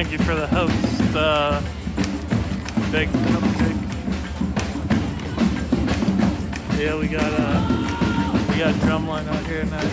Thank you for the host, big cupcake. Yeah, we got drumline out here tonight.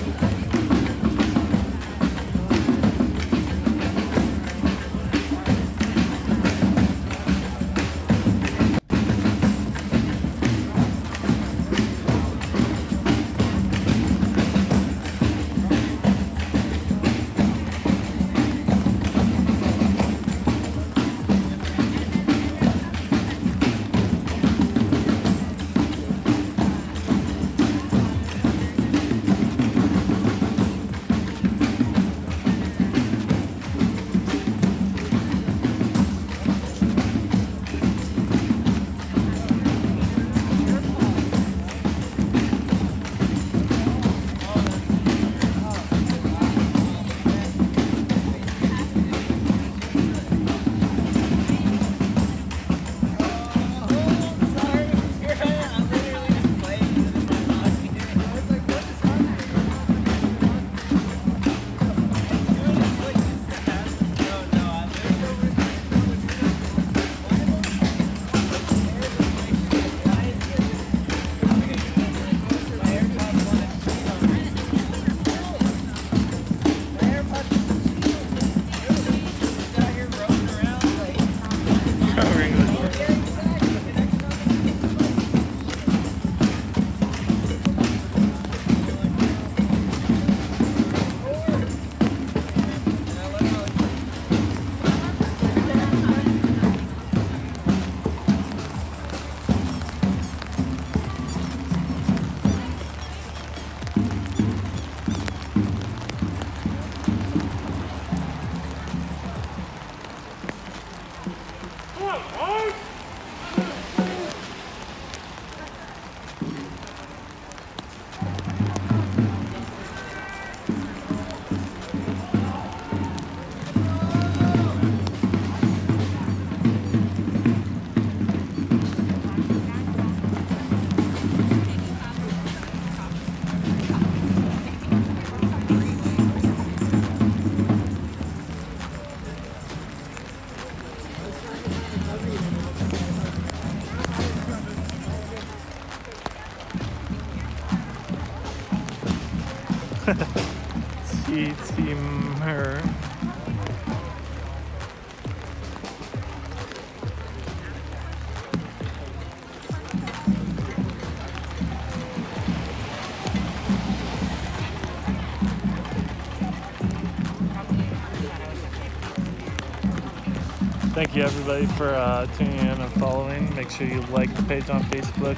Teamer. Thank you everybody for tuning in and following. Make sure you like the page on Facebook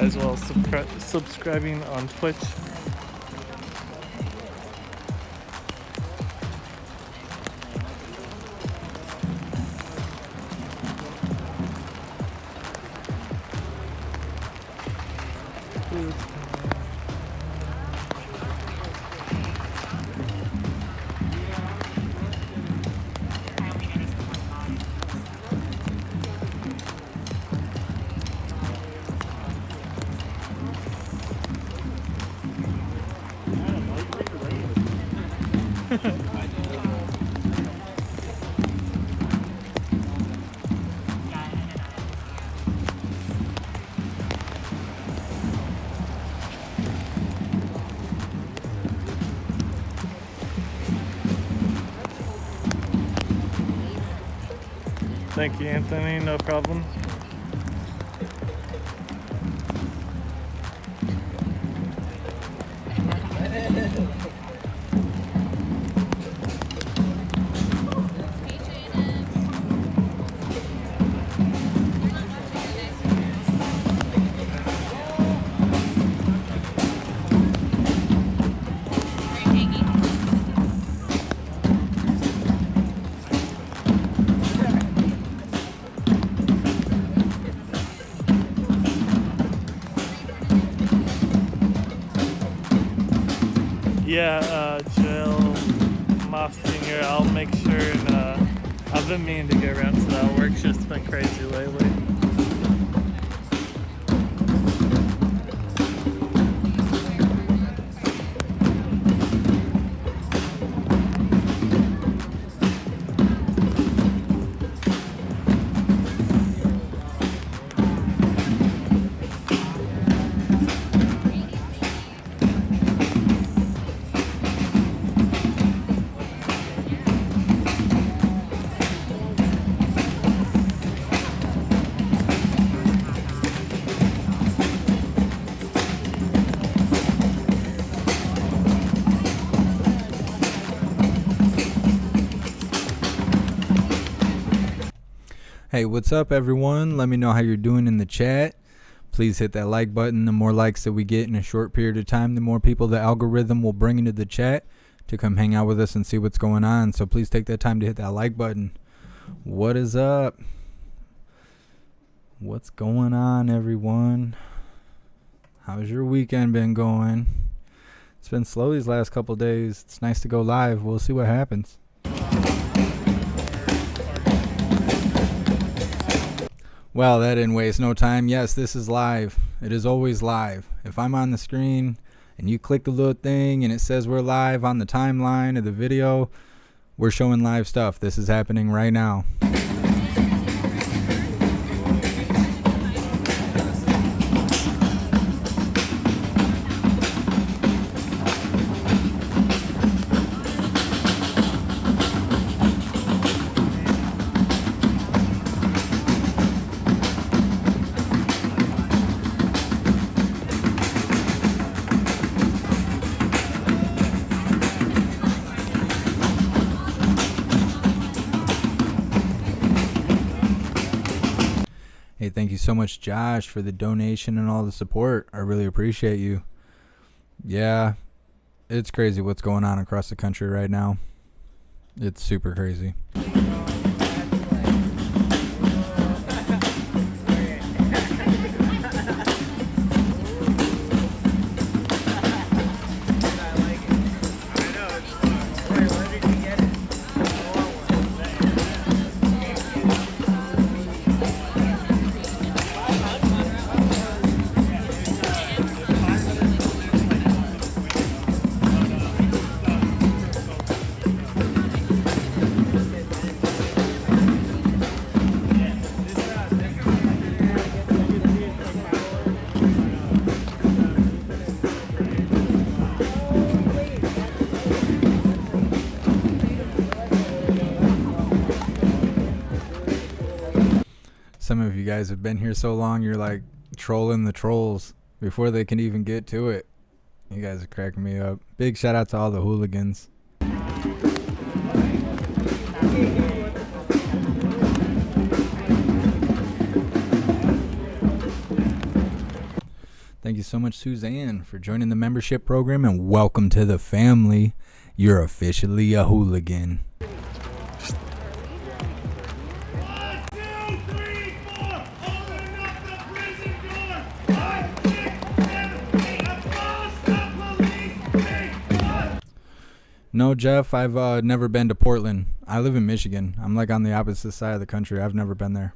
as well as subscribing on Twitch. Thank you, Anthony. No problem. Yeah, Jill Moss Jr., I'll make sure, and I've been meaning to get around to that. Work's just been crazy lately. Hey, what's up, everyone? Let me know how you're doing in the chat. Please hit that like button. The more likes that we get in a short period of time, the more people the algorithm will bring into the chat to come hang out with us and see what's going on. So please take that time to hit that like button. What is up? What's going on, everyone? How's your weekend been going? It's been slow these last couple days. It's nice to go live. We'll see what happens. Well, that didn't waste no time. Yes, this is live. It is always live. If I'm on the screen and you click the little thing and it says we're live on the timeline of the video, we're showing live stuff. This is happening right now. Hey, thank you so much, Josh, for the donation and all the support. I really appreciate you. Yeah, it's crazy what's going on across the country right now. It's super crazy. Some of you guys have been here so long, you're like trolling the trolls before they can even get to it. You guys are cracking me up. Big shout out to all the hooligans. Thank you so much, Suzanne, for joining the membership program, and welcome to the family. You're officially a hooligan. No, Jeff, I've never been to Portland. I live in Michigan. I'm like on the opposite side of the country. I've never been there.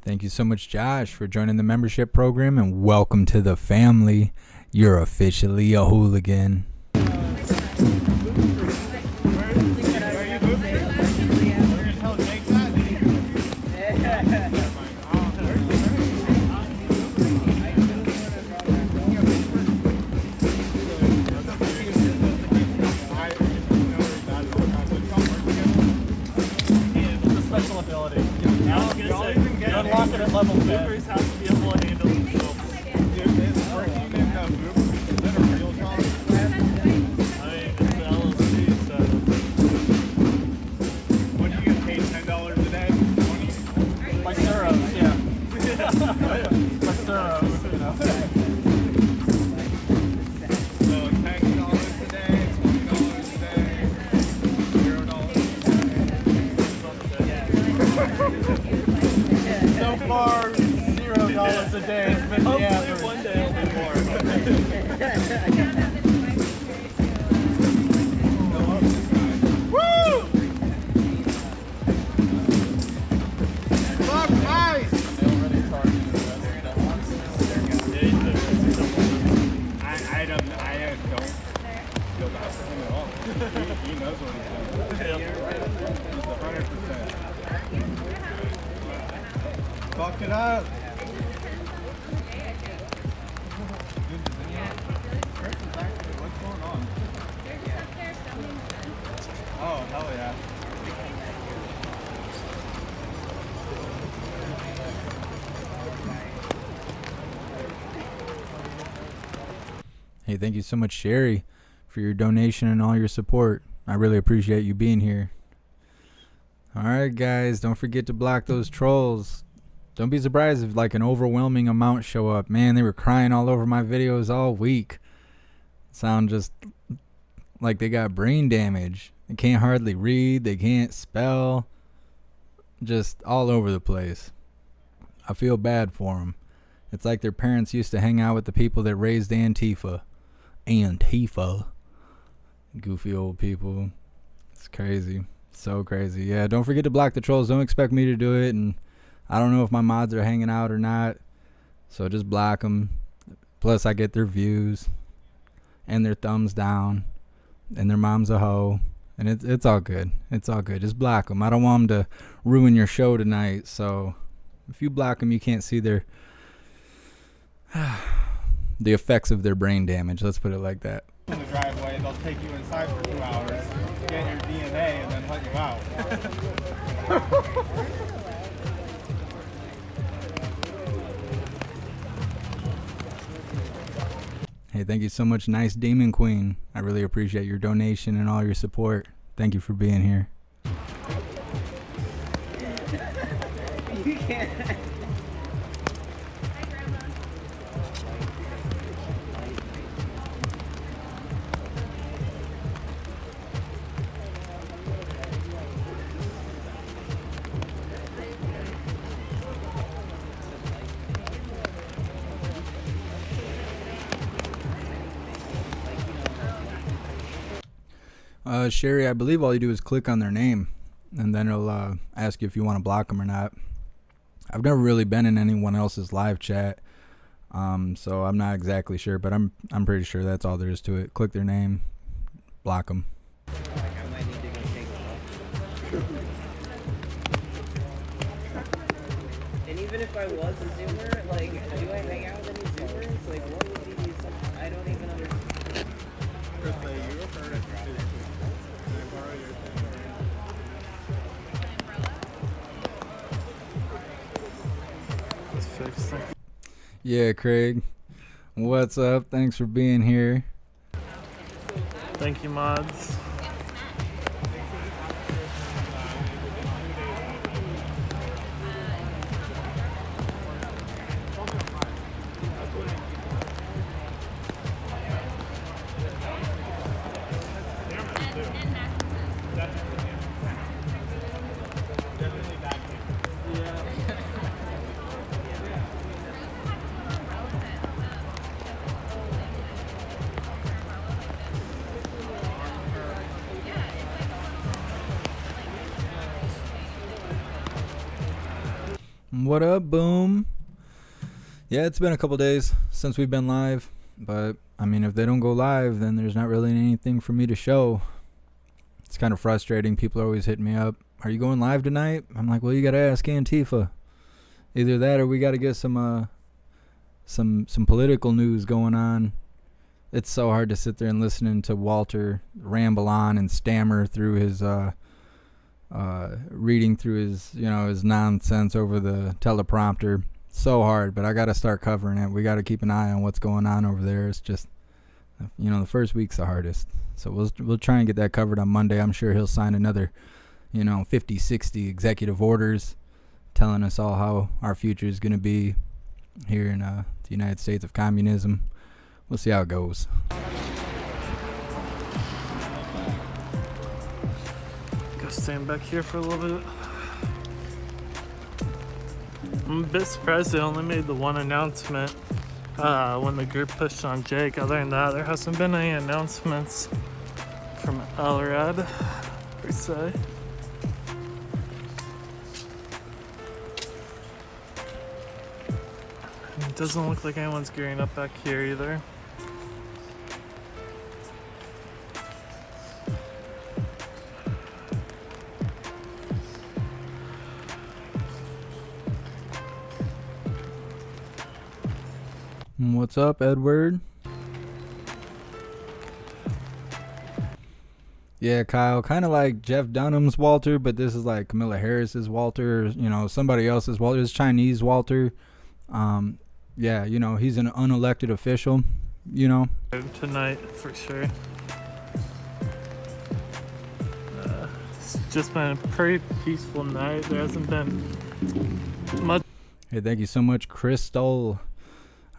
Thank you so much, Josh, for joining the membership program, and welcome to the family. You're officially a hooligan. Unlock it at level 10. Boopers have to be able to handle themselves. It's the LLC, so. What do you get paid, $10 a day? 20? Like Suros, yeah. Like Suros, you know. So $10 a day, $20 a day, $0 So far, $0 a day has been the average. Hopefully one day it'll be more. Woo! Fuck ice! I don't feel bad for him at all. He knows it up. What's going on? Oh, hell yeah. Hey, thank you so much, Sherry, for your donation and all your support. I really appreciate you being here. All right, guys, don't forget to block those trolls. Don't be surprised if like an overwhelming amount show up. Man, they were crying all over my videos all week. Sound just like they got brain damage. They can't hardly read. They can't spell. Just all over the place. I feel bad for them. It's like their parents used to hang out with the people that raised Antifa. Antifa. Goofy old people. It's crazy. So crazy. Yeah, don't forget to block the trolls. Don't expect me to do it. And I don't know if my mods are hanging out or not. So just block them. Plus, I get their views. And their thumbs down. And their mom's a hoe. And it's all good. It's all good. Just block them. I don't want them to ruin your show tonight. So if you block them, you can't see their the effects of their brain damage. Let's put it like that. In the driveway, they'll take you inside for 2 hours, get your DNA, and then let you out. Hey, thank you so much, Nice Demon Queen. I really appreciate your donation and all your support. Thank you for being here. You can't. Sherry, I believe all you do is click on their name, and then it'll ask you if you want to block them or not. I've never really been in anyone else's live chat, so I'm not exactly sure, but I'm pretty sure that's all there is to it. Click their name, block them. I might need to go take off. And even if I was a Zoomer, like, do I hang out with any Zoomers? Like, what would be these? I don't even understand. Let's fix it. Yeah, Craig. What's up? Thanks for being here. Thank you, mods. What up, Boom? Yeah, it's been a couple days since we've been live, but I mean, if they don't go live, then there's not really anything for me to show. It's kind of frustrating. People are always hitting me up. Are you going live tonight? I'm like, well, you gotta ask Tifa. Either that, or we gotta get some political news going on. It's so hard to sit there and listen to Walter ramble on and stammer through his reading through his nonsense over the teleprompter. So hard, but I got to start covering it. We got to keep an eye on what's going on over there. It's just, the first week's the hardest. So we'll try and get that covered on Monday. I'm sure he'll sign another, 50, 60 executive orders telling us all how our future is going to be here in the United States of communism. We'll see how it goes. Stand back here for a little bit. I'm a bit surprised they only made the one announcement when the group pushed on Jake. Other than that, there hasn't been any announcements from Elrod, per se. It doesn't look like anyone's gearing up back here either. What's up, Edward? Yeah, Kyle, kind of like Jeff Dunham's Walter, but this is like Camilla Harris's Walter, you know, somebody else's Walter. It's Chinese Walter. Yeah, you know, he's an unelected official, you know. Tonight, for sure. It's just been a pretty peaceful night. There hasn't been much. Hey, thank you so much, Crystal.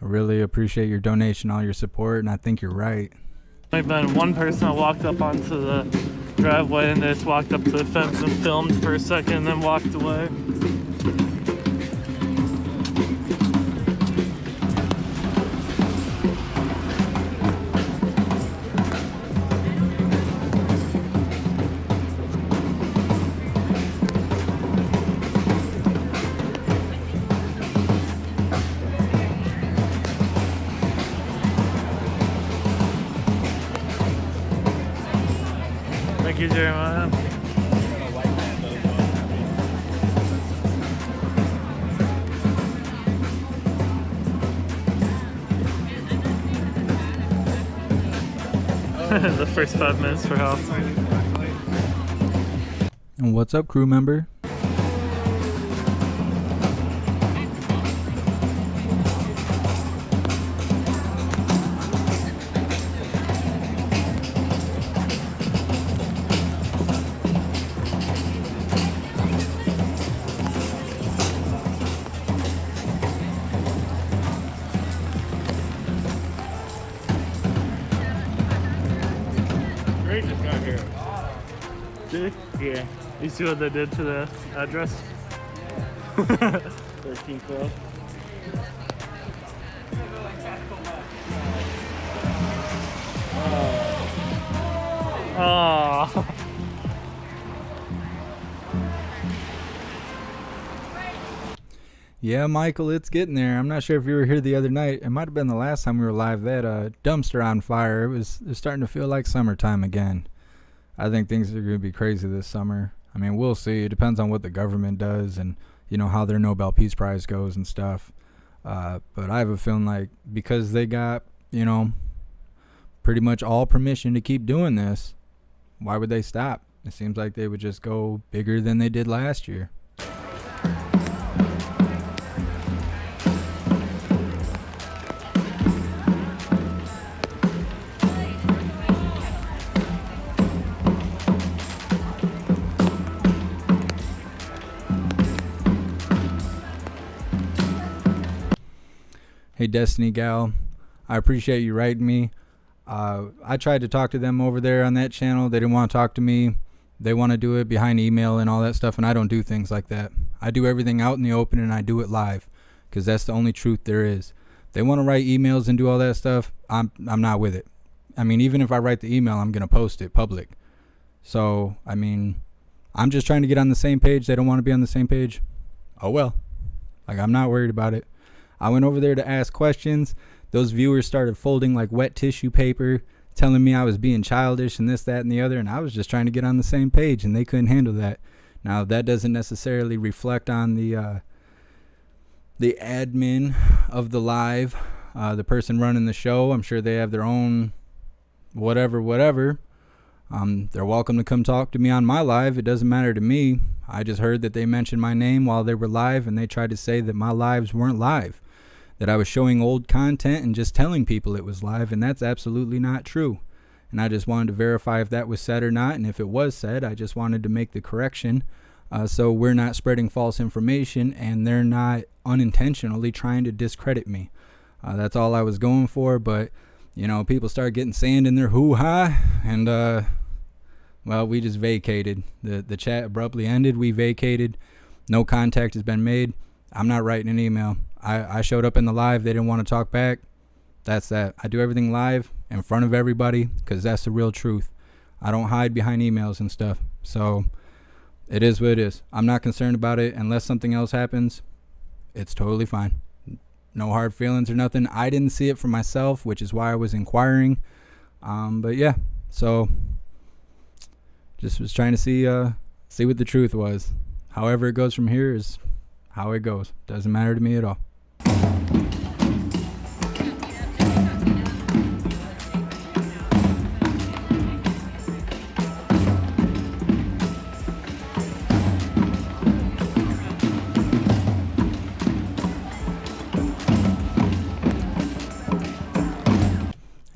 I really appreciate your donation, all your support, and I think you're right. There's been one person that walked up onto the driveway and they just walked up to the fence and filmed for a second and then walked away. Thank you, Jeremiah. The first 5 minutes for health. And what's up, crew member? Great just got here. Did he? Yeah. You see what they did to the address? 1312. Oh. Yeah, Michael, it's getting there. I'm not sure if you were here the other night. It might have been the last time we were live. That dumpster on fire. It's starting to feel like summertime again. I think things are going to be crazy this summer. I mean, we'll see. It depends on what the government does and, you know, how their Nobel Peace Prize goes and stuff. But I have a feeling like because they got, you know, pretty much all permission to keep doing this, why would they stop? It seems like they would just go bigger than they did last year. Hey, Destiny Gal, I appreciate you writing me. I tried to talk to them over there on that channel. They didn't want to talk to me. They want to do it behind email and all that stuff, and I don't do things like that. I do everything out in the open, and I do it live because that's the only truth there is. They want to write emails and do all that stuff. I'm not with it. I mean, even if I write the email, I'm going to post it public. So, I mean, I'm just trying to get on the same page. They don't want to be on the same page. Oh, well. Like, I'm not worried about it. I went over there to ask questions. Those viewers started folding like wet tissue paper, telling me I was being childish and this, that, and the other, and I was just trying to get on the same page, and they couldn't handle that. Now, that doesn't necessarily reflect on the admin of the live, the person running the show. I'm sure they have their own whatever. They're welcome to come talk to me on my live. It doesn't matter to me. I just heard that they mentioned my name while they were live, and they tried to say that my lives weren't live, that I was showing old content and just telling people it was live, and that's absolutely not true. And I just wanted to verify if that was said or not, and if it was said, I just wanted to make the correction so we're not spreading false information and they're not unintentionally trying to discredit me. That's all I was going for, but, you know, people started getting sand in their hoo-ha, and, well, we just vacated. The chat abruptly ended. We vacated. No contact has been made. I'm not writing an email. I showed up in the live. They didn't want to talk back. That's that. I do everything live in front of everybody because that's the real truth. I don't hide behind emails and stuff. So it is what it is. I'm not concerned about it unless something else happens. It's totally fine. No hard feelings or nothing. I didn't see it for myself, which is why I was inquiring. But yeah, so just was trying to see what the truth was. However it goes from here is how it goes. Doesn't matter to me at all.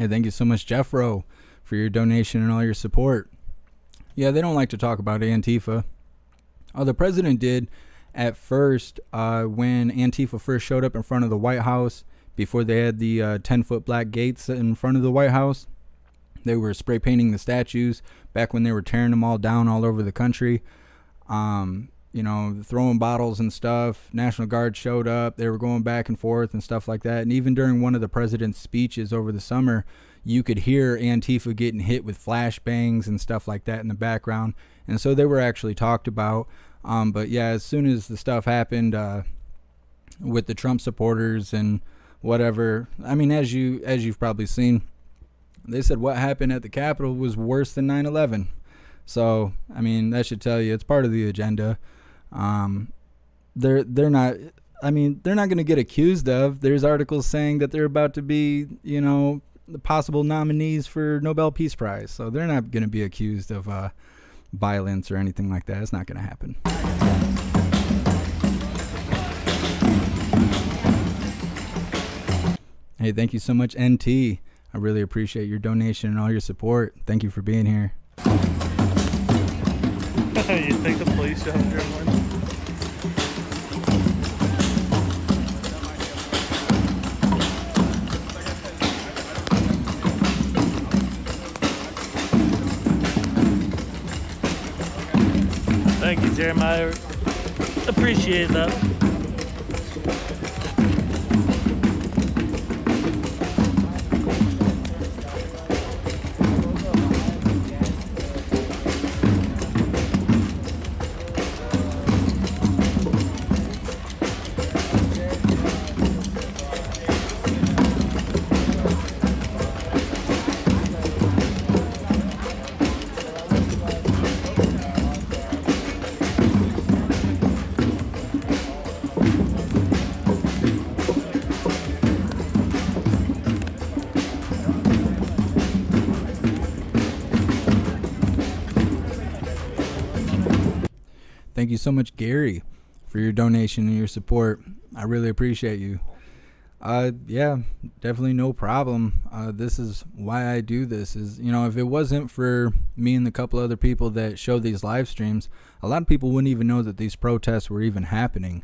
Hey, thank you so much, Jeffro, for your donation and all your support. Yeah, they don't like to talk about Antifa. Oh, the president did at first when Antifa first showed up in front of the White House before they had the 10-foot black gates in front of the White House. They were spray painting the statues back when they were tearing them all down all over the country. You know, throwing bottles and stuff. National Guard showed up. They were going back and forth and stuff like that. And even during one of the president's speeches over the summer, you could hear Antifa getting hit with flashbangs and stuff like that in the background. And so they were actually talked about. But yeah, as soon as the stuff happened with the Trump supporters and whatever, I mean, as you've probably seen, they said what happened at the Capitol was worse than 9/11. So, I mean, that should tell you it's part of the agenda. They're not, I mean, they're not going to get accused of. There's articles saying that they're about to be, you know, the possible nominees for Nobel Peace Prize. So they're not going to be accused of violence or anything like that. It's not going to happen. Hey, thank you so much, NT. I really appreciate your donation and all your support. Thank you for being here. You think the police shelter one? Thank you, Jeremiah. Appreciate that. Thank you so much, Gary, for your donation and your support. I really appreciate you. Yeah, definitely no problem. This is why I do this. Is, you know, if it wasn't for me and the couple other people that show these live streams, a lot of people wouldn't even know that these protests were even happening.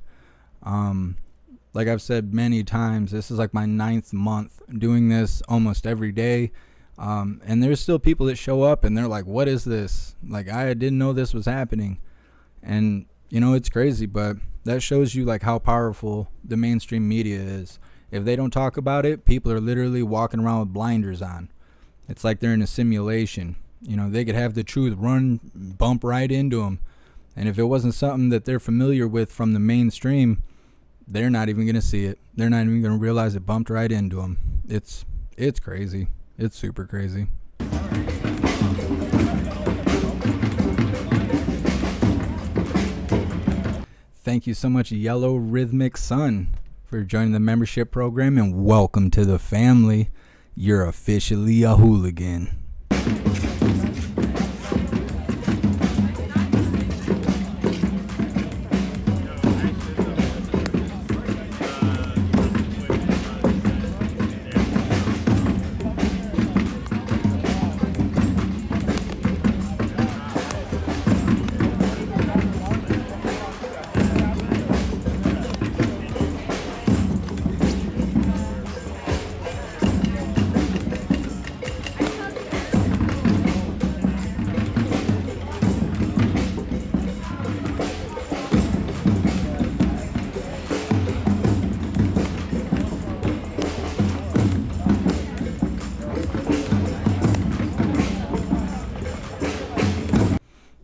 Like I've said many times, this is like my 9th month doing this almost every day. And there's still people that show up and they're like, what is this? Like, I didn't know this was happening. And, you know, it's crazy, but that shows you like how powerful the mainstream media is. If they don't talk about it, people are literally walking around with blinders on. It's like they're in a simulation. You know, they could have the truth bump right into them. And if it wasn't something that they're familiar with from the mainstream, they're not even going to see it. They're not even going to realize it bumped right into them. It's crazy. It's super crazy. Thank you so much, Yellow Rhythmic Sun, for joining the membership program, and welcome to the family. You're officially a hooligan.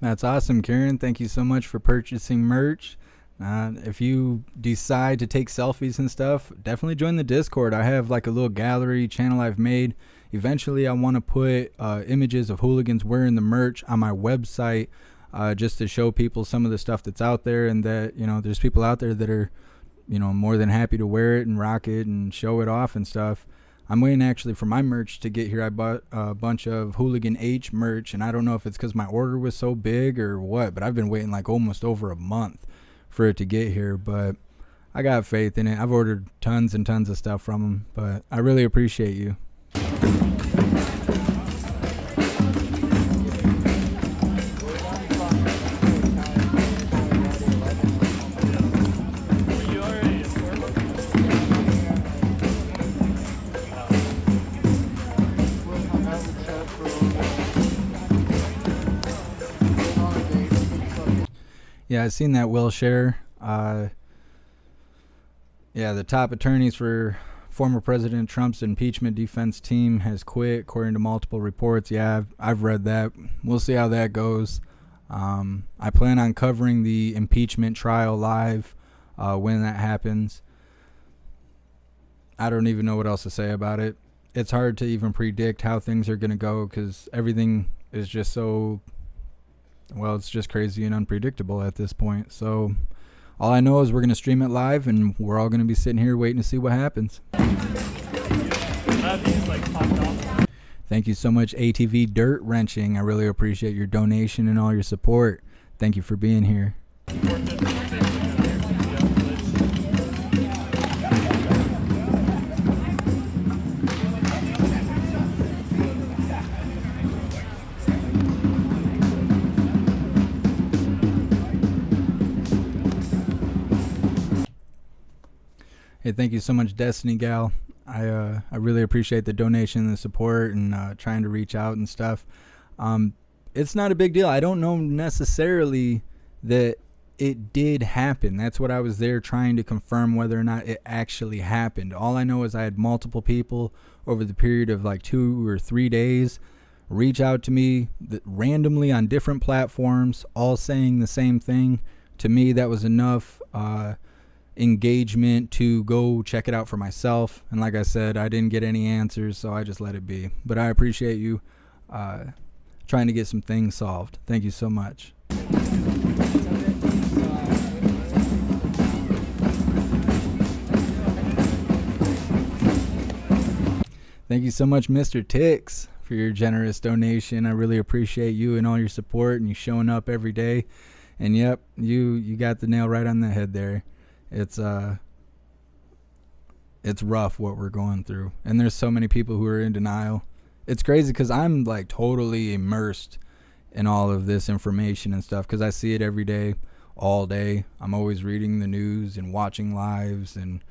That's awesome, Karen. Thank you so much for purchasing merch. If you decide to take selfies and stuff, definitely join the Discord. I have like a little gallery channel I've made. Eventually, I want to put images of hooligans wearing the merch on my website, just to show people some of the stuff that's out there, and that, you know, there's people out there that are, you know, more than happy to wear it and rock it and show it off and stuff. I'm waiting actually for my merch to get here. I bought a bunch of Hooligan H merch, and I don't know if it's because my order was so big or what, but I've been waiting like almost over a month for it to get here. But I got faith in it. I've ordered tons and tons of stuff from them, but I really appreciate you. Yeah, I seen that Will share. Yeah, the top attorneys for former President Trump's impeachment defense team has quit, according to multiple reports. Yeah, I've read that. We'll see how that goes. I plan on covering the impeachment trial live when that happens. I don't even know what else to say about it. It's hard to even predict how things are going to go because everything is just so, well, it's just crazy and unpredictable at this point. So all I know is we're going to stream it live and we're all going to be sitting here waiting to see what happens. Thank you so much, ATV Dirt Wrenching. I really appreciate your donation and all your support. Thank you for being here. Hey, thank you so much, Destiny Gal. I really appreciate the donation and the support and trying to reach out and stuff. It's not a big deal. I don't know necessarily that it did happen. That's what I was there trying to confirm, whether or not it actually happened. All I know is I had multiple people over the period of like 2 or 3 days reach out to me randomly on different platforms, all saying the same thing. To me, that was enough engagement to go check it out for myself. And like I said, I didn't get any answers, so I just let it be. But I appreciate you trying to get some things solved. Thank you so much. Thank you so much, Mr. Tix, for your generous donation. I really appreciate you and all your support and you showing up every day. And yep, you got the nail right on the head there. It's rough what we're going through, and there's so many people who are in denial. It's crazy because I'm like totally immersed in all of this information and stuff because I see it every day, all day. I'm always reading the news and watching lives and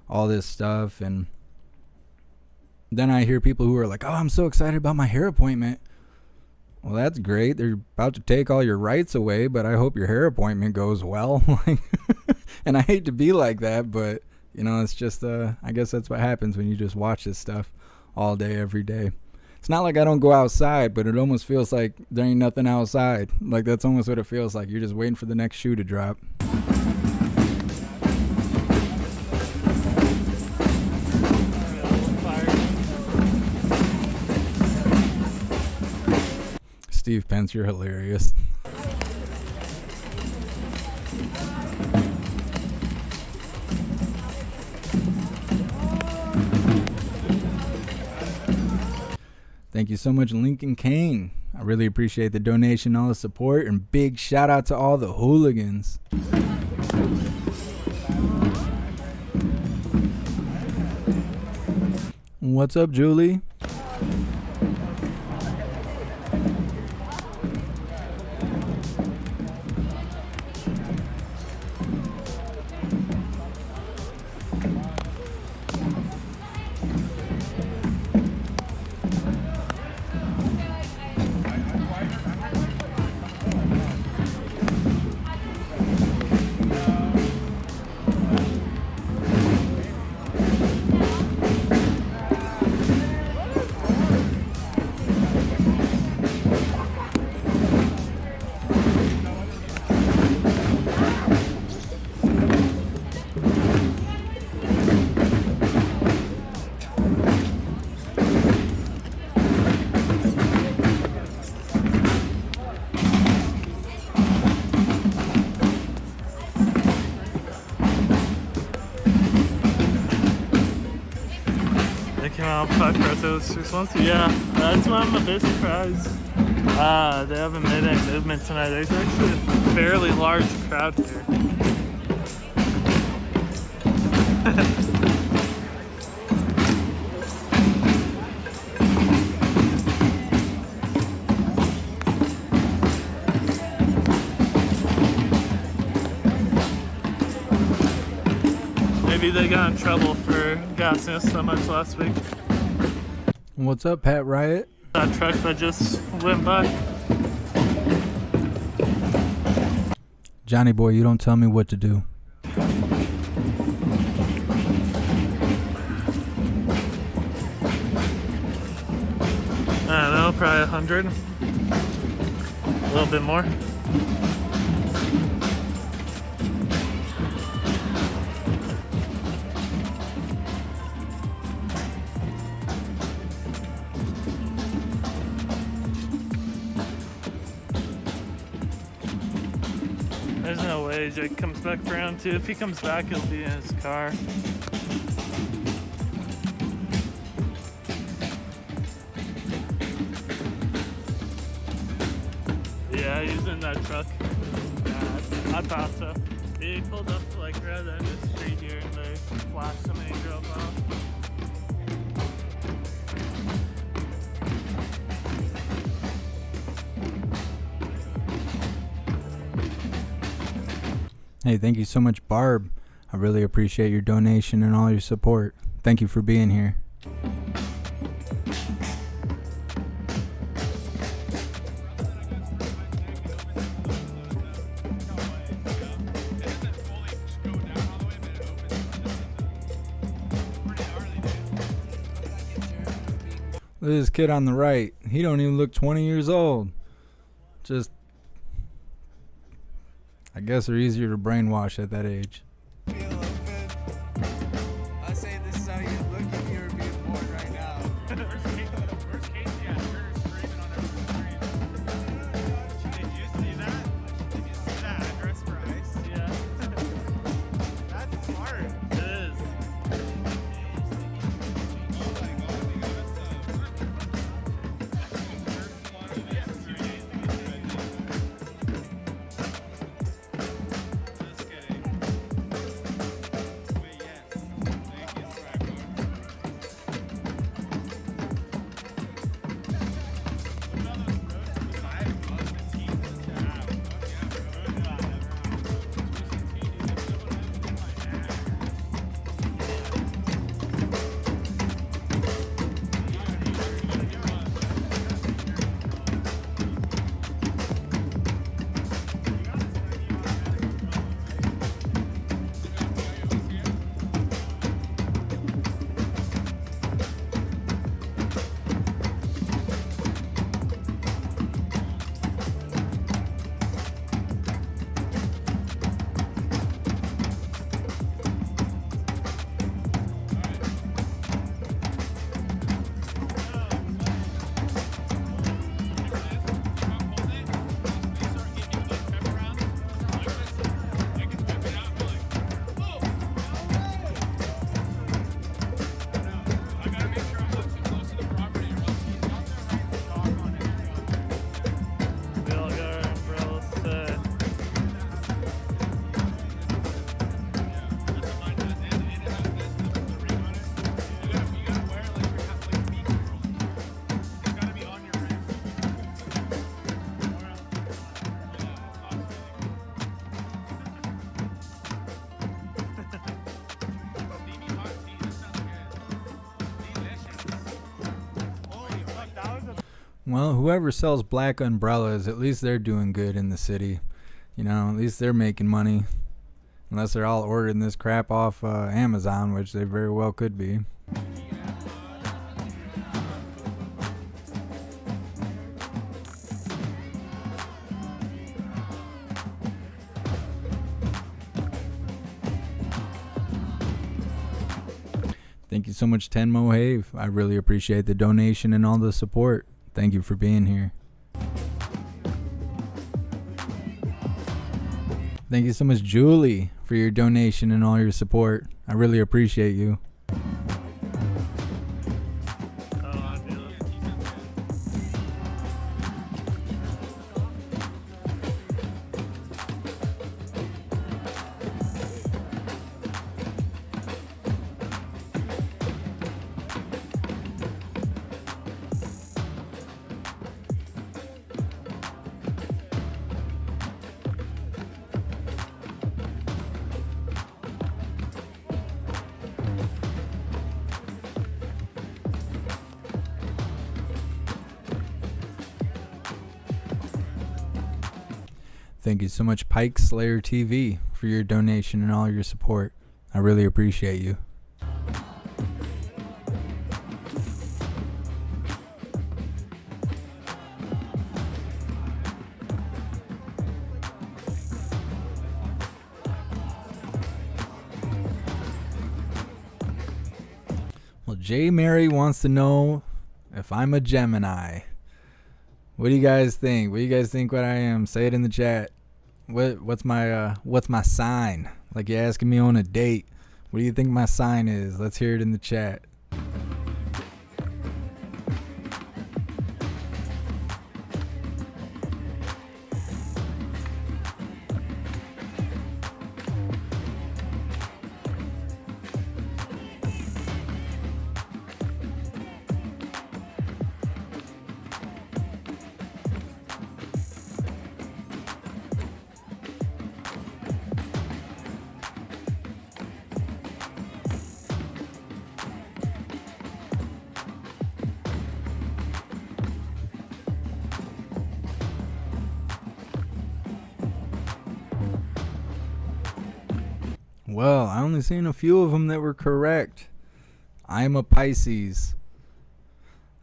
all this stuff, and then I hear people who are like, oh, I'm so excited about my hair appointment. Well, that's great. They're about to take all your rights away, but I hope your hair appointment goes well. And I hate to be like that, but, you know, it's just, I guess that's what happens when you just watch this stuff all day, every day. It's not like I don't go outside, but it almost feels like there ain't nothing outside. Like, that's almost what it feels like. You're just waiting for the next shoe to drop. Steve Pence, you're hilarious. Thank you so much, Lincoln Kane. I really appreciate the donation, all the support, and big shout out to all the hooligans. What's up, Julie? Yeah, that's why I'm a bit surprised. They haven't made any movement tonight. There's actually a fairly large crowd here. Maybe they got in trouble for gassing us so much last week. What's up, Pat Riot? That truck that just went by. Johnny boy, you don't tell me what to do. I don't know, probably 100. A little bit more. There's no way Jake comes back for round 2. If he comes back, he'll be in his car. Yeah, he's in that truck. Yeah, I thought so. He pulled up to like right at the end of the street here and they flashed him and he drove off. Hey, thank you so much, Barb. I really appreciate your donation and all your support. Thank you for being here. Look at this kid on the right. He don't even look 20 years old. Just, I guess they're easier to brainwash at that age. I say this is how you look if you were being born right now. Where's Casey at? You're screaming on every screen. Did you see that? Did you see that address for ice? Yeah, That's smart. it is. We all got our umbrellas set. Well, whoever sells black umbrellas, at least they're doing good in the city. You know, at least they're making money. Unless they're all ordering this crap off Amazon, which they very well could be. Thank you so much, Tenmo Have. I really appreciate the donation and all the support. Thank you for being here. Thank you so much, Julie, for your donation and all your support. I really appreciate you. Oh, I feel it. Thank you so much, Pike Slayer TV, for your donation and all your support. I really appreciate you. Well, J. Mary wants to know if I'm a Gemini. What do you guys think? What do you guys think what I am? Say it in the chat. What's my sign? Like you're asking me on a date. What do you think my sign is? Let's hear it in the chat. Well, I only seen a few of them that were correct. I am a Pisces.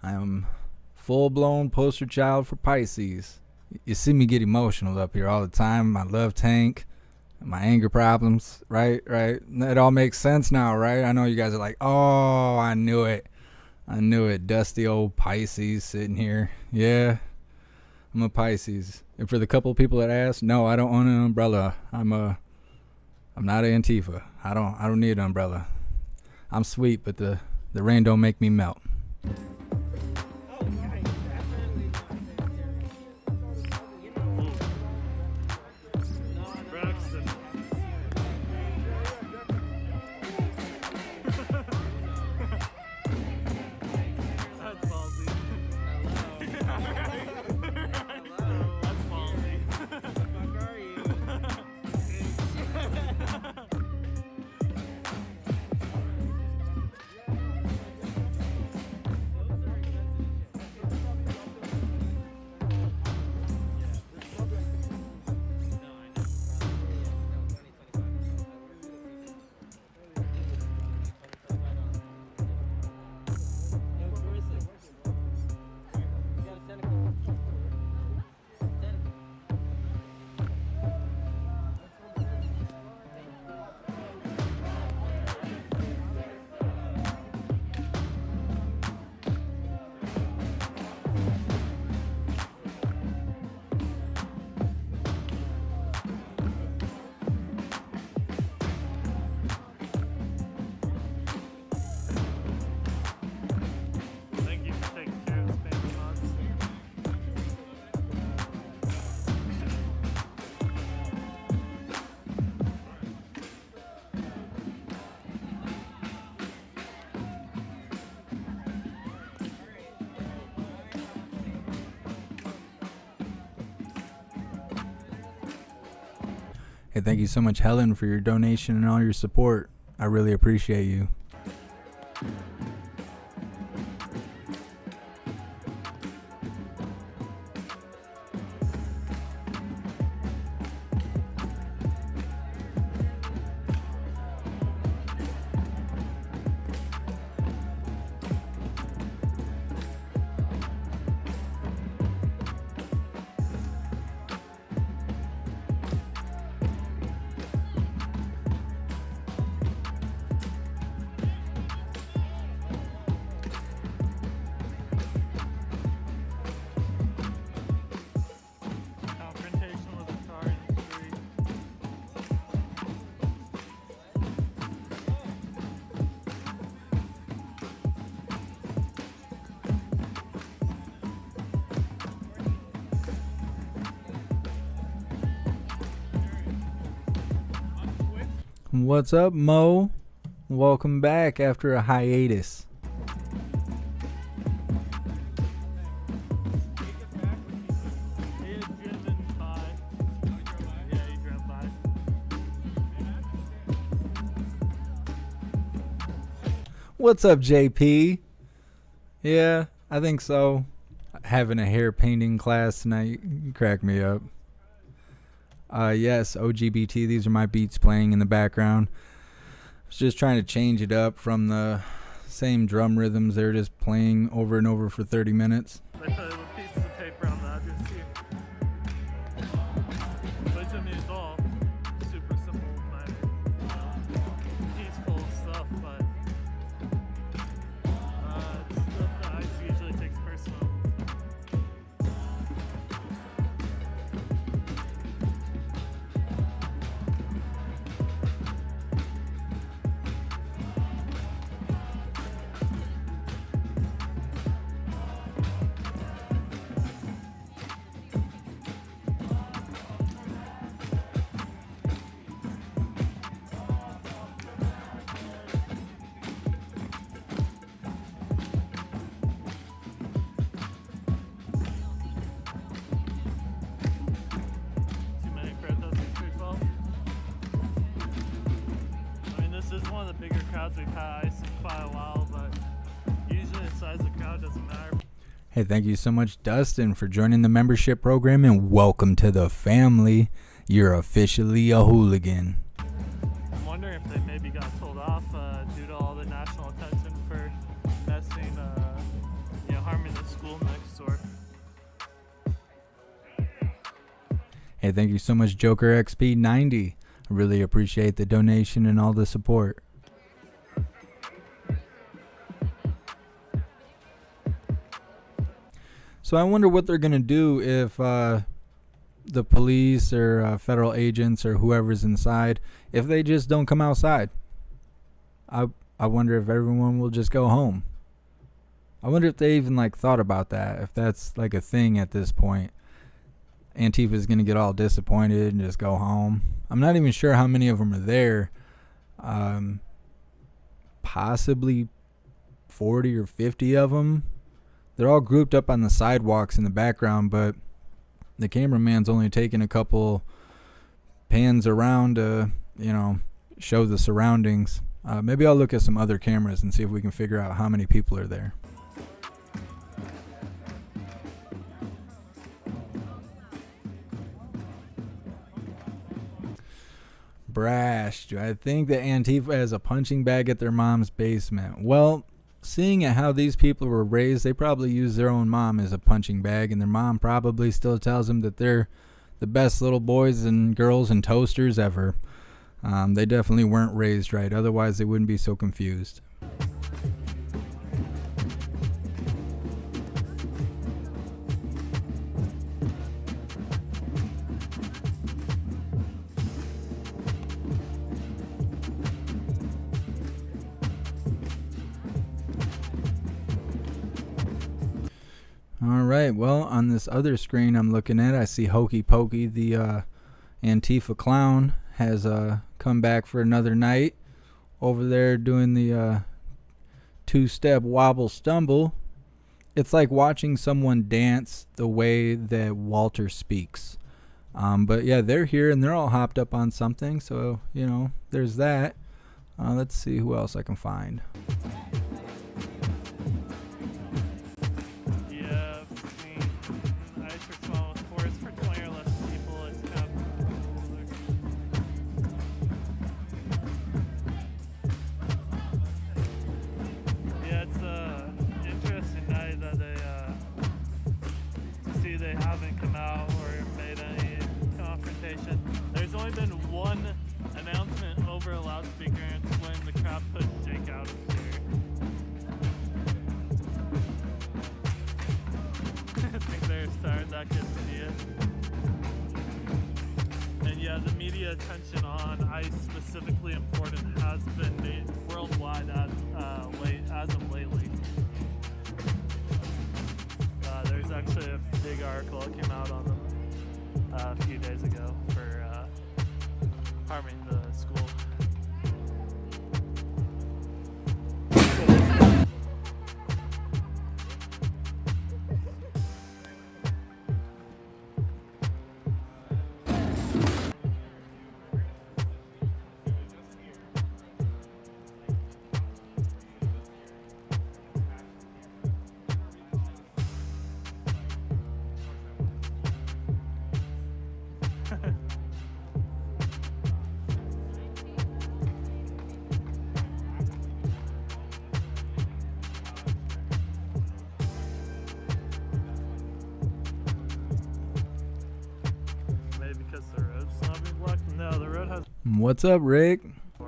I am full-blown poster child for Pisces. You see me get emotional up here all the time. My love tank, my anger problems, right? It all makes sense now, right? I know you guys are like, oh, I knew it. Dusty old Pisces sitting here. Yeah, I'm a Pisces. And for the couple people that asked, no, I don't own an umbrella. I'm not an Tifa. I don't need an umbrella. I'm sweet, but the rain don't make me melt. Braxton. That's ballsy. That's ballsy. Fuck are you? Thank you for taking care of the spammy mods. Hey, thank you so much, Helen, for your donation and all your support. I really appreciate you. Confrontation with a car in the street. What's up, Mo? Welcome back after a hiatus. He had driven by. Yeah, he drove by. What's up, JP? Yeah, I think so. Having a hair painting class tonight, you crack me up. Yes, OGBT. These are my beats playing in the background. I was just trying to change it up from the same drum rhythms. They're just playing over and over for 30 minutes. They put a piece of paper on the address here. Which I mean, it's all super simple, minor, peaceful stuff, but it's stuff that ICE usually takes personal. Too many protesters for 12. I mean, this is one of the bigger crowds we've had ICE in quite a while, but usually the size of the crowd doesn't matter. Hey, thank you so much, Dustin, for joining the membership program, and welcome to the family. You're officially a hooligan. I'm wondering if they maybe got told off due to all the national attention for messing, harming the school next door. Hey, thank you so much, Joker XP90. I really appreciate the donation and all the support. So I wonder what they're going to do if the police or federal agents or whoever's inside, if they just don't come outside. I wonder if everyone will just go home. I wonder if they even thought about that, if that's a thing at this point. Antifa's going to get all disappointed and just go home. I'm not even sure how many of them are there. Possibly 40 or 50 of them. They're all grouped up on the sidewalks in the background, but the cameraman's only taking a couple pans around to, show the surroundings. Maybe I'll look at some other cameras and see if we can figure out how many people are there. Brash, do I think that Antifa has a punching bag at their mom's basement? Well, seeing at how these people were raised, they probably use their own mom as a punching bag, and their mom probably still tells them that they're the best little boys and girls and toasters ever. They definitely weren't raised right, otherwise they wouldn't be so confused. All right, well, on this other screen I'm looking at, I see Hokey Pokey, the Antifa clown, has come back for another night over there doing the two-step wobble stumble. It's like watching someone dance the way that Walter speaks. But yeah, they're here and they're all hopped up on something, so there's that. Let's see who else I can find. They haven't come out or made any confrontation. There's only been one announcement over a loudspeaker, and it's when the crowd put Jake out of there. I think they're sorry that could see it. And yeah, the media attention on ICE, specifically important, has been made worldwide as of lately. There's actually a big article that came out on them a few days ago for harming the school. What's up, Rick? I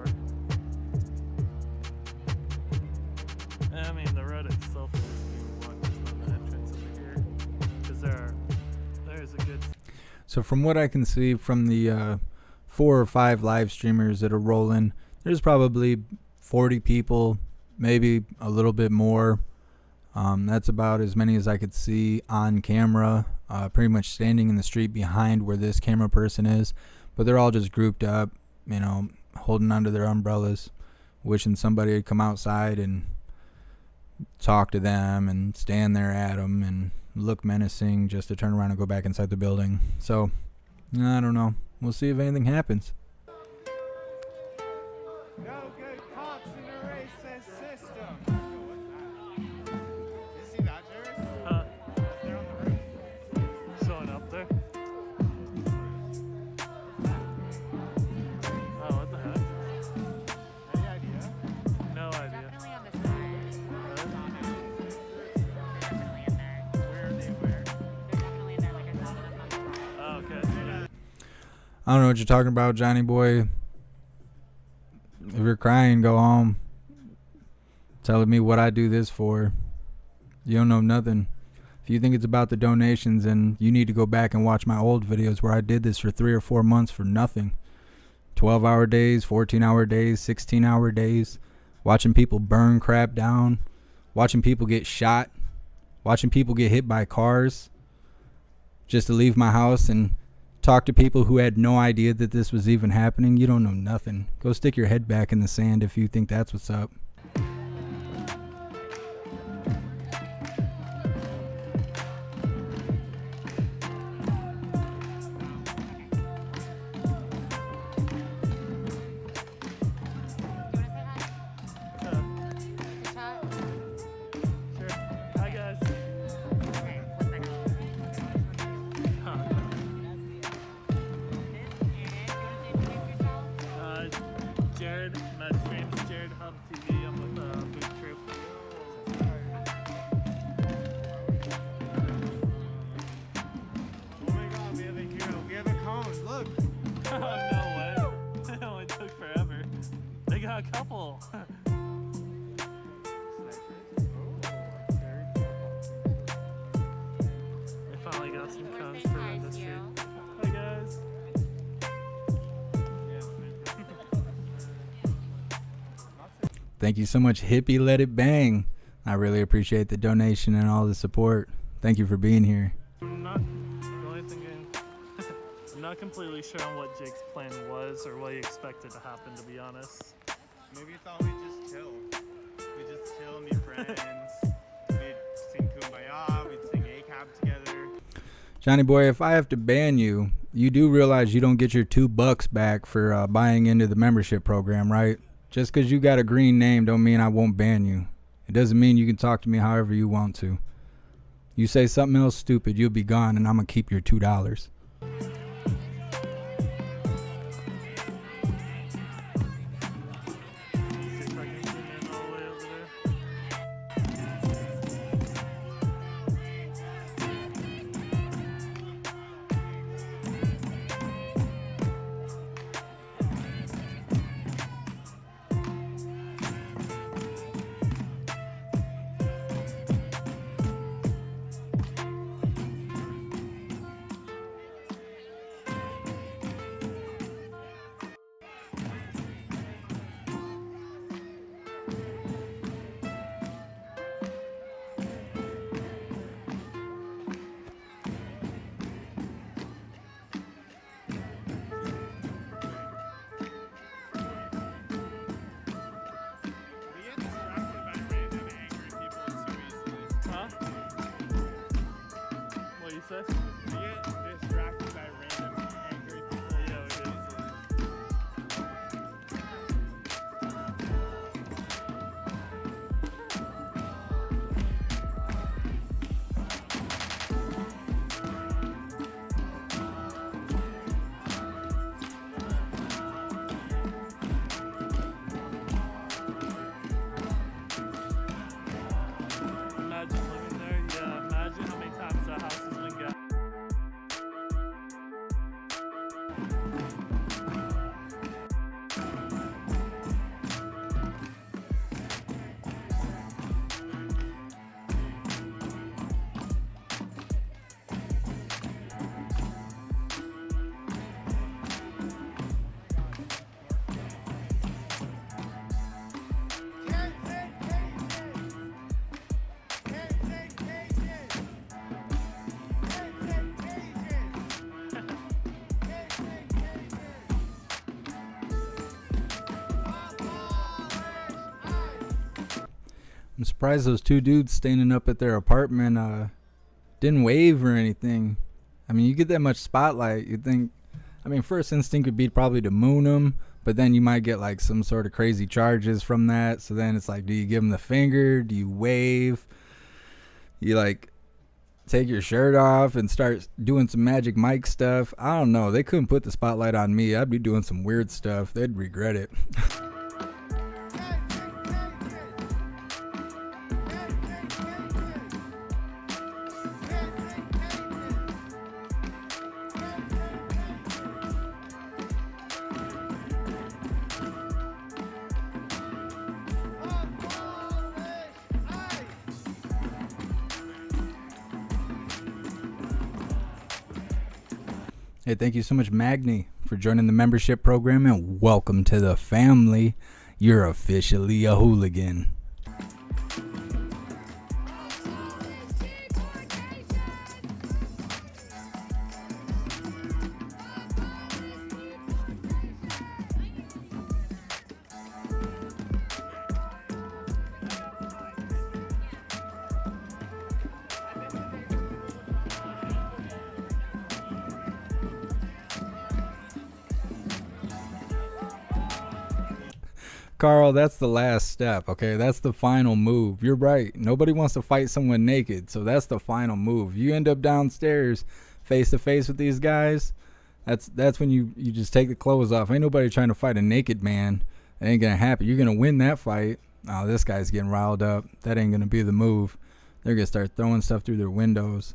mean, the road itself is being blocked from the entrance over here. Because there's a good. So from what I can see from the 4 or 5 live streamers that are rolling, there's probably 40 people, maybe a little bit more. That's about as many as I could see on camera, pretty much standing in the street behind where this camera person is. But they're all just grouped up, you know, holding onto their umbrellas, wishing somebody would come outside and talk to them and stand there at them and look menacing just to turn around and go back inside the building. So, I don't know. We'll see if anything happens. No good cops in a racist system. You see that, Jared? They're on the roof. Showing up there. Oh, what the heck? Any idea? No idea. Definitely on the side. Definitely in there. Where are they? Where? They're definitely in there. Like I saw them on the side. Oh, okay. I don't know what you're talking about, Johnny boy. If you're crying, go home. Telling me what I do this for. You don't know nothing. If you think it's about the donations, then you need to go back and watch my old videos where I did this for 3 or 4 months for nothing. 12-hour days, 14-hour days, 16-hour days. Watching people burn crap down. Watching people get shot. Watching people get hit by cars. Just to leave my house and talk to people who had no idea that this was even happening. You don't know nothing. Go stick your head back in the sand if you think that's what's up. Do you want to say hi? Chat? Sure. Hi, guys. Okay, 1 second. Huh. Jared, my stream's Jared Hub TV. I'm with Boot Troop. Oh my god, we have a hero. We have a cone. Look. Oh, no way. It only took forever. They got a couple. They finally got some cones for the industry. Hi, guys. Thank you so much, Hippie Let It Bang. I really appreciate the donation and all the support. Thank you for being here. I'm not really thinking. I'm not completely sure on what Jake's plan was or what he expected to happen, to be honest. Maybe you thought we'd just chill. We'd just chill and be friends. We'd sing Kumbaya. We'd sing ACAB together. Johnny boy, if I have to ban you, you do realize you don't get your $2 back for buying into the membership program, right? Just because you got a green name don't mean I won't ban you. It doesn't mean you can talk to me however you want to. You say something else stupid, you'll be gone, and I'm going to keep your $2. See if I can zoom in all the way over there. We get distracted by random angry people too easily. Huh? What do you say? We get distracted by random angry people Yeah, we too do. easily. Imagine living there. Yeah, imagine how many times that house has been got. I'm surprised those two dudes standing up at their apartment didn't wave or anything. I mean, you get that much spotlight, you'd think, I mean, first instinct would be probably to moon them, but then you might get like some sort of crazy charges from that. So then it's like, do you give them the finger? Do you wave? You like take your shirt off and start doing some Magic Mike stuff? I don't know. They couldn't put the spotlight on me. I'd be doing some weird stuff. They'd regret it. Hey, thank you so much, Magni, for joining the membership program, and welcome to the family. You're officially a hooligan. Carl, that's the last step, okay? That's the final move. You're right. Nobody wants to fight someone naked, so that's the final move. You end up downstairs face to face with these guys, that's when you just take the clothes off. Ain't nobody trying to fight a naked man. It ain't gonna happen. You're gonna win that fight. Oh, this guy's getting riled up. That ain't gonna be the move. They're gonna start throwing stuff through their windows.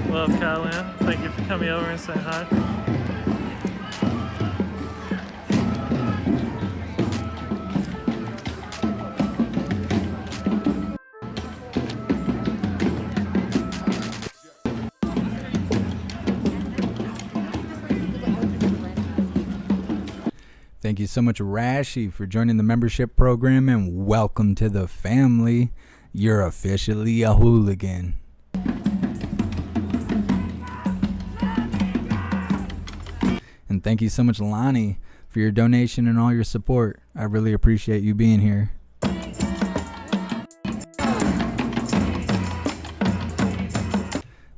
What up, Callahan? Thank you for coming over and saying hi. Thank you so much, Rashi, for joining the membership program, and welcome to the family. You're officially a hooligan. And thank you so much, Lonnie, for your donation and all your support. I really appreciate you being here.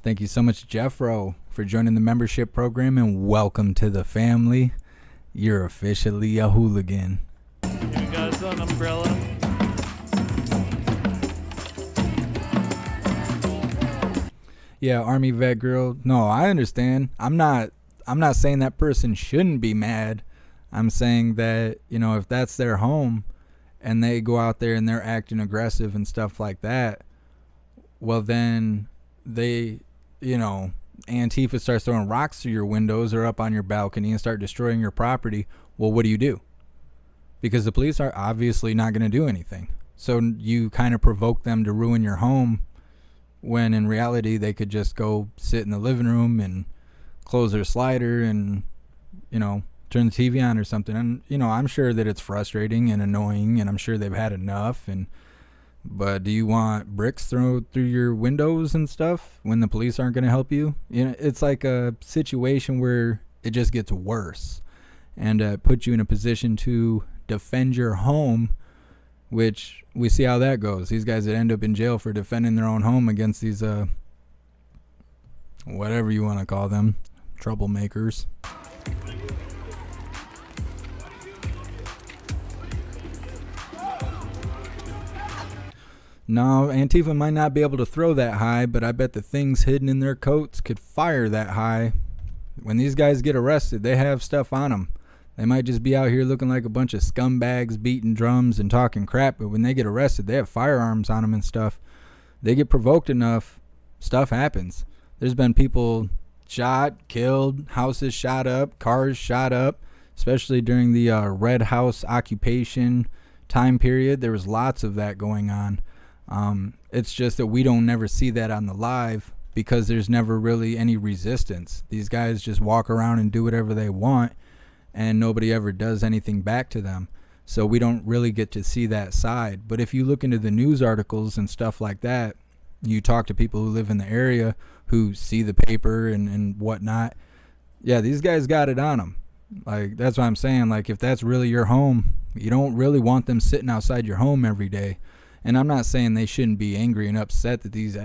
Thank you so much, Jeffro, for joining the membership program, and welcome to the family. You're officially a hooligan. You guys an umbrella? Yeah, Army vet girl. No, I understand. I'm not saying that person shouldn't be mad. I'm saying that, you know, if that's their home and they go out there and they're acting aggressive and stuff like that, well then they, you know, Antifa starts throwing rocks through your windows or up on your balcony and start destroying your property. Well, what do? Because the police are obviously not going to do anything. So you kind of provoke them to ruin your home, when in reality they could just go sit in the living room and close their slider and, you know, turn the TV on or something. And, you know, I'm sure that it's frustrating and annoying, and I'm sure they've had enough. But do you want bricks thrown through your windows and stuff when the police aren't going to help you? You know, it's like a situation where it just gets worse, and puts you in a position to defend your home, which we see how that goes. These guys that end up in jail for defending their own home against these, whatever you want to call them, troublemakers. No, Antifa might not be able to throw that high, but I bet the things hidden in their coats could fire that high. When these guys get arrested, they have stuff on them. They might just be out here looking like a bunch of scumbags, beating drums and talking crap, but when they get arrested, they have firearms on them and stuff. They get provoked enough, stuff happens. There's been people shot, killed, houses shot up, cars shot up, especially during the Red House occupation time period. There was lots of that going on. It's just that we don't never see that on the live because there's never really any resistance. These guys just walk around and do whatever they want, and nobody ever does anything back to them. So we don't really get to see that side. But if you look into the news articles and stuff like that, you talk to people who live in the area who see the paper and whatnot, yeah, these guys got it on them. Like, that's what I'm saying. Like, if that's really your home, you don't really want them sitting outside your home every day. And I'm not saying they shouldn't be angry and upset that these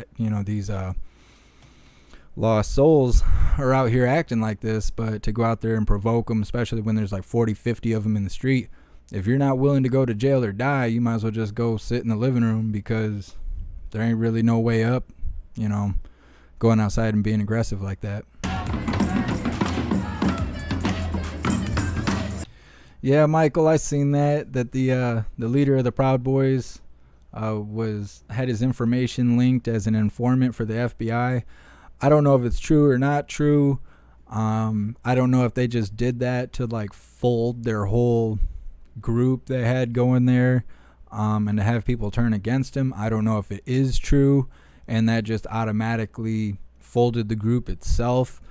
lost souls are out here acting like this, but to go out there and provoke them, especially when there's like 40, 50 of them in the street, if you're not willing to go to jail or die, you might as well just go sit in the living room, because there ain't really no way up, going outside and being aggressive like that. Yeah, Michael, I seen that the leader of the Proud Boys had his information linked as an informant for the FBI. I don't know if it's true or not true. I don't know if they just did that to like fold their whole group they had going there, and to have people turn against him. I don't know if it is true and that just automatically folded the group itself.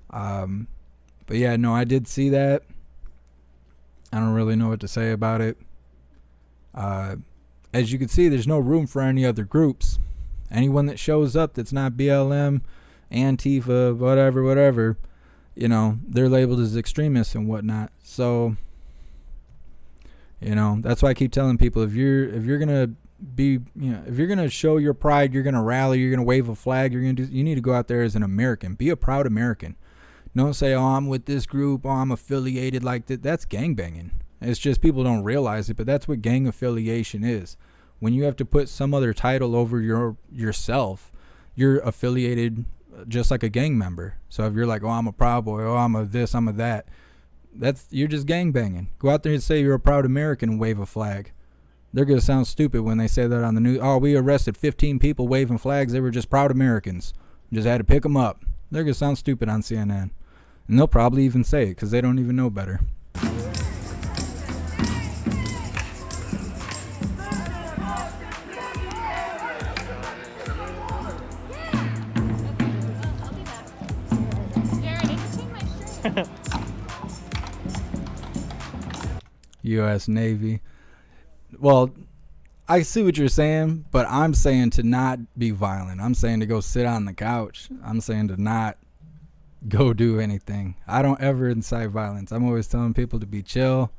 But yeah, no, I did see that. I don't really know what to say about it. As you can see, there's no room for any other groups. Anyone that shows up that's not BLM, Antifa, whatever, they're labeled as extremists and whatnot. So, that's why I keep telling people, if you're gonna be, if you're gonna show your pride, you're gonna rally, you're gonna wave a flag, you need to go out there as an American. Be a proud American. Don't say, oh, I'm with this group, oh, I'm affiliated like that. That's gangbanging. It's just people don't realize it, but that's what gang affiliation is. When you have to put some other title over yourself, you're affiliated just like a gang member. So if you're like, oh, I'm a Proud Boy, oh, I'm a this, I'm a that, you're just gangbanging. Go out there and say you're a proud American and wave a flag. They're going to sound stupid when they say that on the news. Oh, we arrested 15 people waving flags. They were just proud Americans. Just had to pick them up. They're going to sound stupid on CNN. And they'll probably even say it because they don't even know better. Jared, I just changed my shirt. U.S. Navy. Well, I see what you're saying, but I'm saying to not be violent. I'm saying to go sit on the couch. I'm saying to not go do anything. I don't ever incite violence. I'm always telling people to be chill.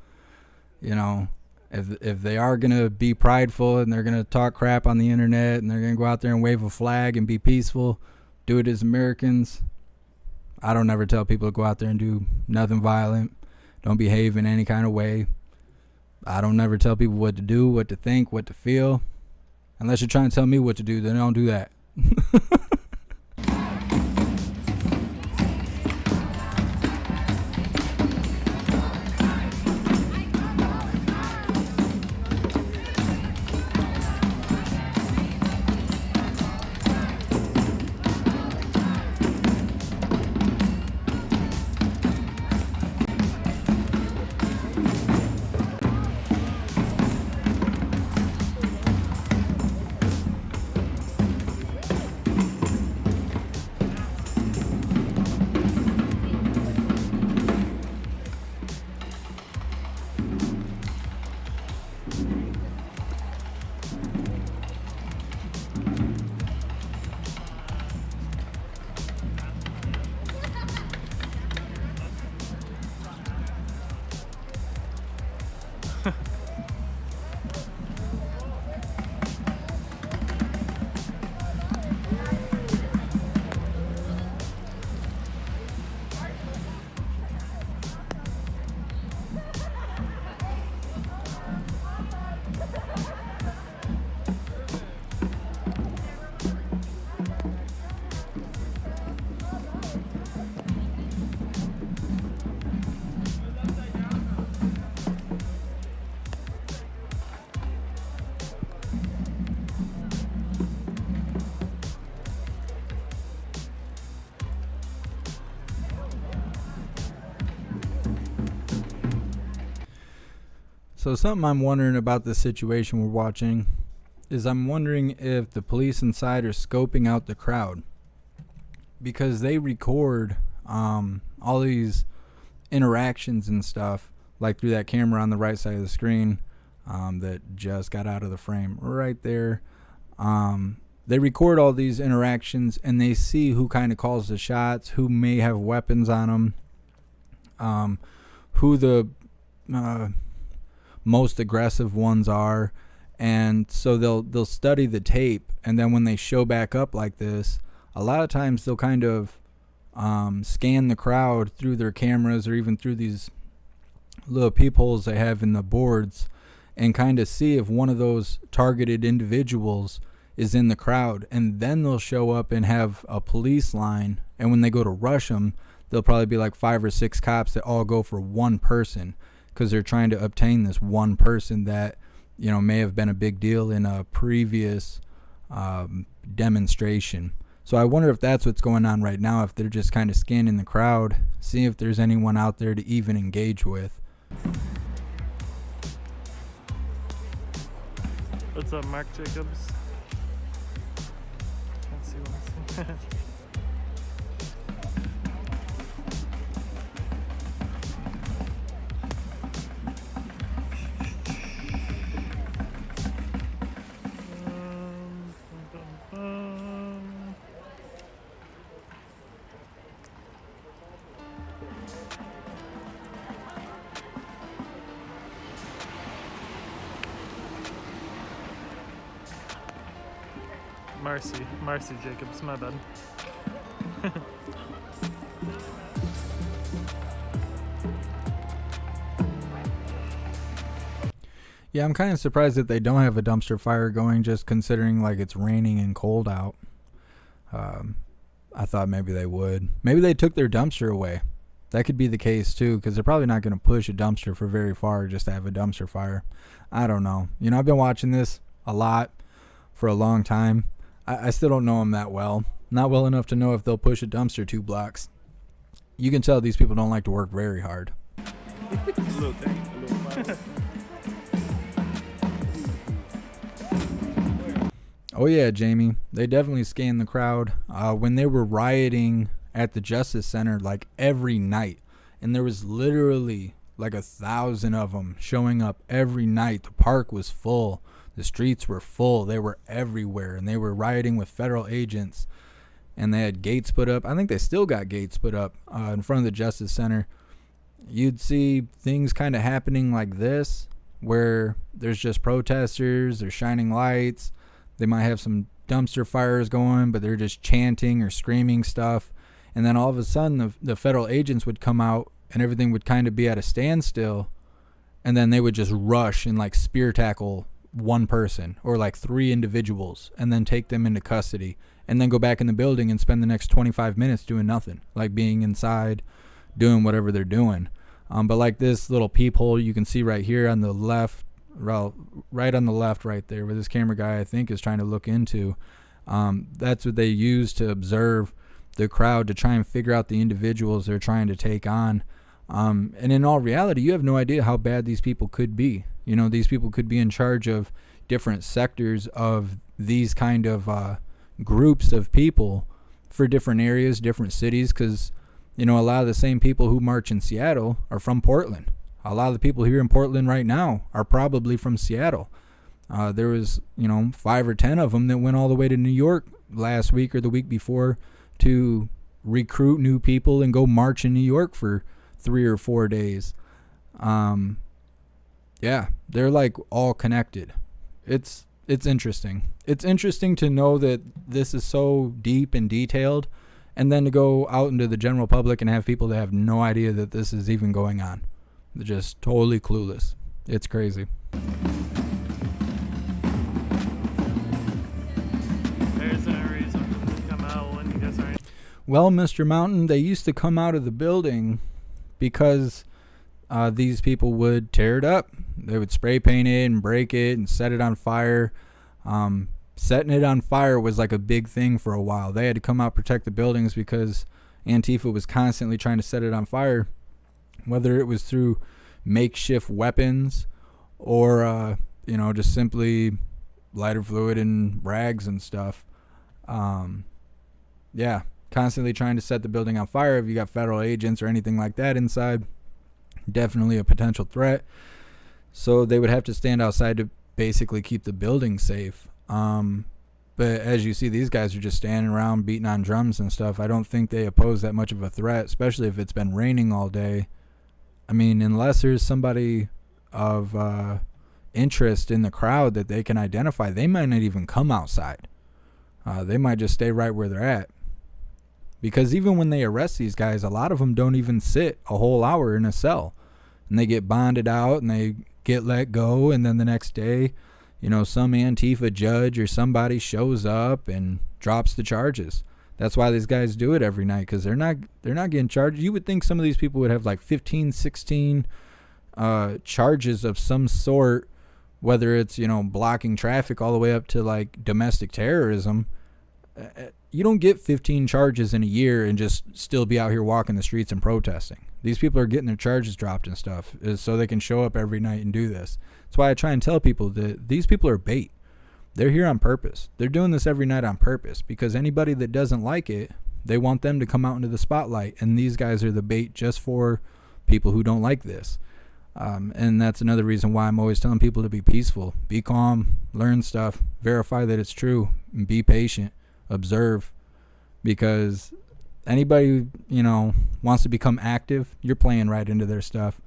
If they are gonna be prideful and they're gonna talk crap on the internet and they're gonna go out there and wave a flag and be peaceful, do it as Americans. I don't ever tell people to go out there and do nothing violent. Don't behave in any kind of way. I don't never tell people what to do, what to think, what to feel. Unless you're trying to tell me what to do, then don't do that. So something I'm wondering about this situation we're watching is I'm wondering if the police inside are scoping out the crowd. because they record all these interactions and stuff, like through that camera on the right side of the screen that just got out of the frame right there. They record all these interactions, and they see who kind of calls the shots, who may have weapons on them, who the most aggressive ones are. And so they'll study the tape, and then when they show back up like this, a lot of times they'll kind of scan the crowd through their cameras or even through these little peepholes they have in the boards, and kind of see if one of those targeted individuals is in the crowd. And then they'll show up and have a police line, and when they go to rush them, there'll probably be like 5 or 6 cops that all go for one person, because they're trying to obtain this one person that, you know, may have been a big deal in a previous demonstration. So I wonder if that's what's going on right now, if they're just kind of scanning the crowd, seeing if there's anyone out there to even engage with. What's up, Mark Jacobs? Let's see what's Marcy Jacobs, my bad. Yeah, I'm kind of surprised that they don't have a dumpster fire going, just considering like it's raining and cold out. I thought maybe they would. Maybe they took their dumpster away. That could be the case too, because they're probably not going to push a dumpster for very far just to have a dumpster fire. I don't know. You know, I've been watching this a lot for a long time. I still don't know them that well. Not well enough to know if they'll push a dumpster 2 blocks. You can tell these people don't like to work very hard. Oh yeah, Jamie. They definitely scanned the crowd when they were rioting at the Justice Center like every night. And there was literally like 1,000 of them showing up every night. The park was full. The streets were full. They were everywhere, and they were rioting with federal agents, and they had gates put up. I think they still got gates put up in front of the Justice Center. You'd see things kind of happening like this, where there's just protesters, they're shining lights, they might have some dumpster fires going, but they're just chanting or screaming stuff, and then all of a sudden the federal agents would come out, and everything would kind of be at a standstill, and then they would just rush and like spear tackle one person or like 3 individuals, and then take them into custody, and then go back in the building and spend the next 25 minutes doing nothing, like being inside doing whatever they're doing. But like this little peephole you can see right here on the left, right on the left right there, where this camera guy I think is trying to look into, that's what they use to observe the crowd, to try and figure out the individuals they're trying to take on. And in all reality, you have no idea how bad these people could be. You know, these people could be in charge of different sectors of these kind of groups of people for different areas, different cities, because, you know, a lot of the same people who march in Seattle are from Portland. A lot of the people here in Portland right now are probably from Seattle. There was, 5 or 10 of them that went all the way to New York last week or the week before to recruit new people and go march in New York for 3 or 4 days. Yeah, they're like all connected. It's interesting. It's interesting to know that this is so deep and detailed, and then to go out into the general public and have people that have no idea that this is even going on. They're just totally clueless. It's crazy. There isn't a reason for them to come out when you guys are. Well, Mr. Mountain, they used to come out of the building because these people would tear it up. They would spray paint it and break it and set it on fire. Setting it on fire was like a big thing for a while. They had to come out, protect the buildings, because Antifa was constantly trying to set it on fire, whether it was through makeshift weapons or, just simply lighter fluid and rags and stuff. Yeah, constantly trying to set the building on fire. If you got federal agents or anything like that inside, definitely a potential threat. So they would have to stand outside to basically keep the building safe. But as you see, these guys are just standing around beating on drums and stuff. I don't think they pose that much of a threat, especially if it's been raining all day. I mean, unless there's somebody of interest in the crowd that they can identify, they might not even come outside. They might just stay right where they're at. Because even when they arrest these guys, a lot of them don't even sit a whole hour in a cell. And they get bonded out and they get let go, and then the next day, you know, some Antifa judge or somebody shows up and drops the charges. That's why these guys do it every night, because they're not getting charged. You would think some of these people would have like 15, 16 charges of some sort, whether it's, you know, blocking traffic all the way up to like domestic terrorism. You don't get 15 charges in a year and just still be out here walking the streets and protesting. These people are getting their charges dropped and stuff so they can show up every night and do this. That's why I try and tell people that these people are bait. They're here on purpose. They're doing this every night on purpose, because anybody that doesn't like it, they want them to come out into the spotlight. And these guys are the bait just for people who don't like this. And that's another reason why I'm always telling people to be peaceful, be calm, learn stuff, verify that it's true, and be patient, observe, because anybody who, you know, wants to become active, you're playing right into their stuff.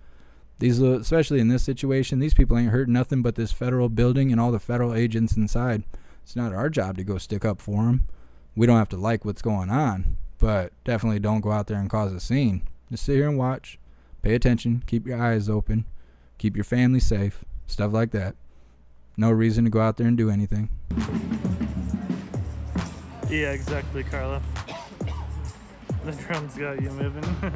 These, especially in this situation, these people ain't hurt nothing but this federal building and all the federal agents inside. It's not our job to go stick up for them. We don't have to like what's going on, but definitely don't go out there and cause a scene. Just sit here and watch, pay attention, keep your eyes open, keep your family safe, stuff like that. No reason to go out there and do anything. Yeah, exactly, Carla. The drums got you moving.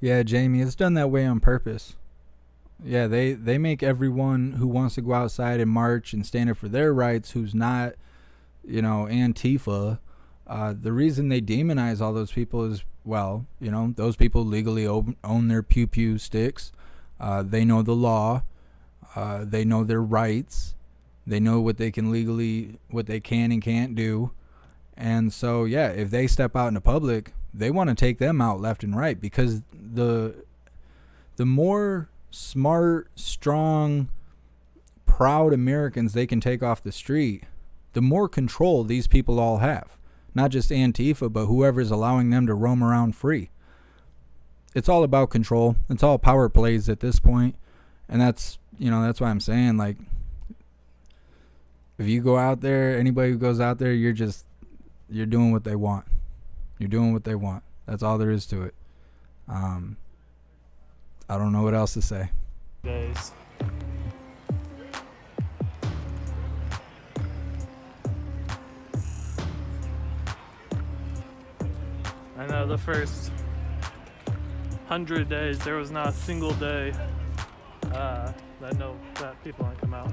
Yeah, Jamie, it's done that way on purpose. Yeah, they make everyone who wants to go outside and march and stand up for their rights, who's not, you know, Antifa. The reason they demonize all those people is, well, you know, those people legally own their pew-pew sticks. They know the law. They know their rights. They know what they can and can't do. And so, yeah, if they step out in the public, they want to take them out left and right, because the more smart, strong, proud Americans they can take off the street, the more control these people all have. Not just Antifa, but whoever's allowing them to roam around free. It's all about control. It's all power plays at this point. And that's, you know, that's why I'm saying, like, if you go out there, anybody who goes out there, you're doing what they want. You're doing what they want. That's all there is to it. I don't know what else to say. Days. I know the first 100 days there was not a single day that people don't come out.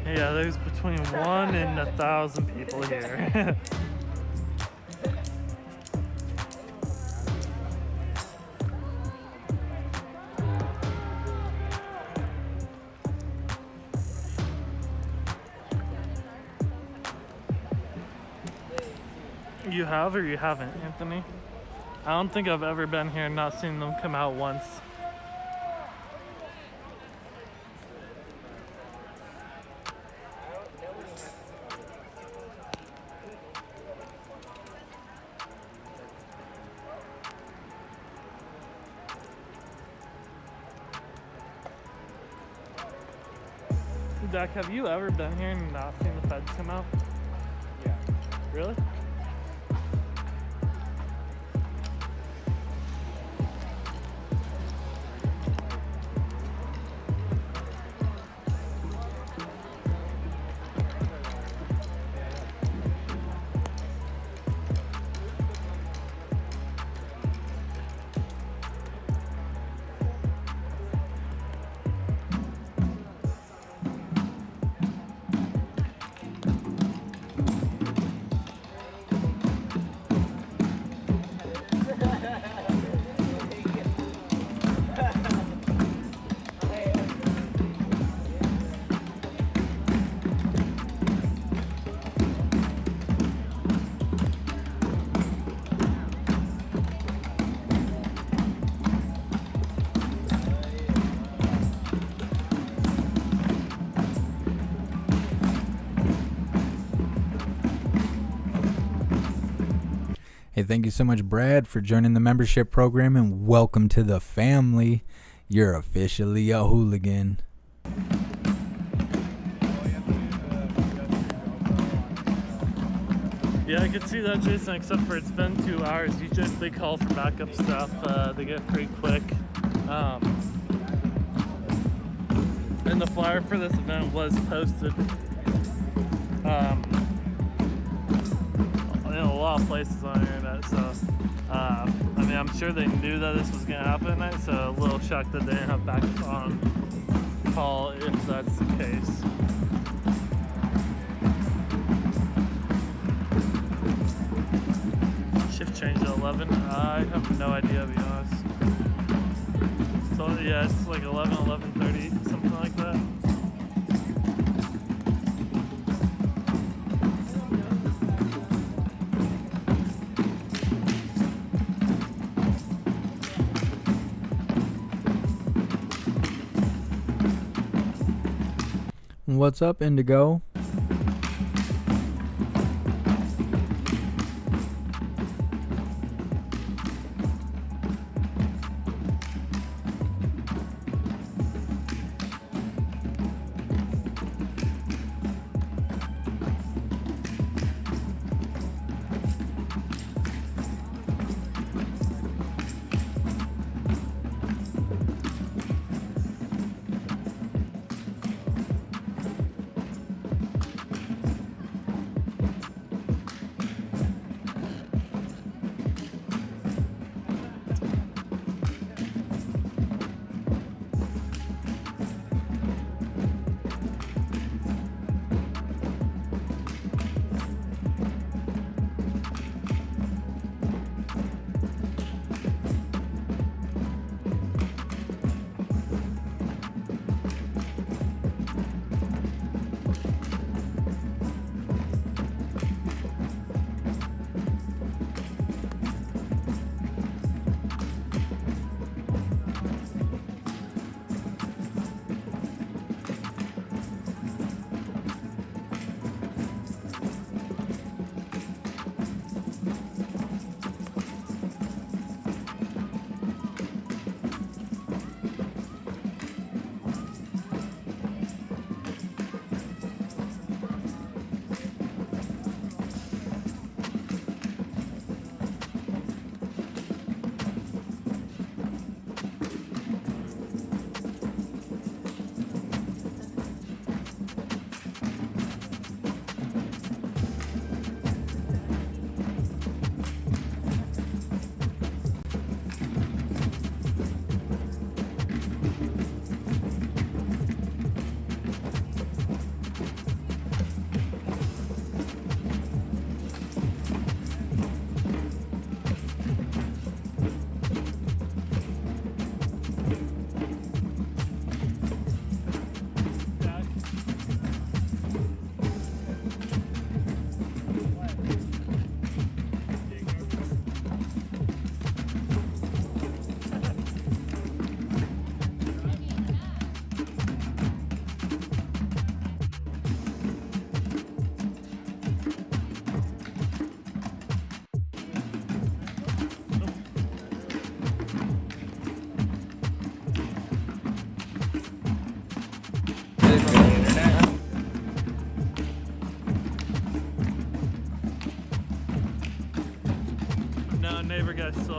Yeah, there's between 1 and 1,000 people here. You have or you haven't, Anthony? I don't think I've ever been here and not seen them come out once. Dak, have you ever been here and not seen the feds come out? Yeah. Really? Hey, thank you so much, Brad, for joining the membership program, and welcome to the family. You're officially a hooligan. Yeah, I could see that, Jason, except for it's been 2 hours. Usually if they call for backup stuff, they get pretty quick. And the flyer for this event was posted in a lot of places on the internet, so I mean, I'm sure they knew that this was going to happen tonight, so a little shocked that they didn't have backup on call if that's the case. Shift change to 11? I have no idea, to be honest. So yeah, it's like 11, 11:30, something like that. What's up, Indigo?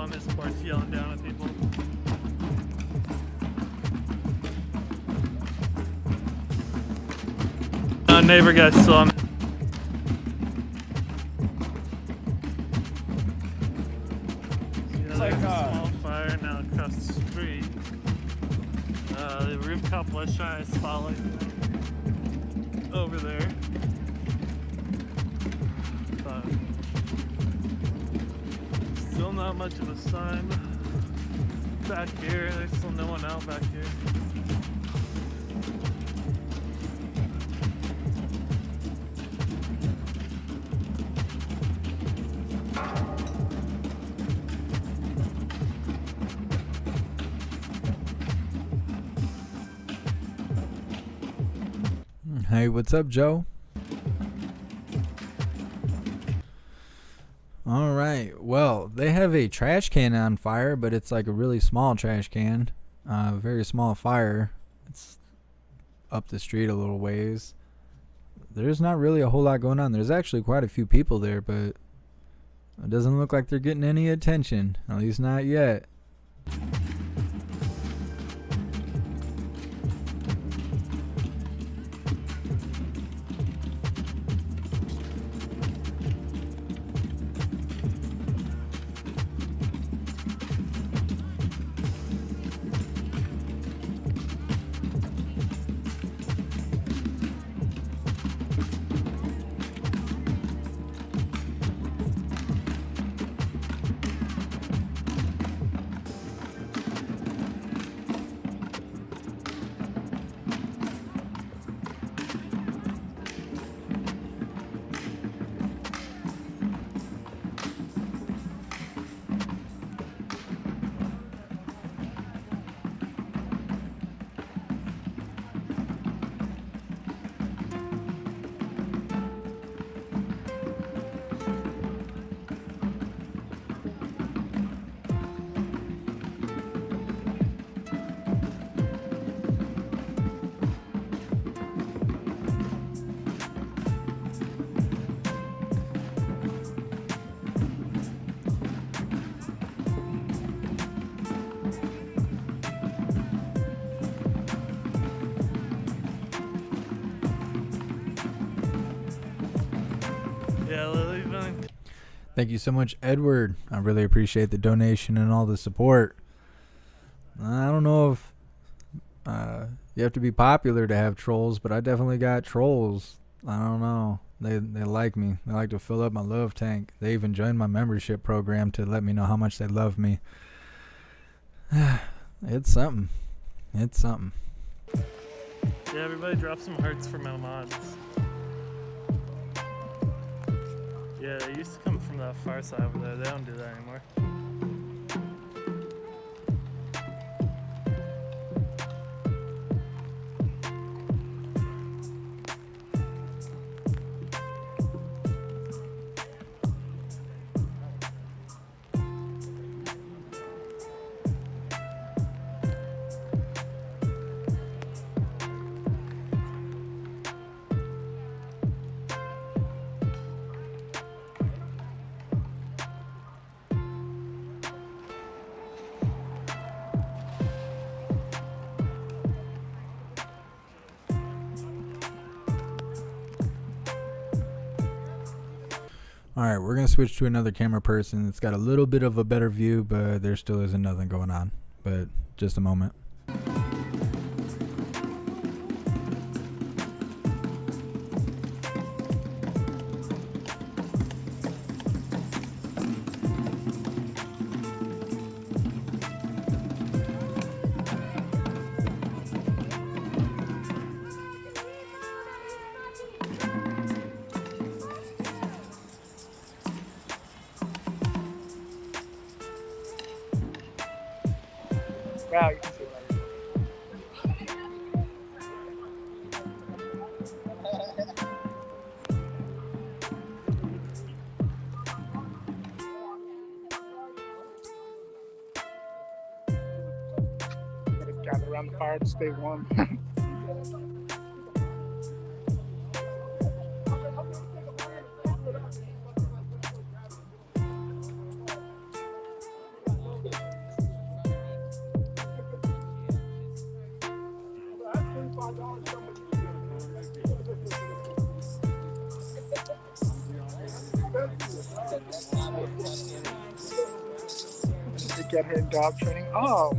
on his porch yelling down at people. Neighbor guy saw me. It's like a small fire now across the street. The rooftop was trying to spotlight over there. But still not much of a sign back here. There's still no one out back here. Hey, what's up, Joe? All right. Well, they have a trash can on fire, but it's like a really small trash can. Very small fire. It's up the street a little ways. There's not really a whole lot going on. There's actually quite a few people there, but it doesn't look like they're getting any attention. At least not yet. Thank you so much, Edward. I really appreciate the donation and all the support. I don't know if you have to be popular to have trolls, but I definitely got trolls. I don't know. They like me. They like to fill up my love tank. They even joined my membership program to let me know how much they love me. It's something. It's something. Yeah, everybody drop some hearts for my mods. Yeah, they used to come from that far side over there. They don't do that anymore. Alright, we're going to switch to another camera person. It's got a little bit of a better view, but there still isn't nothing going on. But just a moment. Wow, you can see what gather around the fire to stay warm. To get her in dog training. Oh.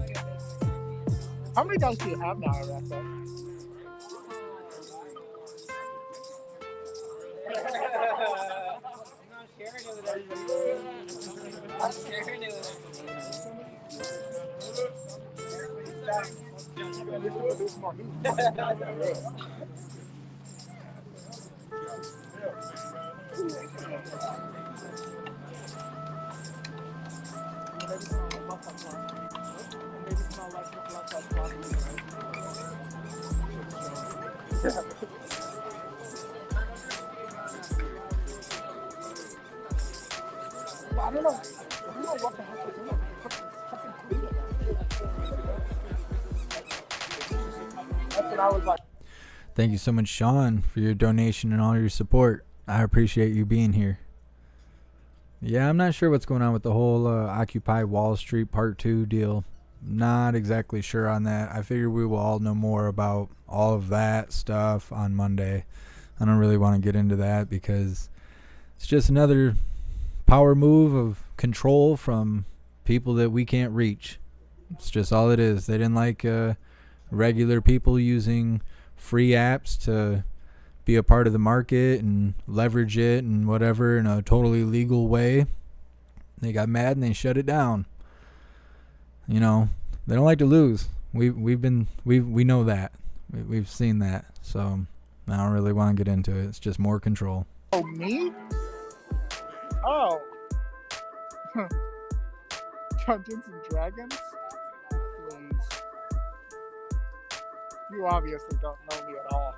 How many dogs do you have now, Rebecca? I'm sharing it with I don't know what the heck is in it. Fucking clean it. That's what I was like. Thank you so much, Sean, for your donation and all your support. I appreciate you being here. Yeah, I'm not sure what's going on with the whole Occupy Wall Street Part 2 deal. Not exactly sure on that. I figure we will all know more about all of that stuff on Monday. I don't really want to get into that because it's just another power move of control from people that we can't reach. It's just all it is. They didn't like regular people using free apps to be a part of the market and leverage it and whatever in a totally legal way. They got mad and they shut it down. You know, they don't like to lose. We know that. We've seen that. So I don't really want to get into it. It's just more control. Oh, me? Oh. Dungeons and Dragons? Please. You obviously don't know me at all.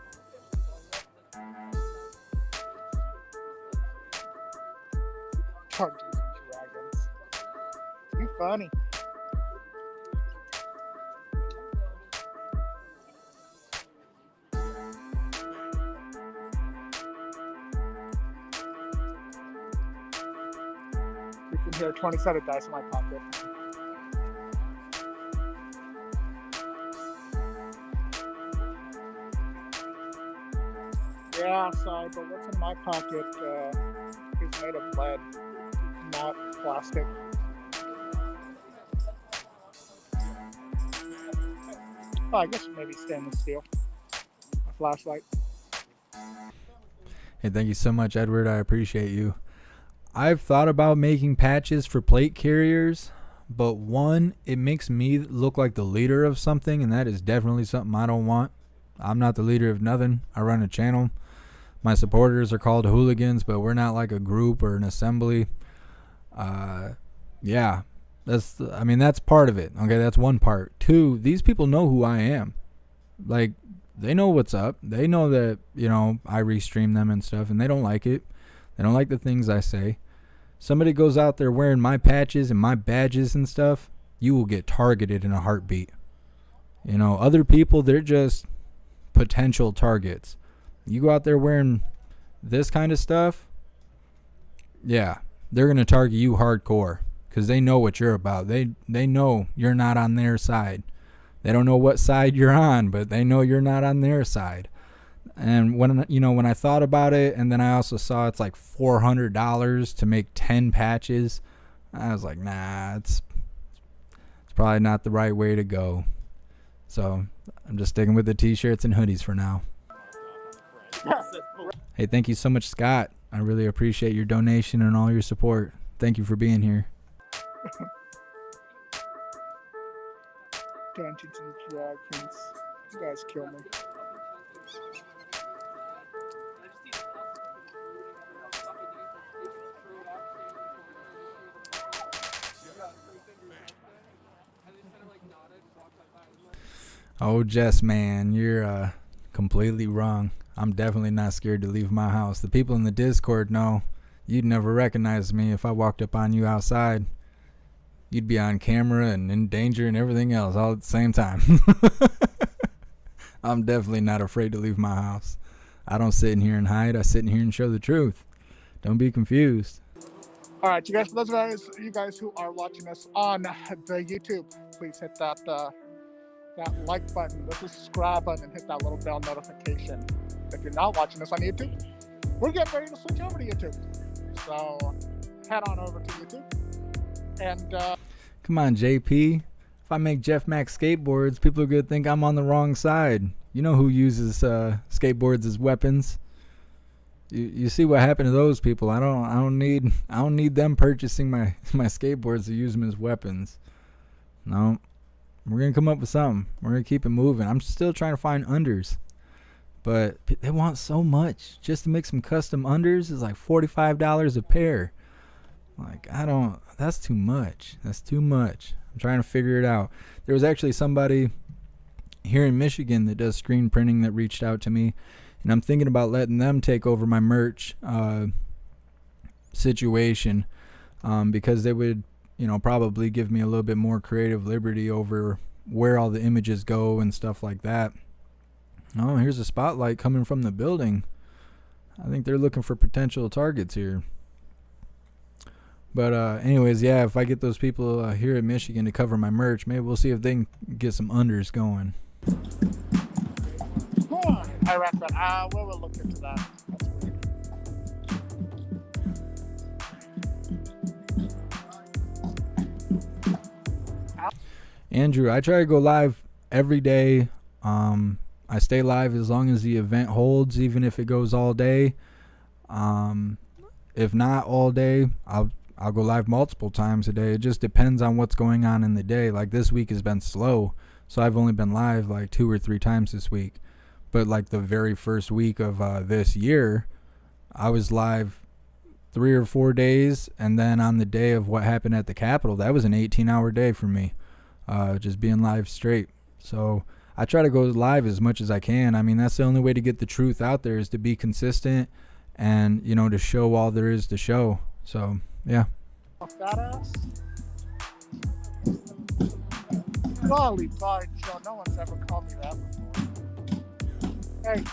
Dungeons and Dragons. You funny. You can hear 20-sided dice in my pocket. Yeah, sorry, but what's in my pocket is made of lead, not plastic. Oh, I guess maybe stainless steel. A flashlight. Hey, thank you so much, Edward. I appreciate you. I've thought about making patches for plate carriers, but one, it makes me look like the leader of something, and that is definitely something I don't want. I'm not the leader of nothing. I run a channel. My supporters are called hooligans, but we're not like a group or an assembly. Yeah, that's part of it. Okay, that's one part. Two, these people know who I am. Like, they know what's up. They know that, I restream them and stuff, and they don't like it. They don't like the things I say. Somebody goes out there wearing my patches and my badges and stuff, you will get targeted in a heartbeat. Other people, they're just potential targets. You go out there wearing this kind of stuff, yeah, they're going to target you hardcore because they know what you're about. They know you're not on their side. They don't know what side you're on, but they know you're not on their side. And when I thought about it, and then I also saw it's like $400 to make 10 patches, I was like, nah, it's probably not the right way to go. So I'm just sticking with the t-shirts and hoodies for now. Hey, thank you so much, Scott. I really appreciate your donation and all your support. Thank you for being here. Dungeons and Dragons. You guys kill me. Oh, Jess, man, you're completely wrong. I'm definitely not scared to leave my house. The people in the Discord know you'd never recognize me if I walked up on you outside. You'd be on camera and in danger and everything else all at the same time. I'm definitely not afraid to leave my house. I don't sit in here and hide. I sit in here and show the truth. Don't be confused. All right, you guys, for those of you guys who are watching us on the YouTube, please hit that like button, the subscribe button, and hit that little bell notification. If you're not watching us on YouTube, we're getting ready to switch over to YouTube. So head on over to YouTube. And Come on, JP. If I make Jeff Mac skateboards, people are gonna think I'm on the wrong side. You know who uses skateboards as weapons. You see what happened to those people. I don't need them purchasing my skateboards to use them as weapons. No. We're gonna come up with something. We're gonna keep it moving. I'm still trying to find unders. But they want so much. Just to make some custom unders is like $45 a pair. Like, that's too much. That's too much. I'm trying to figure it out. There was actually somebody here in Michigan that does screen printing that reached out to me. And I'm thinking about letting them take over my merch situation because they would, probably give me a little bit more creative liberty over where all the images go and stuff like that. Oh, here's a spotlight coming from the building. I think they're looking for potential targets here. But anyways, yeah, if I get those people here in Michigan to cover my merch, maybe we'll see if they can get some unders going. I reckon. We will look into that. Andrew, I try to go live every day. I stay live as long as the event holds, even if it goes all day. If not all day, I'll go live multiple times a day. It just depends on what's going on in the day. Like this week has been slow, so I've only been live like 2 or 3 times this week. But like the very first week of this year, I was live 3 or 4 days, and then on the day of what happened at the Capitol, that was an 18-hour day for me, just being live straight. So I try to go live as much as I can. I mean, that's the only way to get the truth out there, is to be consistent and, to show all there is to show. So, yeah. Golly by Joe, no one's ever called me that before. Hey.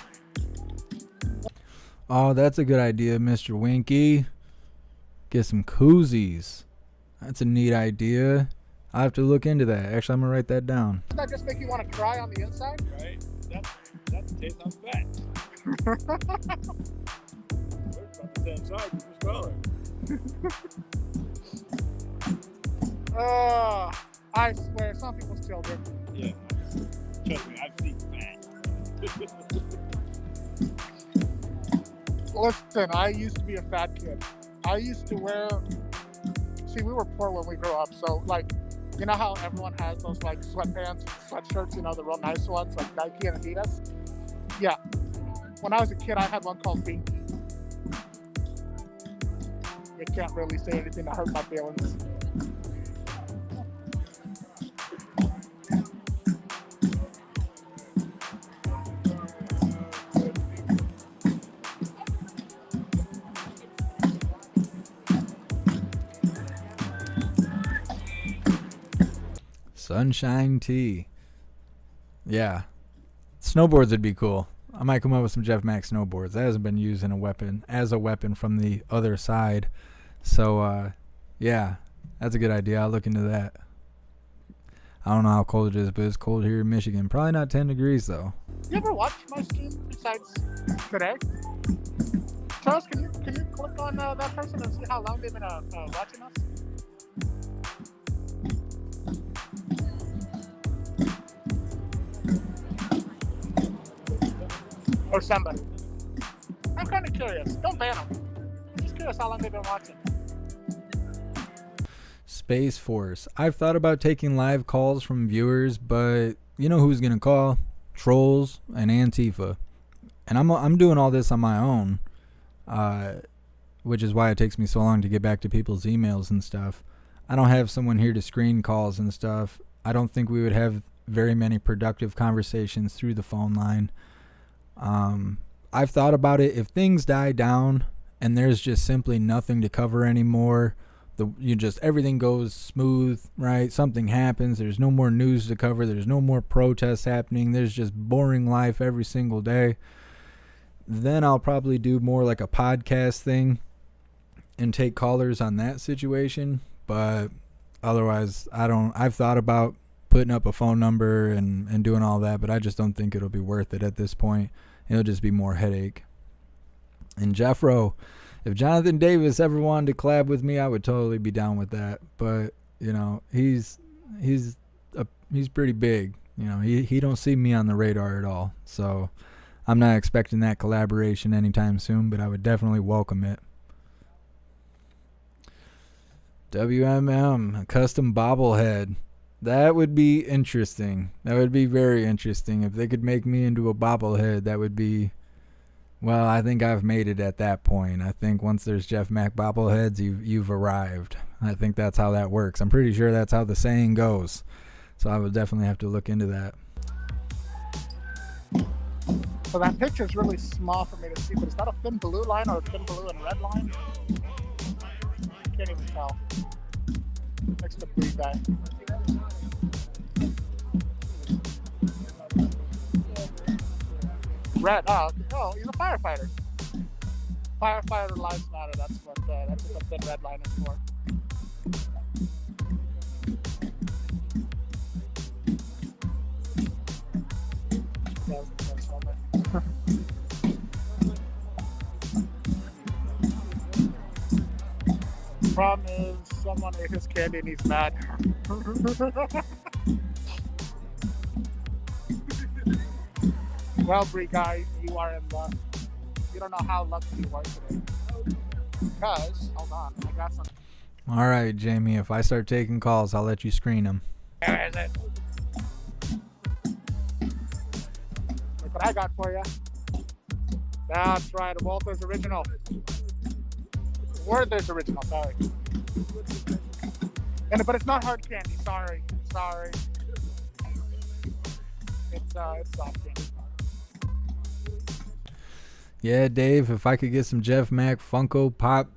Oh, that's a good idea, Mr. Winky. Get some koozies. That's a neat idea. I'll have to look into that. Actually, I'm going to write that down. Doesn't that just make you want to cry on the inside? Right? That's the taste on fat. We're about the same size, just growing. I swear, some people's children. Yeah. Trust me, I've seen fat. Listen, I used to be a fat kid. I used to we were poor when we grew up, so like, you know how everyone has those like sweatpants and sweatshirts, the real nice ones, like Nike and Adidas? Yeah. When I was a kid, I had one called Binky. You can't really say anything to hurt my feelings. Sunshine tea. Yeah. Snowboards would be cool. I might come up with some Jeff Mac snowboards. That hasn't been used as a weapon from the other side. So, yeah, that's a good idea. I'll look into that. I don't know how cold it is, but it's cold here in Michigan. Probably not 10 degrees, though. You ever watch my stream besides today? Charles, can you click on that person and see how long they've been watching us? Or somebody. I'm kind of curious. Don't ban them. I'm just curious how long they've been watching. Space Force. I've thought about taking live calls from viewers, but you know who's going to call? Trolls and Antifa. And I'm doing all this on my own, which is why it takes me so long to get back to people's emails and stuff. I don't have someone here to screen calls and stuff. I don't think we would have very many productive conversations through the phone line. I've thought about it. If things die down and there's just simply nothing to cover anymore, everything goes smooth, right? Something happens. There's no more news to cover. There's no more protests happening. There's just boring life every single day. Then I'll probably do more like a podcast thing and take callers on that situation. But otherwise, I've thought about putting up a phone number and doing all that, but I just don't think it'll be worth it at this point. It'll just be more headache. And Jeffro, if Jonathan Davis ever wanted to collab with me, I would totally be down with that. But you know, he's pretty big. You know, he don't see me on the radar at all. So I'm not expecting that collaboration anytime soon, but I would definitely welcome it. WMM, a custom bobblehead. That would be interesting. That would be very interesting. If they could make me into a bobblehead, that would be... Well, I think I've made it at that point. I think once there's Jeff Mac bobbleheads, you've arrived. I think that's how that works. I'm pretty sure that's how the saying goes. So I would definitely have to look into that. So that picture is really small for me to see, but is that a thin blue line or a thin blue and red line? Can't even tell. Next to blue guy. Red. Oh, he's a firefighter. Firefighter lives matter. That's what the thin red line is for. Problem is, someone ate his candy and he's mad. Well, Bree guy, you are in luck. You don't know how lucky you are today. Because, hold on, I got some. All right, Jamie, if I start taking calls, I'll let you screen them. Where is it? Look what I got for you. That's right, a Walter's original. Werther's original, sorry. But it's not hard candy, sorry. It's soft candy. Yeah, Dave, if I could get some Jeff Mac Funko Pop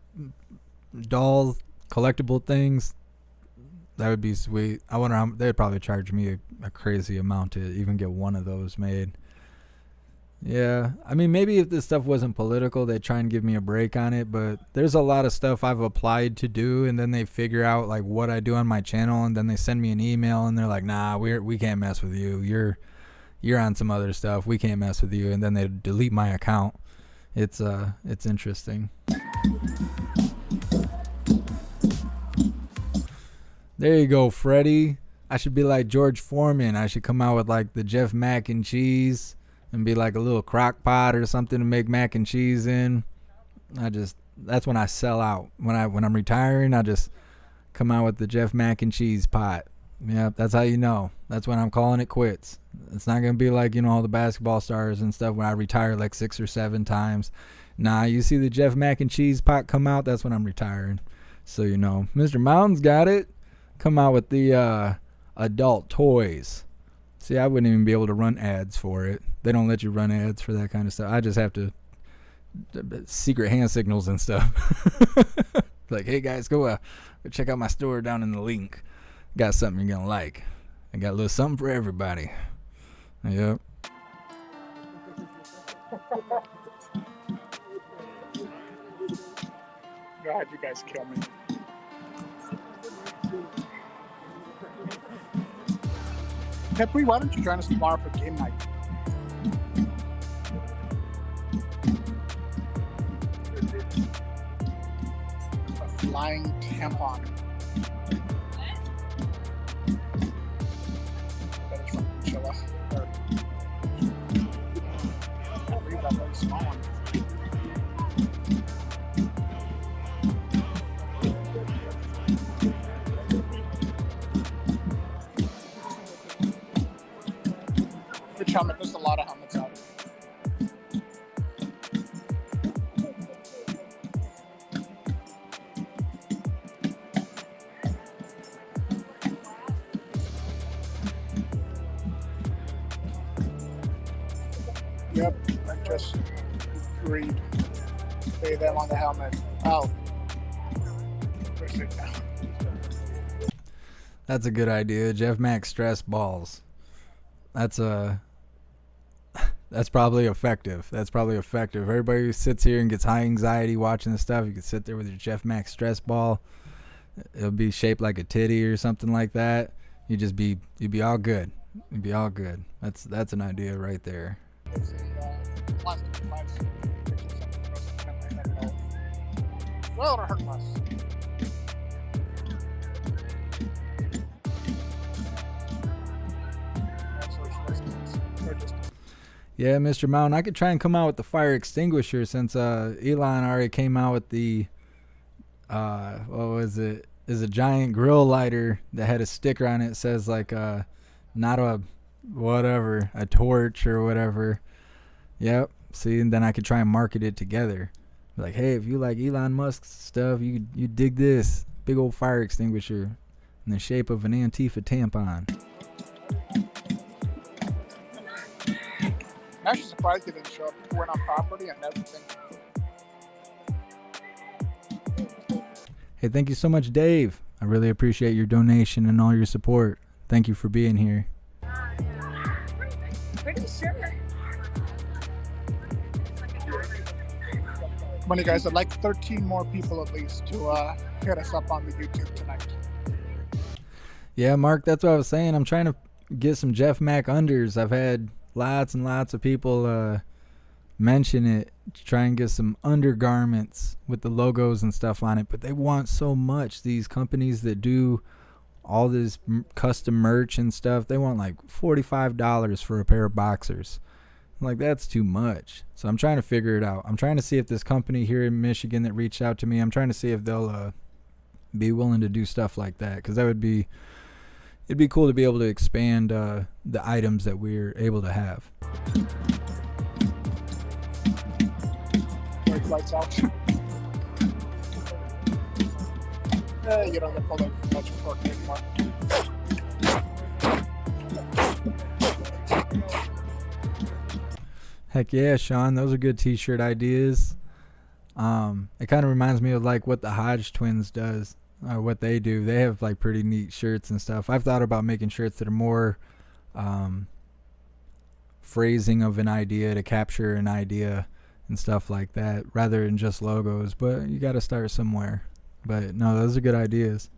dolls, collectible things, that would be sweet. I wonder how they'd probably charge me a crazy amount to even get one of those made. Yeah, I mean, maybe if this stuff wasn't political, they'd try and give me a break on it, but there's a lot of stuff I've applied to do, and then they figure out like what I do on my channel, and then they send me an email, and they're like, nah, we can't mess with you. You're on some other stuff. We can't mess with you, and then they delete my account. It's interesting. There you go, Freddie. I should be like George Foreman. I should come out with like the Jeff Mac and cheese and be like a little crock pot or something to make mac and cheese in. That's when I sell out. When I'm retiring, I just come out with the Jeff Mac and cheese pot. Yeah, that's how you know. That's when I'm calling it quits. It's not going to be like, all the basketball stars and stuff when I retire like 6 or 7 times. Nah, you see the Jeff Mac and cheese pot come out, that's when I'm retiring. So, Mr. Mountain's got it. Come out with the adult toys. See, I wouldn't even be able to run ads for it. They don't let you run ads for that kind of stuff. I just have to secret hand signals and stuff. Like, hey guys, go check out my store down in the link. Got something you're gonna like. I got a little something for everybody. Yep. God, you guys kill me. Pepri, why don't you join us tomorrow for game night? A flying tampon. That is from Chilla. I believe that very small one. Good helmet. There's a lot of helmets out. Yep, I just agreed. Pay them on the helmet. Oh. Push it down. That's a good idea. Jeff Mac stress balls. That's probably effective. Everybody who sits here and gets high anxiety watching this stuff, you can sit there with your Jeff Mac stress ball. It'll be shaped like a titty or something like that. You'd be all good. You'd be all good. That's an idea right there. It's a plastic device. Well, it'll hurt less. That's socialist. They're just Yeah, Mr. Mountain, I could try and come out with the fire extinguisher since Elon already came out with the what was it? Is a giant grill lighter that had a sticker on it that says like not a whatever, a torch or whatever. Yep. See, and then I could try and market it together. Like, hey, if you like Elon Musk's stuff, you dig this big old fire extinguisher in the shape of an Antifa tampon. I'm actually surprised they didn't show up. People went on property and everything. Hey, thank you so much, Dave. I really appreciate your donation and all your support. Thank you for being here. Pretty sure. Money guys, I'd like 13 more people at least to hit us up on the YouTube tonight. Yeah, Mark, that's what I was saying. I'm trying to get some Jeff Mac unders. I've had lots and lots of people mention it to try and get some undergarments with the logos and stuff on it, but they want so much. These companies that do all this custom merch and stuff, they want like $45 for a pair of boxers. I'm like, that's too much. So I'm trying to figure it out. I'm trying to see if this company here in Michigan that reached out to me, I'm trying to see if they'll be willing to do stuff like that, because that would be, it'd be cool to be able to expand the items that we're able to have. Break lights out. You don't get pulled over for much for anymore. Heck yeah, Sean, those are good t-shirt ideas. It kind of reminds me of like what the Hodge twins does, or what they do. They have like pretty neat shirts and stuff. I've thought about making shirts that are more phrasing of an idea to capture an idea and stuff like that, rather than just logos. But you got to start somewhere. But no, those are good ideas.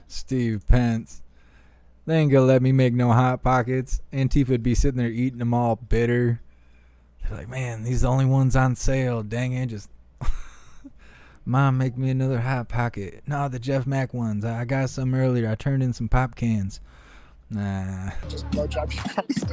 Steve Pence. They ain't gonna let me make no Hot Pockets. Antifa would be sitting there eating them all bitter. They're like, man, these are the only ones on sale. Dang it, just Mom, make me another Hot Pocket. No, the Jeff Mac ones. I got some earlier. I turned in some pop cans. Nah. Just blowjob you guys.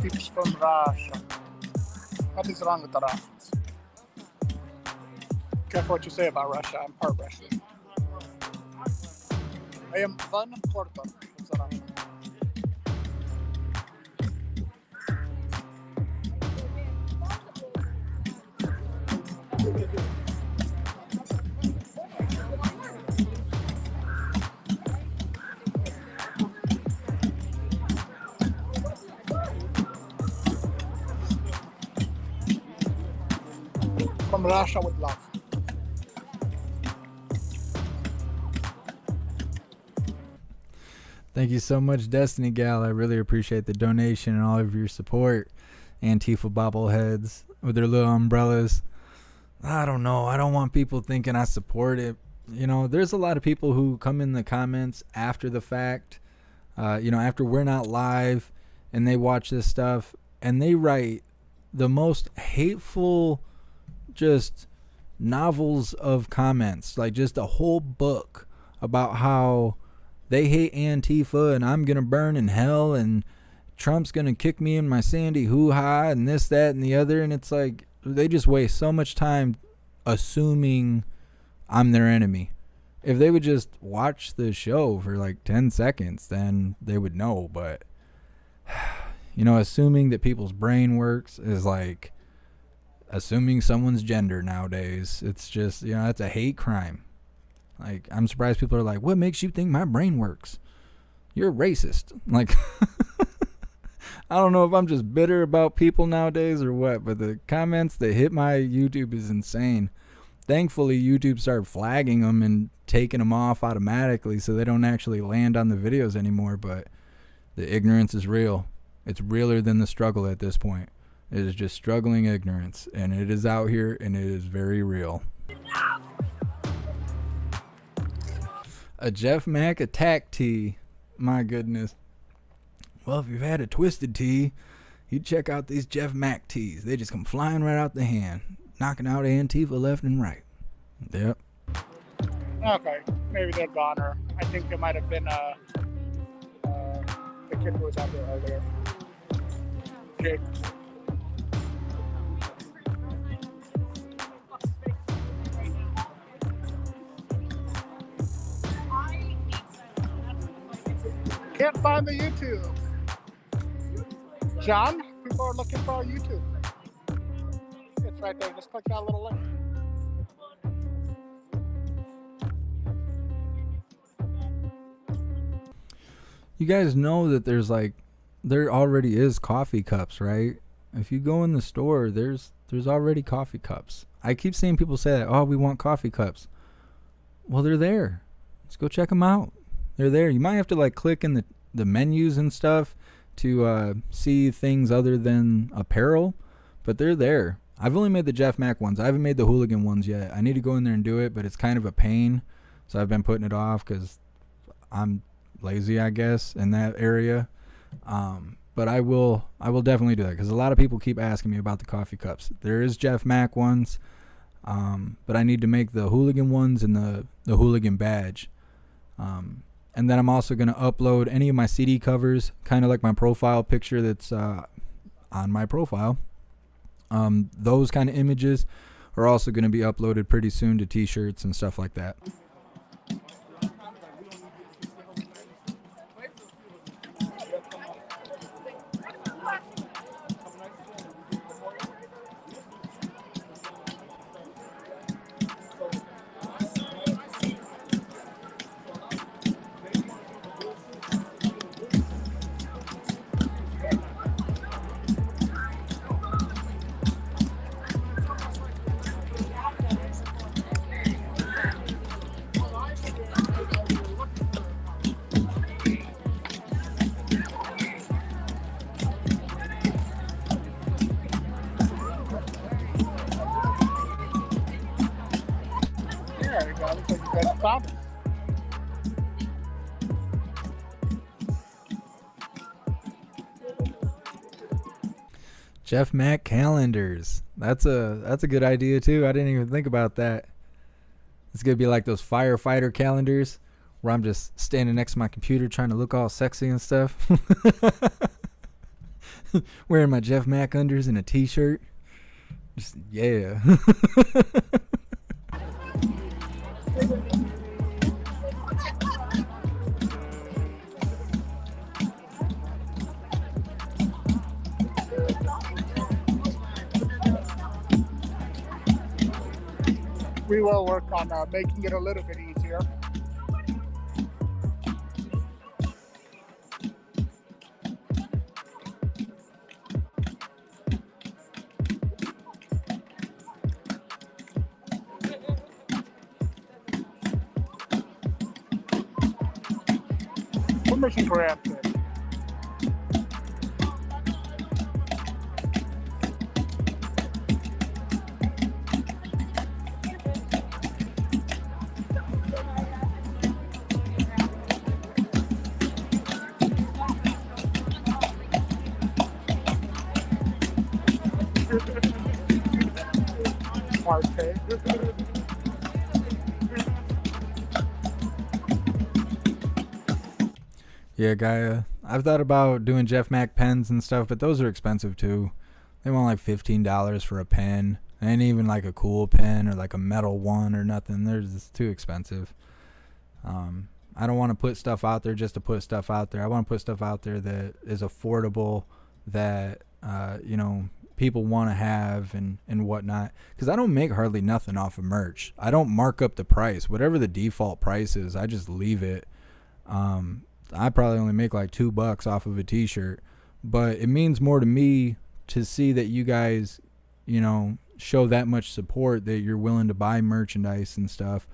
Tips from Russia. What is wrong with the Russians? Careful what you say about Russia. I'm part Russian. I am 1/4 of the Russian. From Russia with love. Thank you so much, Destiny Gal. I really appreciate the donation and all of your support. Antifa bobbleheads with their little umbrellas. I don't know. I don't want people thinking I support it. You know, there's a lot of people who come in the comments after the fact, after we're not live, and they watch this stuff, and they write the most hateful, just novels of comments, like just a whole book about how they hate Antifa and I'm going to burn in hell and Trump's going to kick me in my sandy hoo-ha and this, that, and the other. And it's like they just waste so much time assuming I'm their enemy. If they would just watch the show for like 10 seconds, then they would know. But, assuming that people's brain works is like assuming someone's gender nowadays. It's just, that's a hate crime. Like, I'm surprised people are like, what makes you think my brain works? You're a racist. Like, I don't know if I'm just bitter about people nowadays or what, but the comments that hit my YouTube is insane. Thankfully, YouTube started flagging them and taking them off automatically so they don't actually land on the videos anymore. But the ignorance is real. It's realer than the struggle at this point. It is just struggling ignorance, and it is out here, and it is very real. A Jeff Mac attack tee. My goodness. Well, if you've had a twisted tee, you check out these Jeff Mac tees. They just come flying right out the hand, knocking out Tifa left and right. Yep. Okay, maybe they're gone, or I think it might have been the kid who was out there earlier. Jake. Can't find the YouTube. John, people are looking for our YouTube. It's right there. Just click that little link. You guys know that there already is coffee cups, right? If you go in the store, there's already coffee cups. I keep seeing people say that, oh, we want coffee cups. Well, they're there. Let's go check them out. They're there. You might have to click in the menus and stuff to see things other than apparel, but they're there. I've only made the Jeff Mac ones. I haven't made the hooligan ones yet. I need to go in there and do it, but it's kind of a pain, so I've been putting it off because I'm lazy, I guess, in that area. But I will definitely do that because a lot of people keep asking me about the coffee cups. There is Jeff Mac ones, but I need to make the hooligan ones and the hooligan badge. And then I'm also going to upload any of my CD covers, kind of like my profile picture that's on my profile. Those kind of images are also going to be uploaded pretty soon to t-shirts and stuff like that. There you go. Looks like you guys found it. Jeff Mac calendars. That's a good idea too. I didn't even think about that. It's gonna be like those firefighter calendars where I'm just standing next to my computer trying to look all sexy and stuff. Wearing my Jeff Mac unders and a t-shirt. Just yeah. We will work on making it a little bit easier. We're making granted. Parte. Yeah, Gaia. I've thought about doing Jeff Mac pens and stuff, but those are expensive too. They want like $15 for a pen. Ain't even like a cool pen or like a metal one or nothing. They're just too expensive. I don't want to put stuff out there just to put stuff out there. I want to put stuff out there that is affordable, that people want to have and whatnot. Because I don't make hardly nothing off of merch. I don't mark up the price. Whatever the default price is, I just leave it. I probably only make like $2 off of a t-shirt, but it means more to me to see that you guys, show that much support that you're willing to buy merchandise and stuff.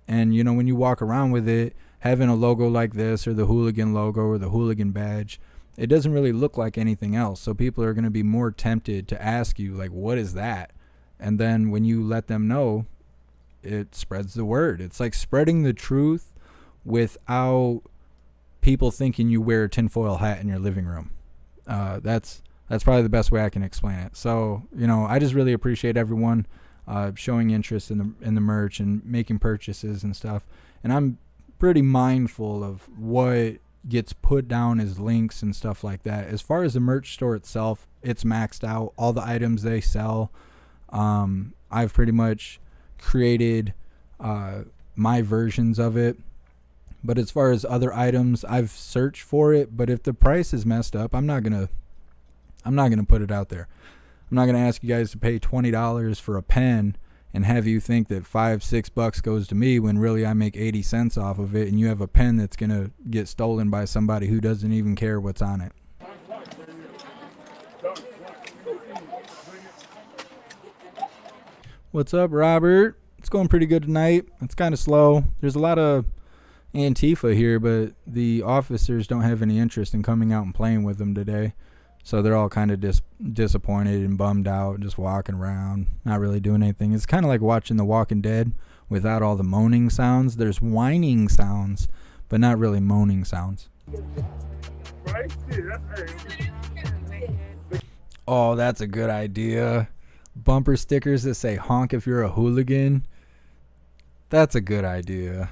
And, you know, when you walk around with it, having a logo like this or the hooligan logo or the hooligan badge, it doesn't really look like anything else. So people are going to be more tempted to ask you, like, what is that? And then when you let them know, it spreads the word. It's like spreading the truth without people thinking you wear a tinfoil hat in your living room. That's probably the best way I can explain it. So, you know, I just really appreciate everyone showing interest in the merch and making purchases and stuff. And I'm pretty mindful of what gets put down as links and stuff like that. As far as the merch store itself, it's maxed out. All the items they sell, I've pretty much created my versions of it. But as far as other items, I've searched for it. But if the price is messed up, I'm not gonna put it out there. I'm not gonna ask you guys to pay $20 for a pen and have you think that $5-6 goes to me when really I make 80 cents off of it, and you have a pen that's gonna get stolen by somebody who doesn't even care what's on it. What's up, Robert? It's going pretty good tonight. It's kind of slow. There's a lot of Antifa here, but the officers don't have any interest in coming out and playing with them today. So they're all kind of disappointed and bummed out, just walking around, not really doing anything. It's kind of like watching The Walking Dead without all the moaning sounds. There's whining sounds, but not really moaning sounds. Oh, that's a good idea. Bumper stickers that say honk if you're a hooligan. That's a good idea.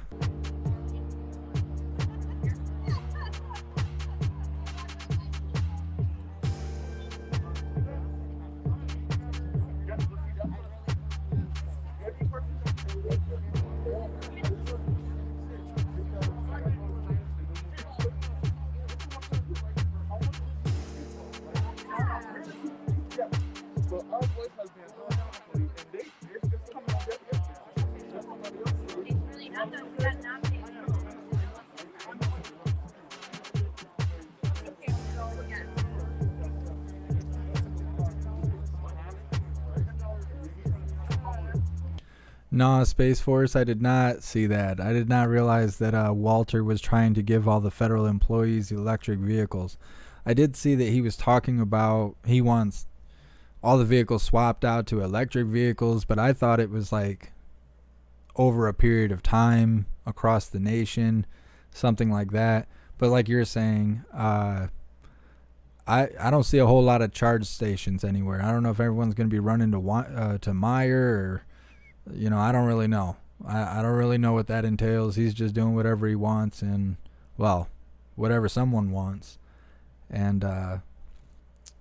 No, Space Force, I did not see that. I did not realize that Walter was trying to give all the federal employees electric vehicles. I did see that he was talking about he wants all the vehicles swapped out to electric vehicles, but I thought it was like over a period of time across the nation, something like that. But like you're saying, I don't see a whole lot of charge stations anywhere. I don't know if everyone's going to be running to Meyer or... You know, I don't really know. I don't really know what that entails. He's just doing whatever he wants and, well, whatever someone wants. And,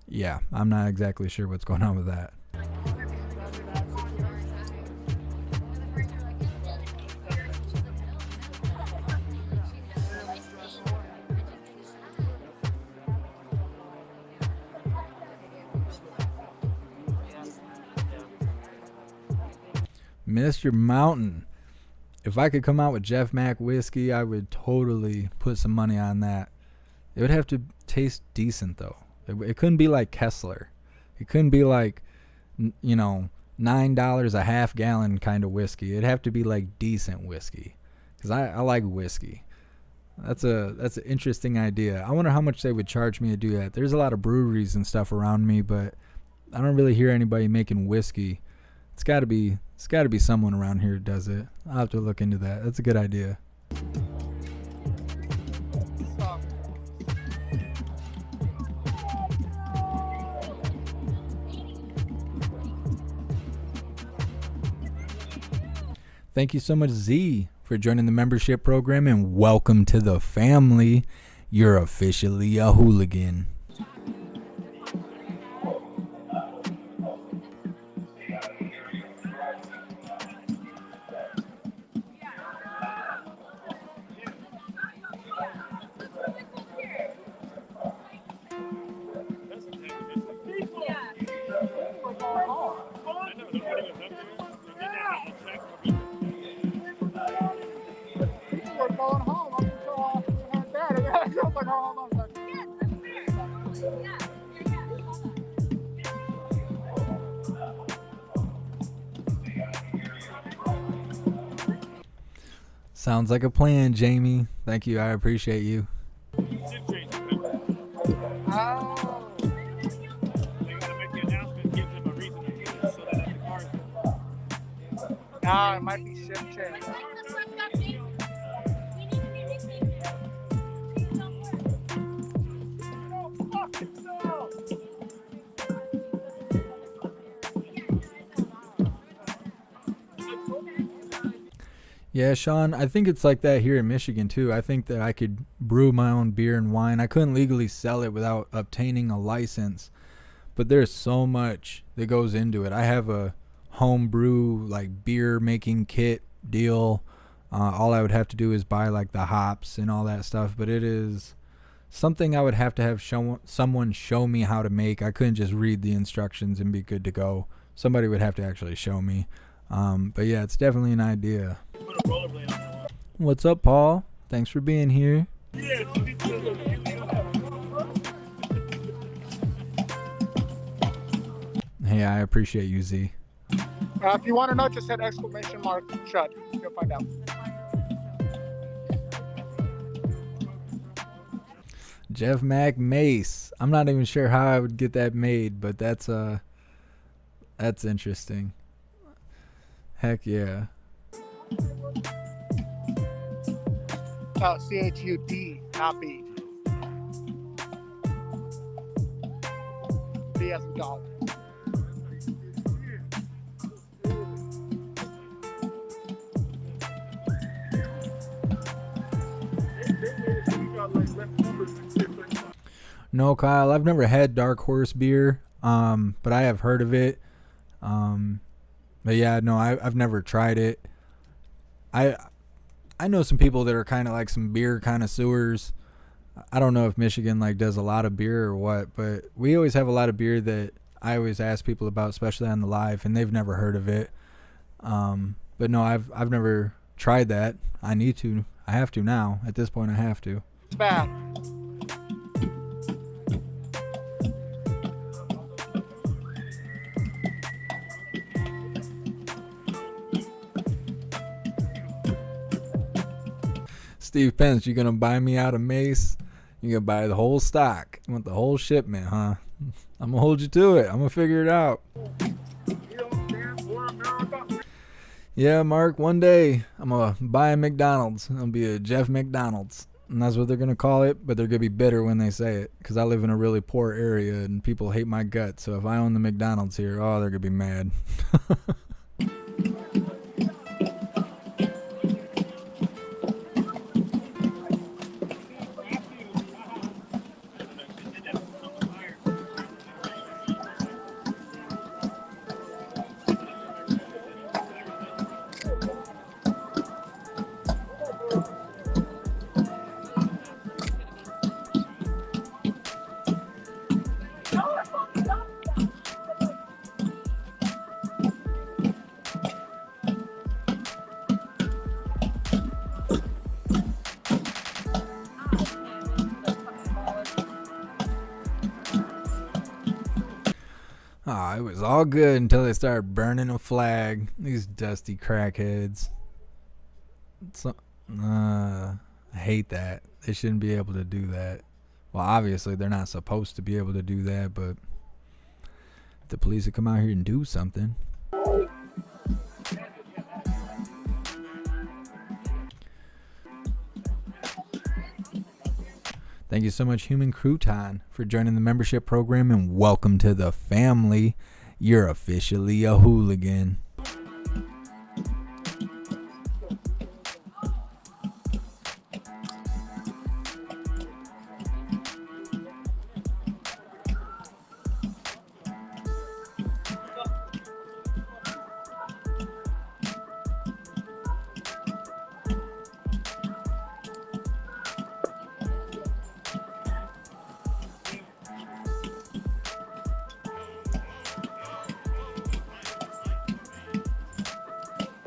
yeah, I'm not exactly sure what's going on with that. Mr. Mountain. If I could come out with Jeff Mac whiskey, I would totally put some money on that. It would have to taste decent, though. It couldn't be like Kessler. It couldn't be like, you know, $9 a half gallon kind of whiskey. It'd have to be like decent whiskey, because I like whiskey. That's an interesting idea. I wonder how much they would charge me to do that. There's a lot of breweries and stuff around me, but I don't really hear anybody making whiskey. It's got to be someone around here who does it. I'll have to look into that. That's a good idea. Thank you so much, Z, for joining the membership program, and welcome to the family. You're officially a hooligan. Sounds like a plan, Jamie. Thank you. I appreciate you. Did change the number. Oh. They gotta make the announcement, give them a reason to use it so that the cars. Ah, it might be shift change. Yeah, Sean, I think it's like that here in Michigan too. I think that I could brew my own beer and wine. I couldn't legally sell it without obtaining a license, but there's so much that goes into it. I have a home brew like beer making kit deal. All I would have to do is buy like the hops and all that stuff, but it is something I would have to have someone show me how to make. I couldn't just read the instructions and be good to go. Somebody would have to actually show me. But yeah, it's definitely an idea. Put a rollerblade on that wall. What's up, Paul? Thanks for being here. Yeah, Hey, I appreciate you, Z. If you want to know, just hit exclamation mark shut. You'll find out. Jeff Mac Mace. I'm not even sure how I would get that made, but that's interesting. Heck yeah. CHUD, not B. B as in dog. No, Kyle, I've never had Dark Horse beer, but I have heard of it. But yeah, no, I've never tried it. I know some people that are kind of like some beer connoisseurs. I don't know if Michigan like does a lot of beer or what, but we always have a lot of beer that I always ask people about, especially on the live, and they've never heard of it. But no, I've never tried that. I need to. I have to now. At this point, I have to. It's bad. Steve Pence, you gonna buy me out a mace? You gonna buy the whole stock? You want the whole shipment, huh? I'm gonna hold you to it. I'm gonna figure it out. Yeah, Mark, one day I'm gonna buy a McDonald's. It'll be a Jeff McDonald's. And that's what they're gonna call it, but they're gonna be bitter when they say it. Because I live in a really poor area and people hate my guts. So if I own the McDonald's here, oh, they're gonna be mad. It was all good until they started burning a flag. These dusty crackheads. I hate that. They shouldn't be able to do that. Well, obviously they're not supposed to be able to do that, but if the police would come out here and do something. Thank you so much, Human Crouton, for joining the membership program, and welcome to the family. You're officially a hooligan.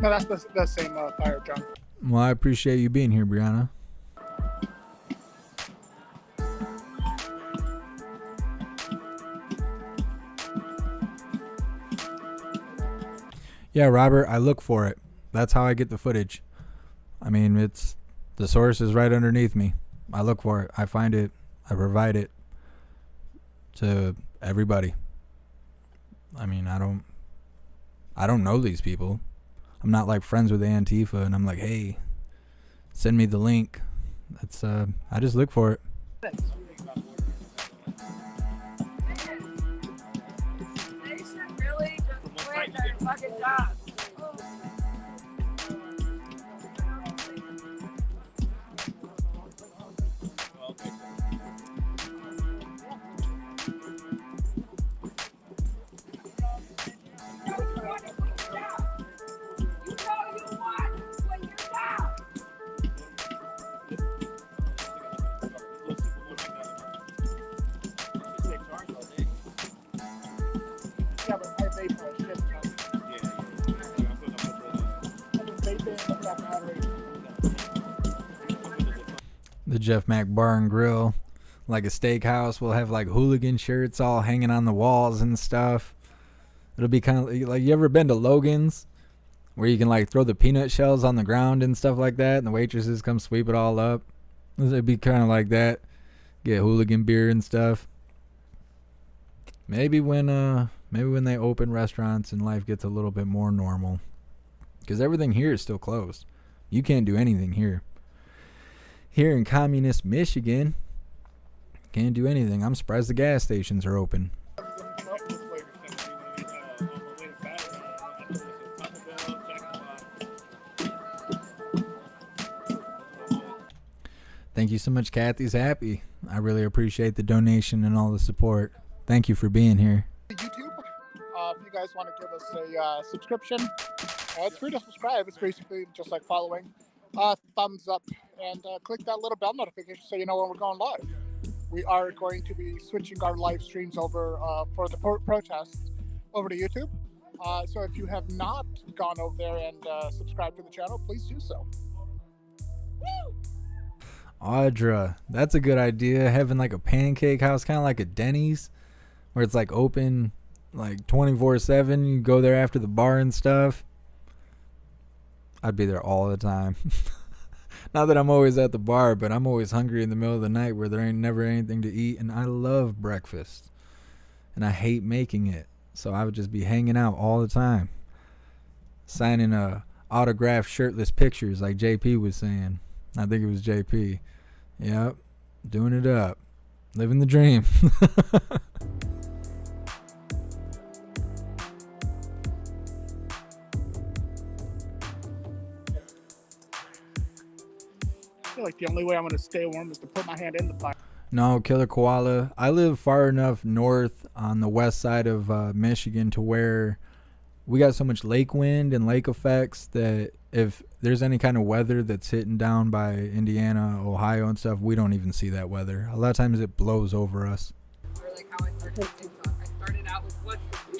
No, that's the same fire drum. Well, I appreciate you being here, Brianna. Yeah, Robert, I look for it. That's how I get the footage. I mean, the source is right underneath me. I look for it. I find it. I provide it to everybody. I mean, I don't know these people. I'm not like friends with Antifa and I'm like, hey, send me the link. That's I just look for it. They should really just quit their fucking jobs. Yeah, but I vape for a shit ton. I've been vaping with that battery. The Jeff Mac Bar and Grill, like a steakhouse, will have like hooligan shirts all hanging on the walls and stuff. It'll be kind of like, you ever been to Logan's where you can like throw the peanut shells on the ground and stuff like that and the waitresses come sweep it all up? It'd be kind of like that. Get hooligan beer and stuff. Maybe when they open restaurants and life gets a little bit more normal, because everything here is still closed. You can't do anything here. Here in communist Michigan, can't do anything. I'm surprised the gas stations are open. Thank you so much, Kathy's happy. I really appreciate the donation and all the support. Thank you for being here. YouTube. If you guys want to give us a subscription, it's free to subscribe. It's basically just like following. Thumbs up and click that little bell notification so you know when we're going live. We are going to be switching our live streams over for the protests over to YouTube. So if you have not gone over there and subscribed to the channel, please do so. Audra, that's a good idea. Having like a pancake house, kind of like a Denny's, where it's like open like 24/7. You go there after the bar and stuff. I'd be there all the time. Not that I'm always at the bar, but I'm always hungry in the middle of the night where there ain't never anything to eat, and I love breakfast and I hate making it, so I would just be hanging out all the time, signing autographed shirtless pictures like JP was saying. I think it was JP. Yep, doing it up, living the dream. I feel like the only way I'm going to stay warm is to put my hand in the fire. No, Killer Koala. I live far enough north on the west side of Michigan to where we got so much lake wind and lake effects that if there's any kind of weather that's hitting down by Indiana, Ohio and stuff, we don't even see that weather. A lot of times it blows over us. Or like how I started TikTok. I started out with what's the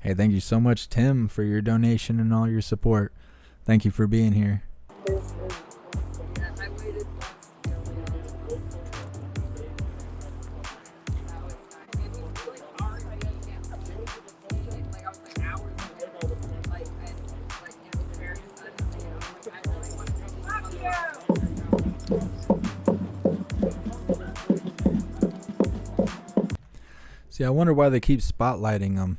Hey, thank you so much, Tim, for your donation and all your support. Thank you for being here. I waited See, I wonder why they keep spotlighting them.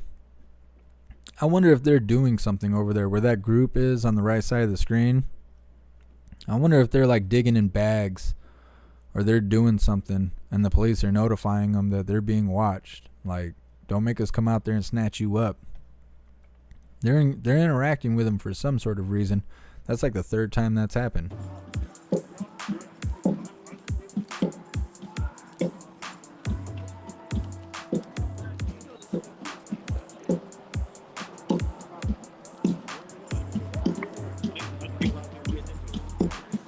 I wonder if they're doing something over there where that group is on the right side of the screen. I wonder if they're like digging in bags or they're doing something and the police are notifying them that they're being watched. Like, don't make us come out there and snatch you up. They're interacting with them for some sort of reason. That's like the third time that's happened.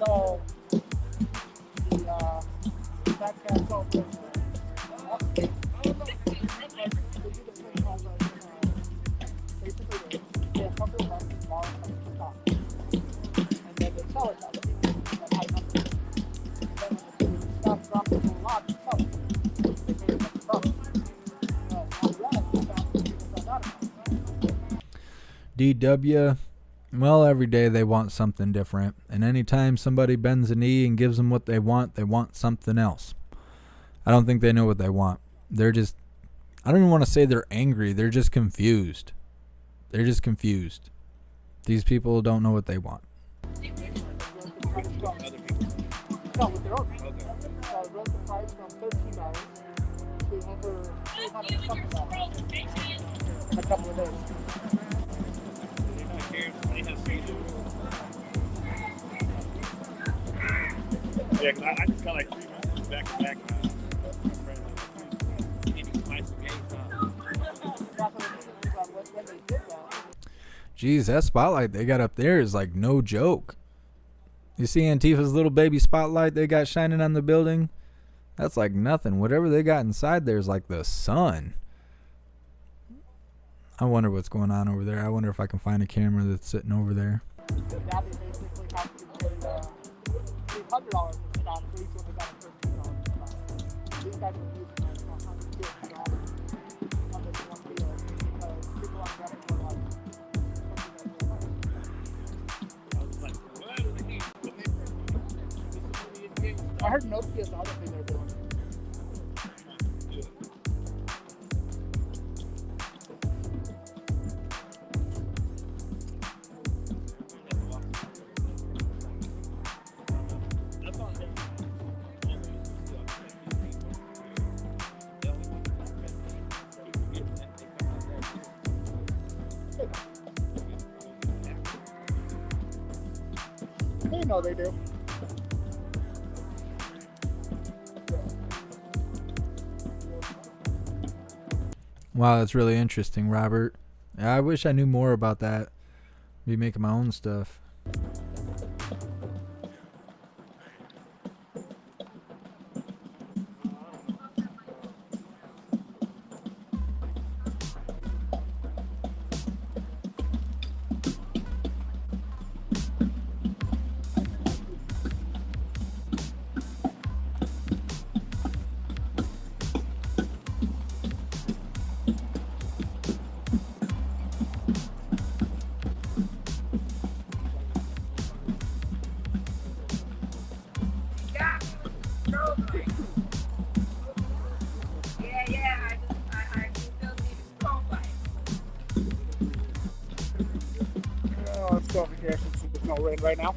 So, that can't go this way. Basically, they have something left and tomorrow comes to the top. And then they sell it that way. At high numbers. Then when the stock drops a whole lot, they sell it. They pay a bunch of profit. On the other hand, people sell that amount. DW, well, every day they want something different. And anytime somebody bends a knee and gives them what they want something else. I don't think they know what they want. They're just, I don't even want to say they're angry. They're just confused. They're just confused. These people don't know what they want. No, with their own. Okay. Rent the price from $13 to over $300 something in a couple of days. Yeah, because I just got like 3 months back to back. Jeez, that spotlight they got up there is like no joke. You see Antifa's little baby spotlight they got shining on the building? That's like nothing. Whatever they got inside there is like the sun. I wonder what's going on over there. I wonder if I can find a camera that's sitting over there. Now they basically have to pay $300 for stock for each one they got $13. These guys are using like $150 on this one deal because people on Reddit were like, I heard Nokia's the other thing they're doing. They know they do. Wow, that's really interesting, Robert. I wish I knew more about that. Be making my own stuff. Let's go over here since there's no rain right now.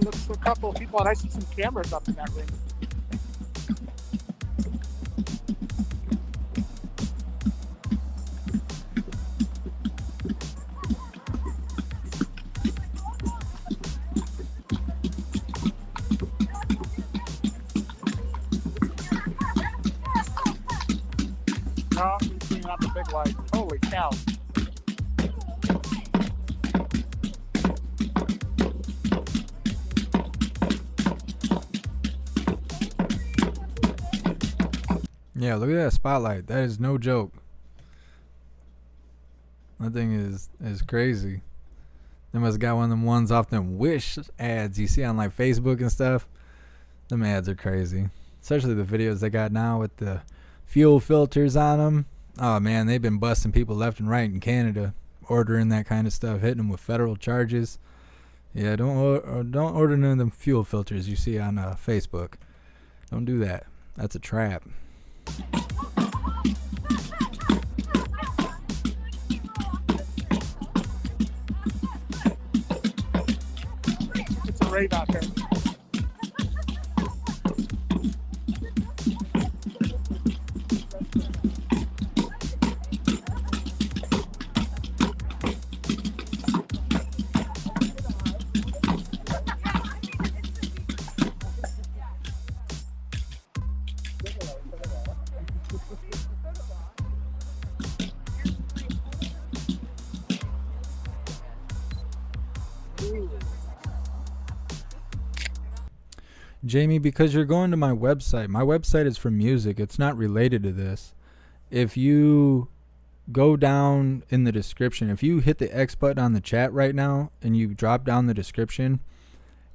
Looks a couple of people, and I see some cameras up in that ring. Oh, we've seen out the big light. Holy cow. Yeah, look at that spotlight. That is no joke. That thing is crazy. They must have got one of them ones off them Wish ads you see on like Facebook and stuff. Them ads are crazy. Especially the videos they got now with the fuel filters on them. Oh man, they've been busting people left and right in Canada, ordering that kind of stuff, hitting them with federal charges. Yeah, don't order none of them fuel filters you see on Facebook. Don't do that. That's a trap. It's a rave out there. Jamie, because you're going to my website is for music. It's not related to this. If you go down in the description, if you hit the X button on the chat right now and you drop down the description,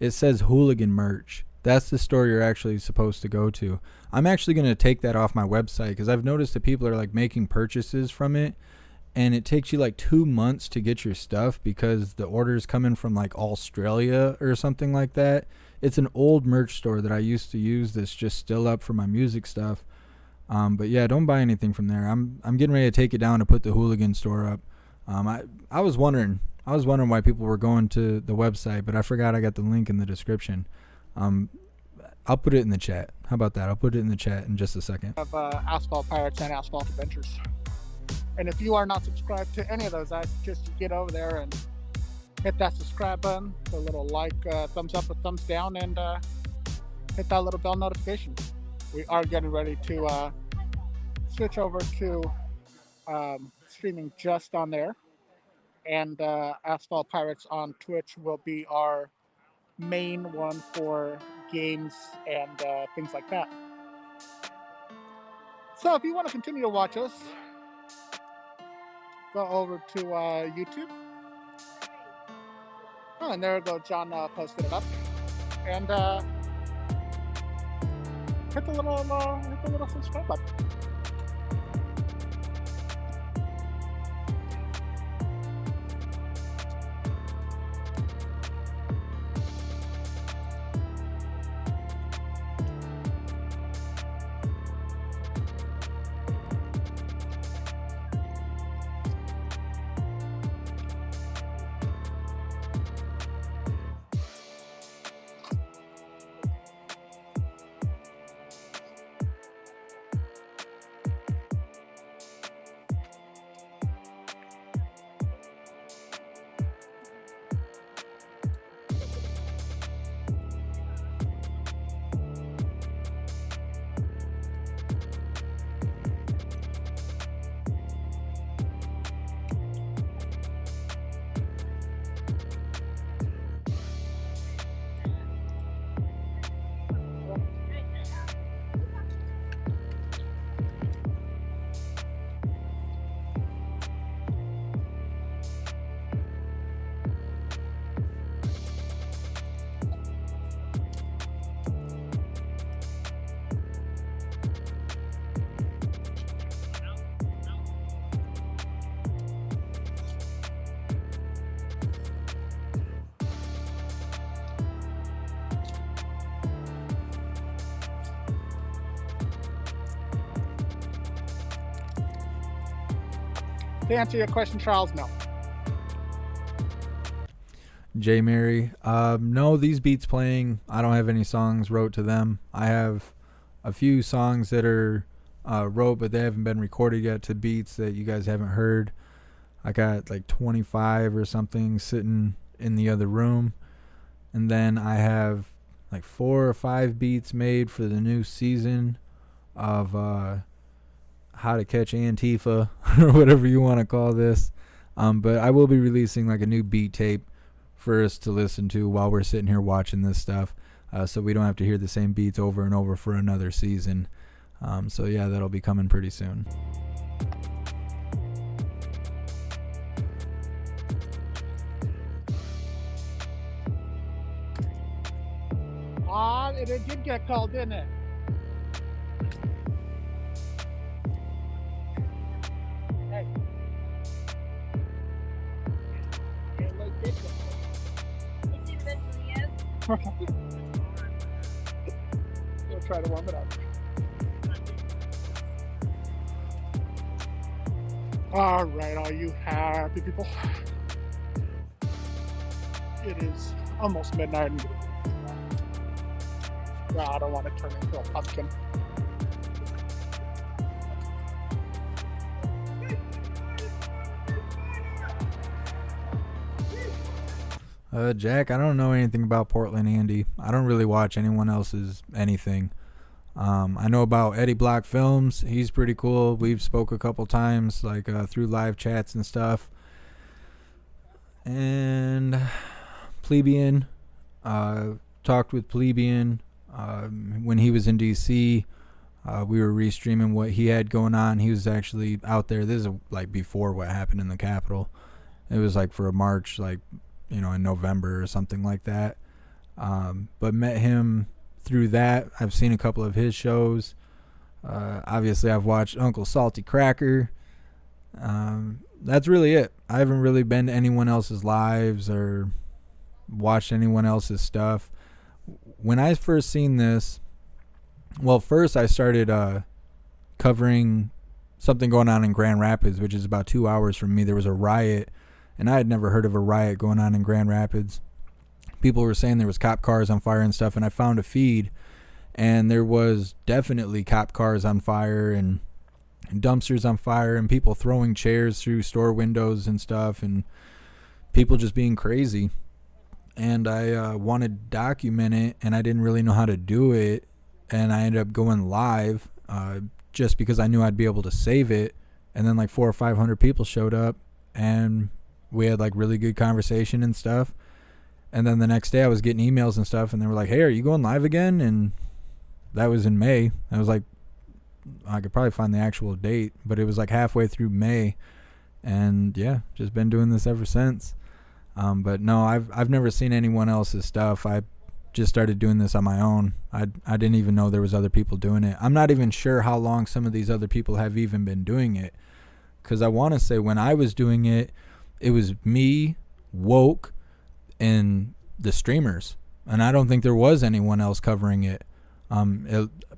it says hooligan merch. That's the store you're actually supposed to go to. I'm actually going to take that off my website because I've noticed that people are like making purchases from it, and it takes you like 2 months to get your stuff because the order's coming from like Australia or something like that. It's an old merch store that I used to use that's just still up for my music stuff. But yeah, don't buy anything from there. I'm getting ready to take it down to put the Hooligan store up. I was wondering why people were going to the website, but I forgot I got the link in the description. I'll put it in the chat. How about that? I'll put it in the chat in just a second. Of Asphalt Pirates and Asphalt Adventures. And if you are not subscribed to any of those, I suggest you get over there and hit that subscribe button, the little like, thumbs up or thumbs down, and hit that little bell notification. We are getting ready to switch over to streaming just on there. And Asphalt Pirates on Twitch will be our main one for games and things like that. So if you want to continue to watch us, go over to YouTube. Oh, and there we go. John posted it up. And hit the little subscribe button. To answer your question, Charles, no. J Mary, no, these beats playing, I don't have any songs wrote to them. I have a few songs that are wrote, but they haven't been recorded yet to beats that you guys haven't heard. I got like 25 or something sitting in the other room. And then I have like 4 or 5 beats made for the new season of How to Catch Tifa or whatever you want to call this. But I will be releasing like a new beat tape for us to listen to while we're sitting here watching this stuff, so we don't have to hear the same beats over and over for another season. So yeah, that'll be coming pretty soon. It did get called, didn't it? Hey. It looked good. We'll try to warm it up. All right, all you happy people. It is almost midnight. And I don't want to turn into a pumpkin. Jack, I don't know anything about Portland Andy. I don't really watch anyone else's anything. I know about Eddie Block Films. He's pretty cool. We've spoke a couple times, like through live chats and stuff. And Plebeian, talked with Plebeian when he was in DC. We were restreaming what he had going on. He was actually out there. This is like before what happened in the Capitol. It was like for a march, like, you know, in November or something like that. But met him through that. I've seen a couple of his shows. Obviously, I've watched Uncle Salty Cracker. That's really it. I haven't really been to anyone else's lives or watched anyone else's stuff. When I first seen this, well, first I started covering something going on in Grand Rapids, which is about 2 hours from me. There was a riot, and I had never heard of a riot going on in Grand Rapids. People were saying there was cop cars on fire and stuff, and I found a feed, and there was definitely cop cars on fire and dumpsters on fire and people throwing chairs through store windows and stuff and people just being crazy. And I wanted to document it, and I didn't really know how to do it, and I ended up going live just because I knew I'd be able to save it. And then like 400 or 500 people showed up, and we had like really good conversation and stuff. And then the next day I was getting emails and stuff, and they were like, hey, are you going live again? And that was in May. I was like, I could probably find the actual date, but it was like halfway through May. And yeah, just been doing this ever since. But no, I've never seen anyone else's stuff. I just started doing this on my own. I didn't even know there was other people doing it. I'm not even sure how long some of these other people have even been doing it, because I want to say when I was doing it, it was me, Woke, and the streamers, and I don't think there was anyone else covering it.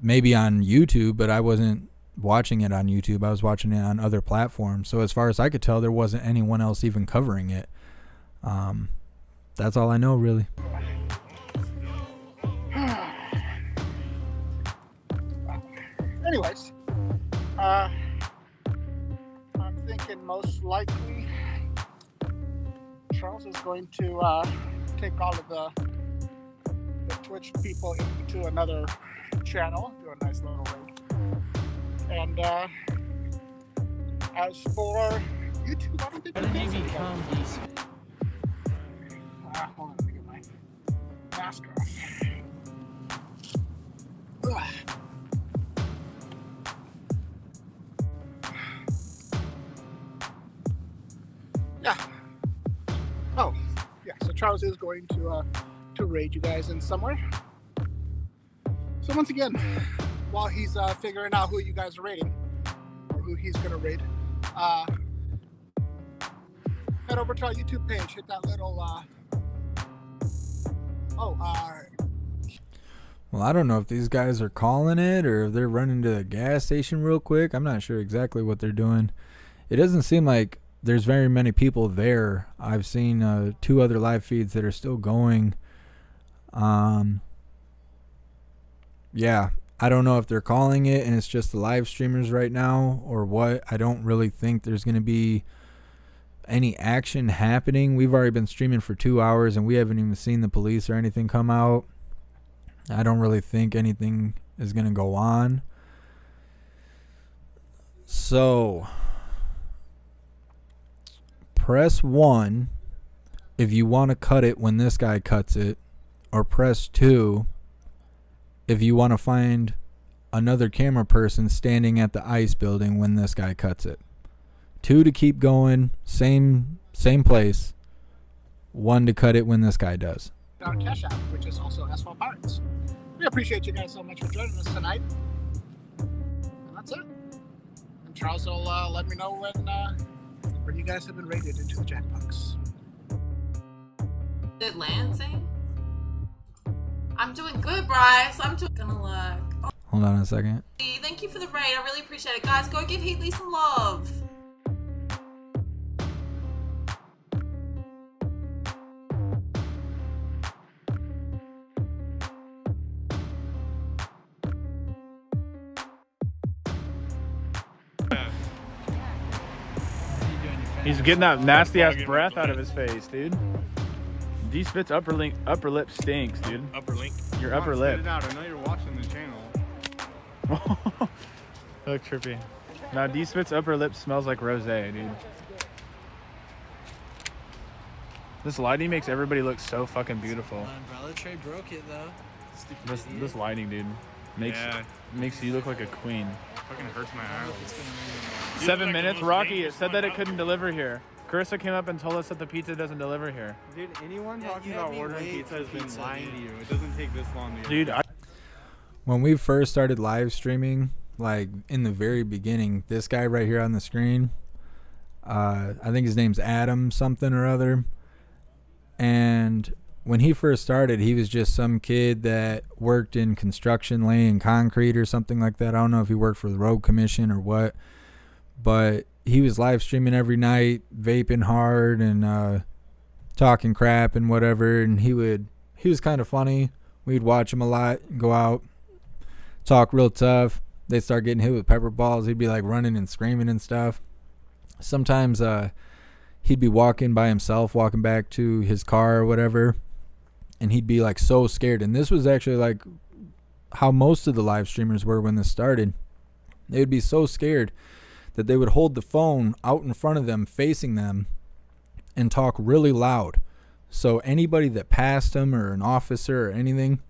Maybe on YouTube, but I wasn't watching it on YouTube. I was watching it on other platforms. So as far as I could tell, there wasn't anyone else even covering it. That's all I know, really. Anyways, I'm thinking most likely Charles is going to take all of the Twitch people into another channel, do a nice little raid. And as for YouTube, I don't think there's anything. Hold on, let me get my mask off. Ugh. Yeah. Oh, yeah. So Charles is going to raid you guys in somewhere. So once again, while he's figuring out who you guys are raiding or who he's gonna raid, head over to our YouTube page. Hit that little. Well, I don't know if these guys are calling it or if they're running to the gas station real quick. I'm not sure exactly what they're doing. It doesn't seem like there's very many people there. I've seen 2 other live feeds that are still going. Yeah, I don't know if they're calling it and it's just the live streamers right now or what. I don't really think there's going to be any action happening. We've already been streaming for 2 hours and we haven't even seen the police or anything come out. I don't really think anything is going to go on. So, press 1 if you want to cut it when this guy cuts it, or press 2 if you want to find another camera person standing at the ice building when this guy cuts it. 2 to keep going, same place. 1 to cut it when this guy does. Our Cash App, which is also Asphalt Pirates. We appreciate you guys so much for joining us tonight. And that's it. And Charles will let me know when you guys have been raided into the Jackbox. Did Lansing? I'm doing good, Bryce. I'm just gonna look. Hold on a second. Thank you for the raid. I really appreciate it. Guys, go give Heatley some love. He's getting that nasty ass breath out of his face, dude. D Spit's upper lip stinks, dude. Upper link. Your upper Spit lip. it out. I know you're watching the channel. Look trippy. Now D Spit's upper lip smells like rosé, dude. This lighting makes everybody look so fucking beautiful. Umbrella tray broke it though. This lighting, dude, makes you look like a queen. Fucking hurts my eyes. 7 minutes, Rocky. It said that it couldn't deliver here. Carissa came up and told us that the pizza doesn't deliver here. Dude, anyone Yeah, talking you had about me ordering wait pizza has for been pizza, lying dude. to you. It doesn't take this long to get Dude, pizza. When we first started live streaming, like in the very beginning, this guy right here on the screen, I think his name's Adam something or other. And when he first started, he was just some kid that worked in construction, laying concrete or something like that. I don't know if he worked for the road commission or what, but he was live streaming every night, vaping hard and talking crap and whatever. And he was kind of funny. We'd watch him a lot, go out, talk real tough. They'd start getting hit with pepper balls. He'd be like running and screaming and stuff. Sometimes he'd be walking by himself, walking back to his car or whatever, and he'd be like so scared. And this was actually like how most of the live streamers were when this started. They would be so scared that they would hold the phone out in front of them, facing them, and talk really loud. So anybody that passed him or an officer or anything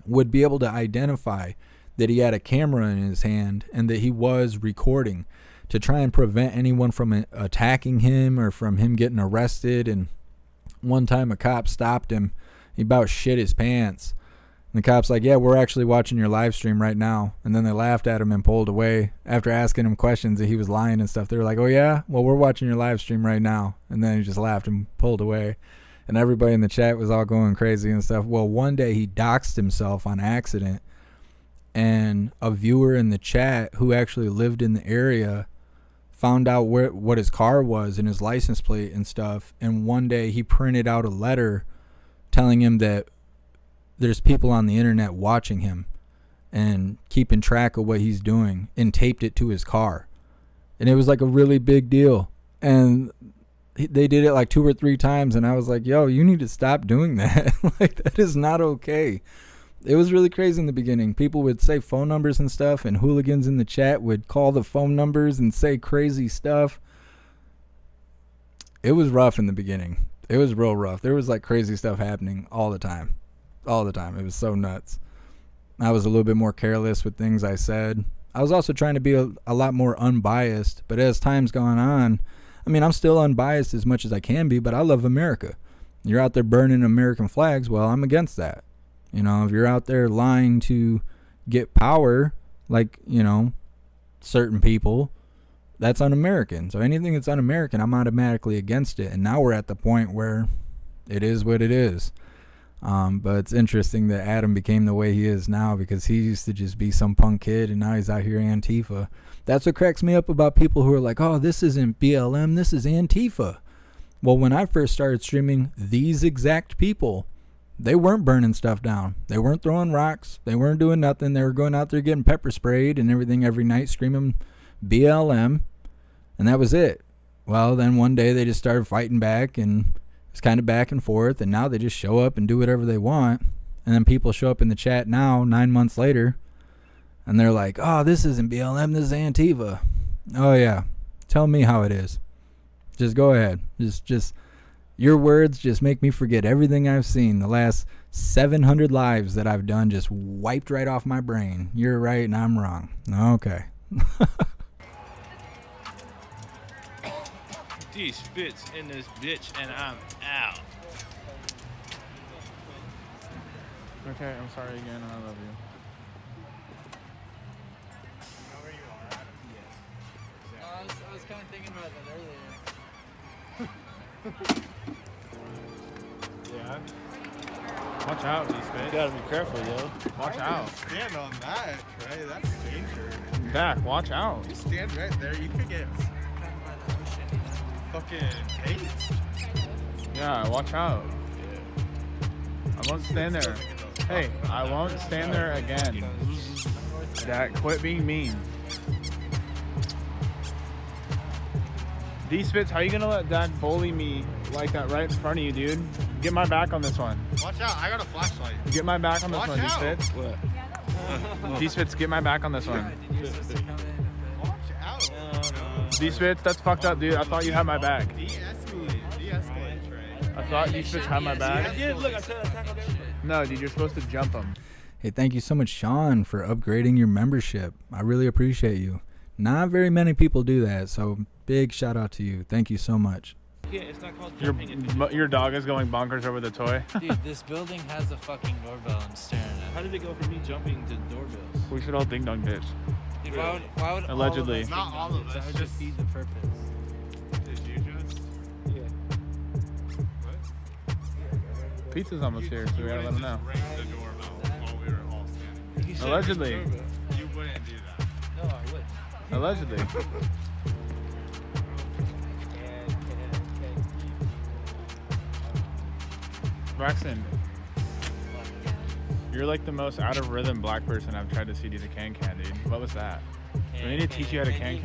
would be able to identify that he had a camera in his hand and that he was recording to try and prevent anyone from attacking him or from him getting arrested. And one time a cop stopped him. He about shit his pants. And the cop's like, yeah, we're actually watching your live stream right now. And then they laughed at him and pulled away after asking him questions that he was lying and stuff. They were like, oh yeah, well, we're watching your live stream right now. And then he just laughed and pulled away. And everybody in the chat was all going crazy and stuff. Well, one day he doxed himself on accident. And a viewer in the chat who actually lived in the area found out what his car was and his license plate and stuff. And one day he printed out a letter telling him that there's people on the internet watching him and keeping track of what he's doing, and taped it to his car. And it was like a really big deal. And they did it like 2 or 3 times. And I was like, yo, you need to stop doing that. Like, that is not okay. It was really crazy in the beginning. People would say phone numbers and stuff, and hooligans in the chat would call the phone numbers and say crazy stuff. It was rough in the beginning. It was real rough. There was like crazy stuff happening all the time. All the time. It was so nuts. I was a little bit more careless with things I said. I was also trying to be a lot more unbiased, but as time's gone on, I mean, I'm still unbiased as much as I can be, but I love America. You're out there burning American flags, well, I'm against that. You know, if you're out there lying to get power, like, you know, certain people, that's un-American. So anything that's un-American, I'm automatically against it. And now we're at the point where it is what it is. But it's interesting that Adam became the way he is now, because he used to just be some punk kid, and now he's out here Antifa. That's what cracks me up about people who are like, oh, this isn't BLM, this is Antifa. Well, when I first started streaming, these exact people, they weren't burning stuff down. They weren't throwing rocks. They weren't doing nothing. They were going out there getting pepper sprayed and everything every night, screaming BLM, and that was it. Well, then one day they just started fighting back, and it's kind of back and forth, and now they just show up and do whatever they want. And then people show up in the chat now, 9 months later, and they're like, oh, this isn't BLM, this is Antifa. Oh, yeah. Tell me how it is. Just go ahead. Just your words just make me forget everything I've seen. The last 700 lives that I've done just wiped right off my brain. You're right and I'm wrong. Okay. D spits in this bitch and I'm out. Okay, I'm sorry again, and I love you. I was kind of thinking about that earlier. Yeah. Watch out, D-Spit. You gotta be careful, yo. Watch out. Stand on that, Trey. That's danger. Back, watch out. You stand right there, you could get fucking tased. Yeah, watch out. I won't stand there. Hey, I won't stand there again. That, quit being mean. D-Spits, how you gonna let Dak bully me like that right in front of you, dude? Get my back on this one. Watch out, I got a flashlight. Get my back on this Watch one, out. D-Spits. What? D-Spits, get my back on this one. Watch out. D-Spits, that's fucked up, dude. I thought you had my back. De-escalate, Trey. I thought D-Spits had my back. I did, look, I said attack on everything. No, dude, you're supposed to jump him. Hey, thank you so much, Sean, for upgrading your membership. I really appreciate you. Not very many people do that, so big shout out to you. Thank you so much. Yeah, it's not called jumping. Your dog is going bonkers over the toy. Dude, this building has a fucking doorbell I'm staring at. How did it go from me jumping to doorbells? We should all ding dong ditch. Dude, why would Allegedly. all of us Not all of us. that would just feed the purpose. Did you just? Yeah. What? Pizza's almost here, so we gotta let him know. Ring the doorbell while we were all standing. Allegedly. You wouldn't do that. No, I would. Allegedly. Braxton, you're like the most out of rhythm black person I've tried to see do the can, dude. What was that? Do we need to teach you how to can? You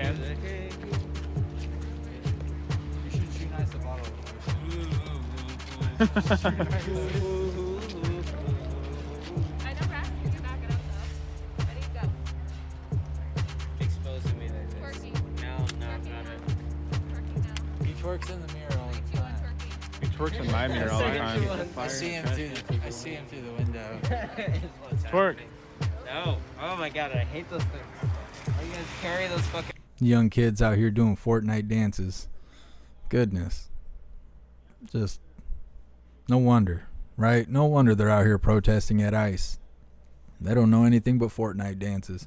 should shoot nice the bottle. I know Brax can back it up though. Ready, go. Exposing me like this. Twerking. No, not it. Twerking now. He twerks in the mirror all the 3, 2, 1, time. twerking. He twerks in my mirror all the time. I see him through the window. Twerk. No. Oh my god, I hate those things. Why you guys carry those fucking... Young kids out here doing Fortnite dances. Goodness. Just no wonder, right? No wonder they're out here protesting at ICE. They don't know anything but Fortnite dances.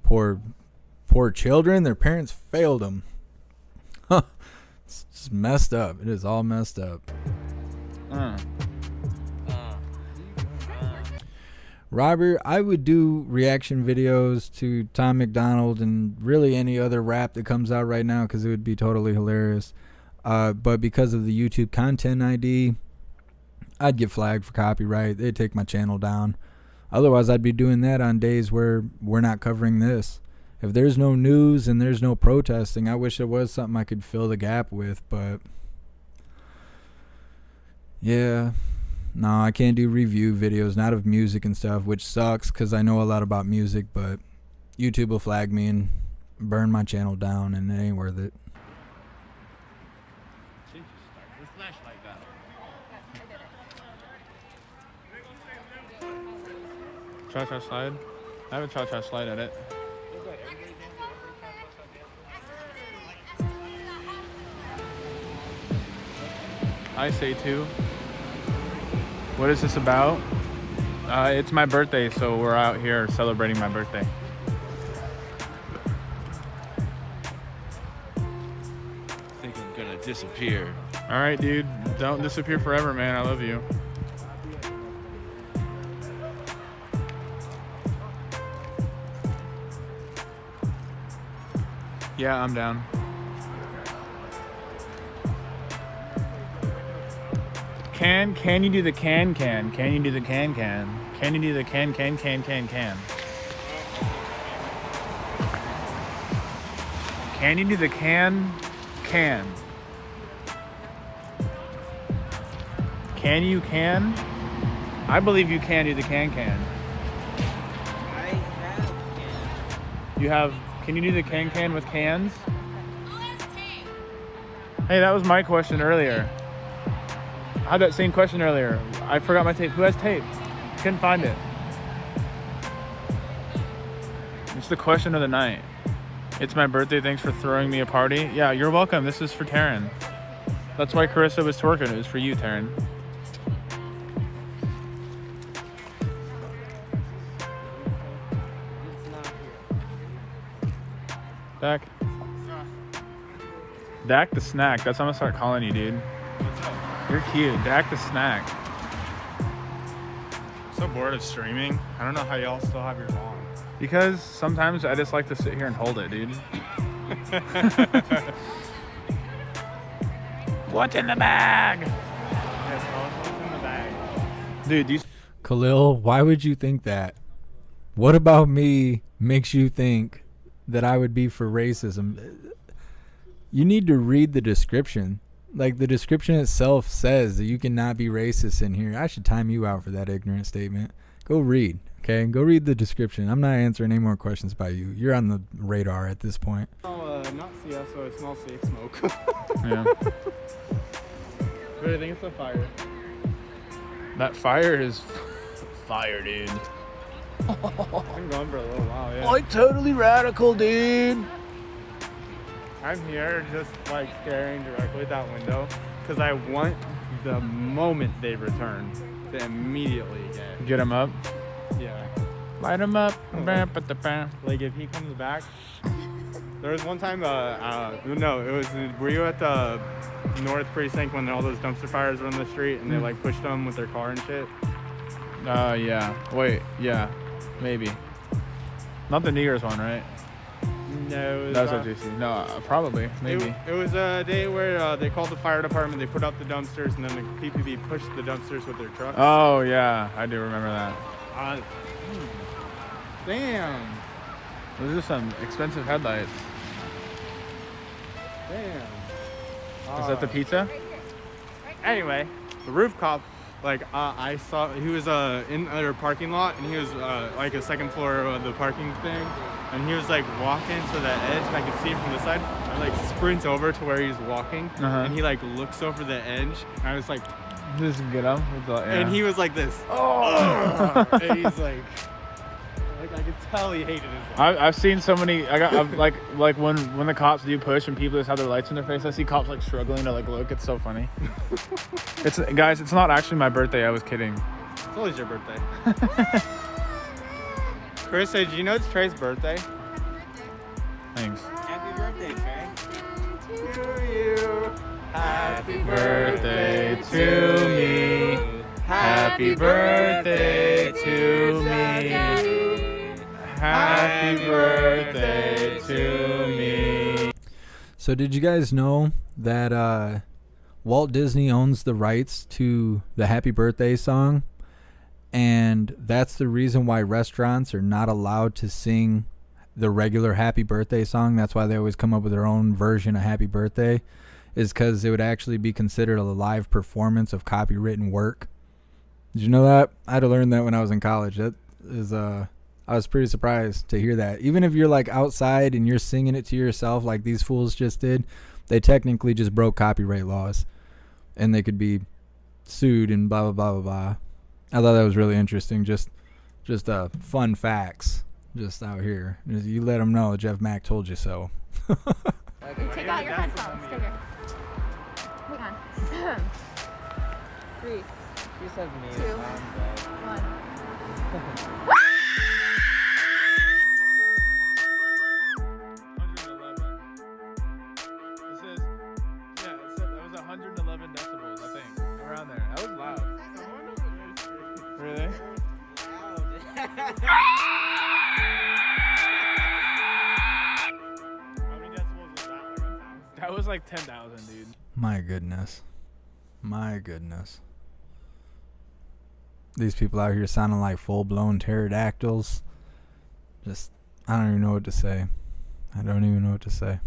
Poor children. Their parents failed them. It's just messed up. It is all messed up. Robert, I would do reaction videos to Tom McDonald and really any other rap that comes out right now because it would be totally hilarious. But because of the YouTube content ID, I'd get flagged for copyright. They'd take my channel down. Otherwise, I'd be doing that on days where we're not covering this. If there's no news and there's no protesting, I wish there was something I could fill the gap with, but yeah, no, I can't do review videos, not of music and stuff, which sucks because I know a lot about music, but YouTube will flag me and burn my channel down, and it ain't worth it. The flashlight battle. Cha-cha slide. I have a cha-cha slide at it. I say too. What is this about? It's my birthday, so we're out here celebrating my birthday. I think I'm gonna disappear. All right, dude. Don't disappear forever, man. I love you. Yeah, I'm down. Can you do the can? Can you do the can? Can you do the can? Can you do the can? Can you can? I believe you can do the can. I have cans. You have, can you do the can with cans? Who has tape? Hey, that was my question earlier. I had that same question earlier. I forgot my tape. Who has tape? Couldn't find it. It's the question of the night. It's my birthday. Thanks for throwing me a party. Yeah, you're welcome. This is for Taryn. That's why Carissa was twerking. It was for you, Taryn. It's not here. Dak. Dak the snack. That's what I'm gonna start calling you, dude. You're cute. Dak the snack. I'm so bored of streaming. I don't know how y'all still have your lawn. Because sometimes I just like to sit here and hold it, dude. What's in the bag? What's in the bag? Dude, these Khalil, why would you think that? What about me makes you think that I would be for racism? You need to read the description. Like, the description itself says that you cannot be racist in here. I should time you out for that ignorant statement. Go read, okay? Go read the description. I'm not answering any more questions about you. You're on the radar at this point. Not CS, so it smells safe smoke. Yeah. But I think it's a fire. That fire is fire, dude. I've been going for a little while, yeah. Like totally radical, dude. I'm here just like staring directly at that window because I want the moment they return to immediately get him up. Yeah. Light him up. Like if he comes back. There was one time, were you at the North Precinct when all those dumpster fires were on the street and they like pushed them with their car and shit? Yeah. Wait, yeah. Maybe. Not the New Year's one, right? No. That was at GC. No, probably. Maybe. It was a day where they called the fire department, they put up the dumpsters, and then the PPB pushed the dumpsters with their trucks. Oh, yeah. I do remember that. Damn. Those are some expensive headlights. Damn. Is that the pizza? Anyway, the roof cop, I saw he was in their parking lot, and he was like a second floor of the parking thing, and he was like walking to the edge, and I could see him from the side. I like sprint over to where he's walking, and he like looks over the edge, and I was like, just get him, and he was like this. Oh, and he's like I could tell he hated his life. I've seen so many. I've like when the cops do push and people just have their lights in their face. I see cops like struggling to like look. It's so funny. Guys, it's not actually my birthday. I was kidding. It's always your birthday. Chris, did you know it's Trey's birthday? Thanks. Happy birthday, Trey. To you. Happy birthday to me. Happy birthday to me. Happy birthday to me. So did you guys know that Walt Disney owns the rights to the Happy Birthday song? And that's the reason why restaurants are not allowed to sing the regular Happy Birthday song. That's why they always come up with their own version of Happy Birthday, is because it would actually be considered a live performance of copywritten work. Did you know that? I had to learn that when I was in college. That is I was pretty surprised to hear that. Even if you're like outside and you're singing it to yourself like these fools just did, they technically just broke copyright laws and they could be sued and blah, blah, blah, blah, blah. I thought that was really interesting. Just fun facts just out here. You let them know Jeff Mac told you so. Take out your headphones. Take it. Hang on. 3, You said me. 2, 1. That was 111 decibels, I think. Around there. That was loud. Really? How many decibels was that? Like 1,000? That was like 10,000, dude. My goodness. My goodness. These people out here sounding like full-blown pterodactyls. I don't even know what to say. I don't even know what to say.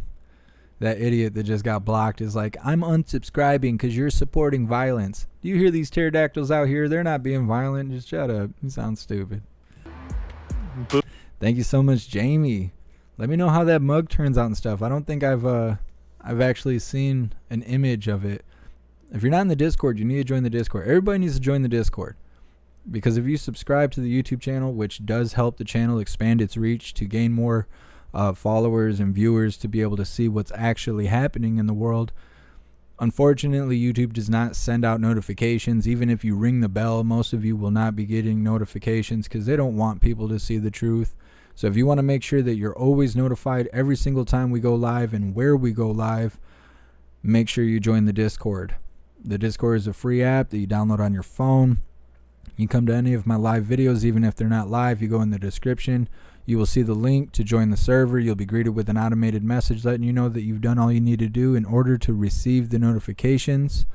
That idiot that just got blocked is like, I'm unsubscribing because you're supporting violence. Do you hear these pterodactyls out here? They're not being violent. Just shut up. You sound stupid. Thank you so much, Jamie. Let me know how that mug turns out and stuff. I don't think I've actually seen an image of it. If you're not in the Discord, you need to join the Discord. Everybody needs to join the Discord. Because if you subscribe to the YouTube channel, which does help the channel expand its reach to gain more followers and viewers to be able to see what's actually happening in the world. Unfortunately, YouTube does not send out notifications. Even if you ring the bell, most of you will not be getting notifications because they don't want people to see the truth. So if you want to make sure that you're always notified every single time we go live and where we go live, make sure you join the Discord. The Discord is a free app that you download on your phone. You come to any of my live videos, even if they're not live, you go in the description. You will see the link to join the server. You'll be greeted with an automated message letting you know that you've done all you need to do in order to receive the notifications.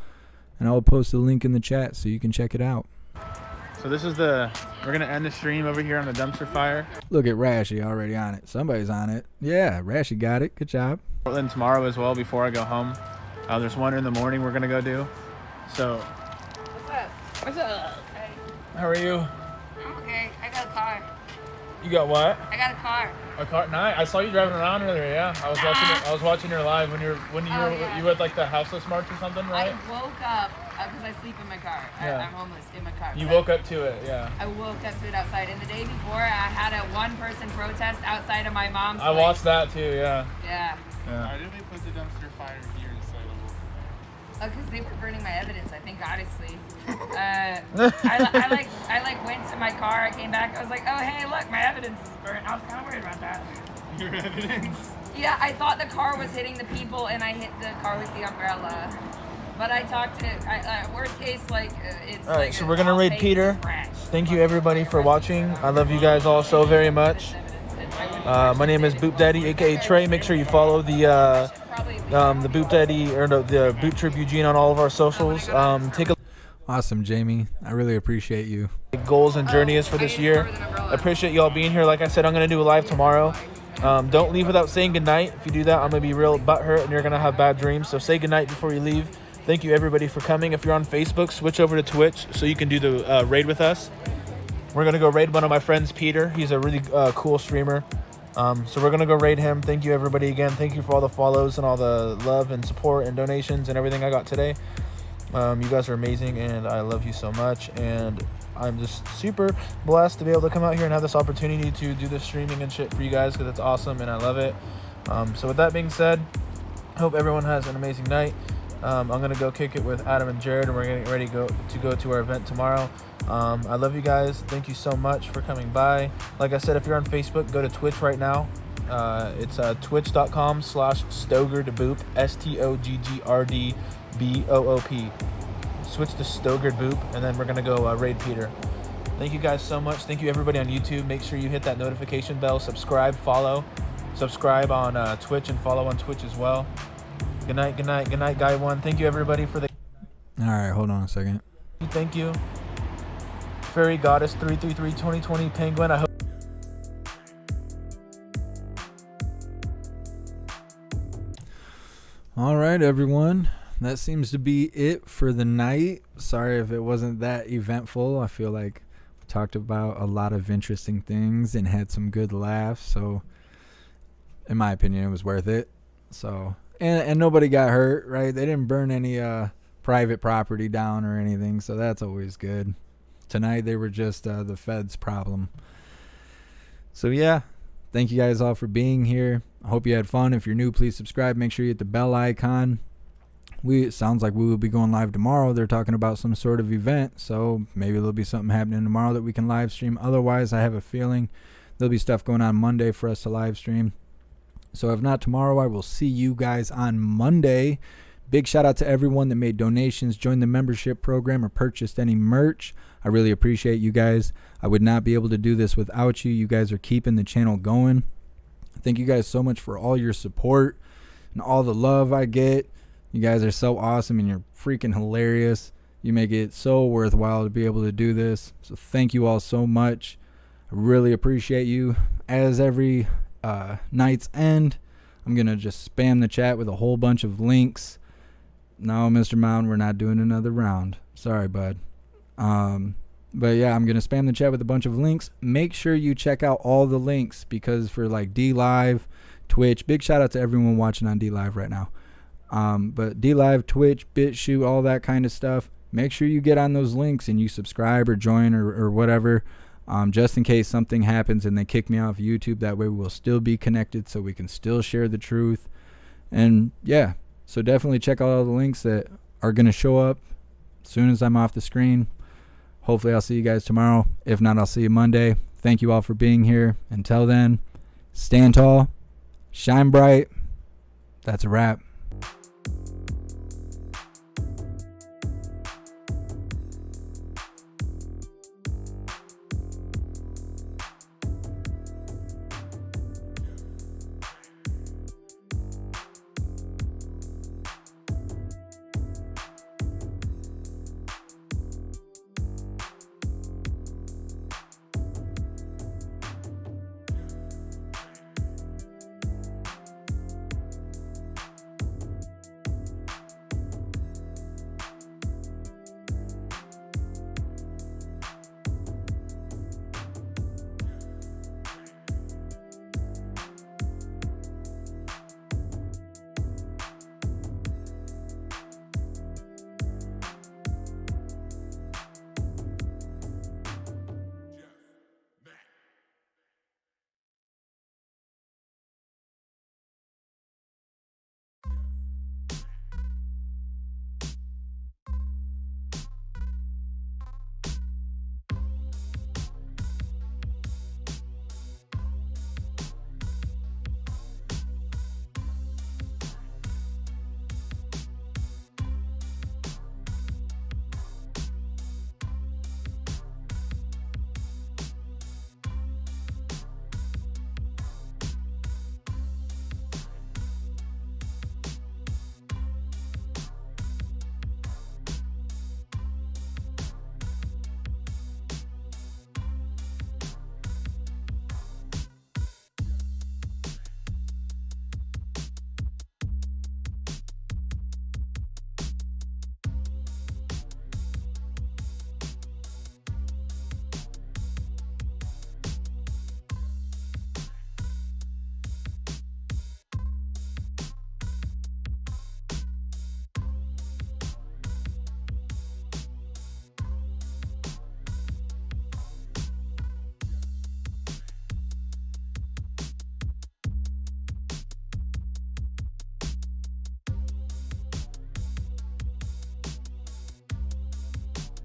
And I'll post the link in the chat so you can check it out. So this is we're going to end the stream over here on the dumpster fire. Look at Rashy already on it. Somebody's on it. Yeah, Rashy got it. Good job. Portland tomorrow as well before I go home. There's one in the morning we're going to go do. So. What's up? What's up? Hey. How are you? I'm okay. I got a car. You got what? I got a car. A car? Nice. I saw you driving around earlier. Yeah, I was watching it. I was watching your live when you were at like the houseless march or something, right? I woke up because I sleep in my car. Yeah. I'm homeless in my car. You woke up to it, yeah. I woke up to it outside. And the day before, I had a one-person protest outside of my mom's I place. watched that too. Yeah. Yeah. Why did they put the dumpster fire here instead of over there? Because they were burning my evidence, I think, honestly. I went to my car, I came back, I was like, oh, hey, look, my evidence is burnt. I was kind of worried about that. Your evidence? Yeah, I thought the car was hitting the people, and I hit the car with the umbrella. But I talked to, worst case, it's all right, so we're gonna raid Peter. Thank you everybody for watching. I love you guys all so very much. My name is Boop Daddy, aka Trey. Make sure you follow the Boop Daddy or no, the Boot Trip Eugene on all of our socials. Take a Awesome, Jamie. I really appreciate you. goals and journey is for this year. I appreciate y'all being here. Like I said, I'm gonna do a live tomorrow. Don't leave without saying goodnight. If you do that, I'm gonna be real butthurt and you're gonna have bad dreams. So say goodnight before you leave. Thank you everybody for coming. If you're on Facebook, switch over to Twitch so you can do the raid with us. We're gonna go raid one of my friends, Peter. He's a really cool streamer. So we're gonna go raid him. Thank you everybody again. Thank you for all the follows and all the love and support and donations and everything I got today. You guys are amazing and I love you so much. And I'm just super blessed to be able to come out here and have this opportunity to do this streaming and shit for you guys because it's awesome and I love it. So with that being said, I hope everyone has an amazing night. I'm gonna go kick it with Adam and Jared, and we're getting ready to go to our event tomorrow. I love you guys. Thank you so much for coming by. Like I said, if you're on Facebook, go to Twitch right now. It's twitch.com/StogerdBoop, STOGGRDBOOP. Switch to Stogerd Boop, and then we're gonna go raid Peter. Thank you guys so much. Thank you everybody on YouTube. Make sure you hit that notification bell, subscribe, follow, subscribe on Twitch, and follow on Twitch as well. Good night, guy one. Thank you everybody for the. All right, hold on a second. Thank you. Fairy Goddess 333 2020 Penguin. I hope. All right, everyone. That seems to be it for the night. Sorry if it wasn't that eventful. I feel like we talked about a lot of interesting things and had some good laughs. So, in my opinion, it was worth it. So, and nobody got hurt, right? They didn't burn any private property down or anything. So that's always good. Tonight they were just the feds' problem. So yeah, thank you guys all for being here. I hope you had fun. If you're new, please subscribe. Make sure you hit the bell icon. It sounds like we will be going live tomorrow. They're talking about some sort of event, so maybe there'll be something happening tomorrow that we can live stream. Otherwise, I have a feeling there'll be stuff going on Monday for us to live stream. So if not tomorrow, I will see you guys on Monday. Big shout out to everyone that made donations, joined the membership program, or purchased any merch. I really appreciate you guys. I would not be able to do this without you. You guys are keeping the channel going. Thank you guys so much for all your support and all the love I get. You guys are so awesome and you're freaking hilarious. You make it so worthwhile to be able to do this. So thank you all so much. I really appreciate you. As every night's end, I'm going to just spam the chat with a whole bunch of links. No, Mr. Mountain, we're not doing another round. Sorry, bud. But yeah, I'm going to spam the chat with a bunch of links. Make sure you check out all the links because for like D-Live, Twitch, big shout out to everyone watching on D-Live right now. But D-Live, Twitch, BitChute, all that kind of stuff. Make sure you get on those links and you subscribe or join or whatever. Just in case something happens and they kick me off YouTube. That way we'll still be connected so we can still share the truth. And yeah, so definitely check out all the links that are going to show up as soon as I'm off the screen. Hopefully I'll see you guys tomorrow. If not, I'll see you Monday. Thank you all for being here. Until then, stand tall, shine bright. That's a wrap.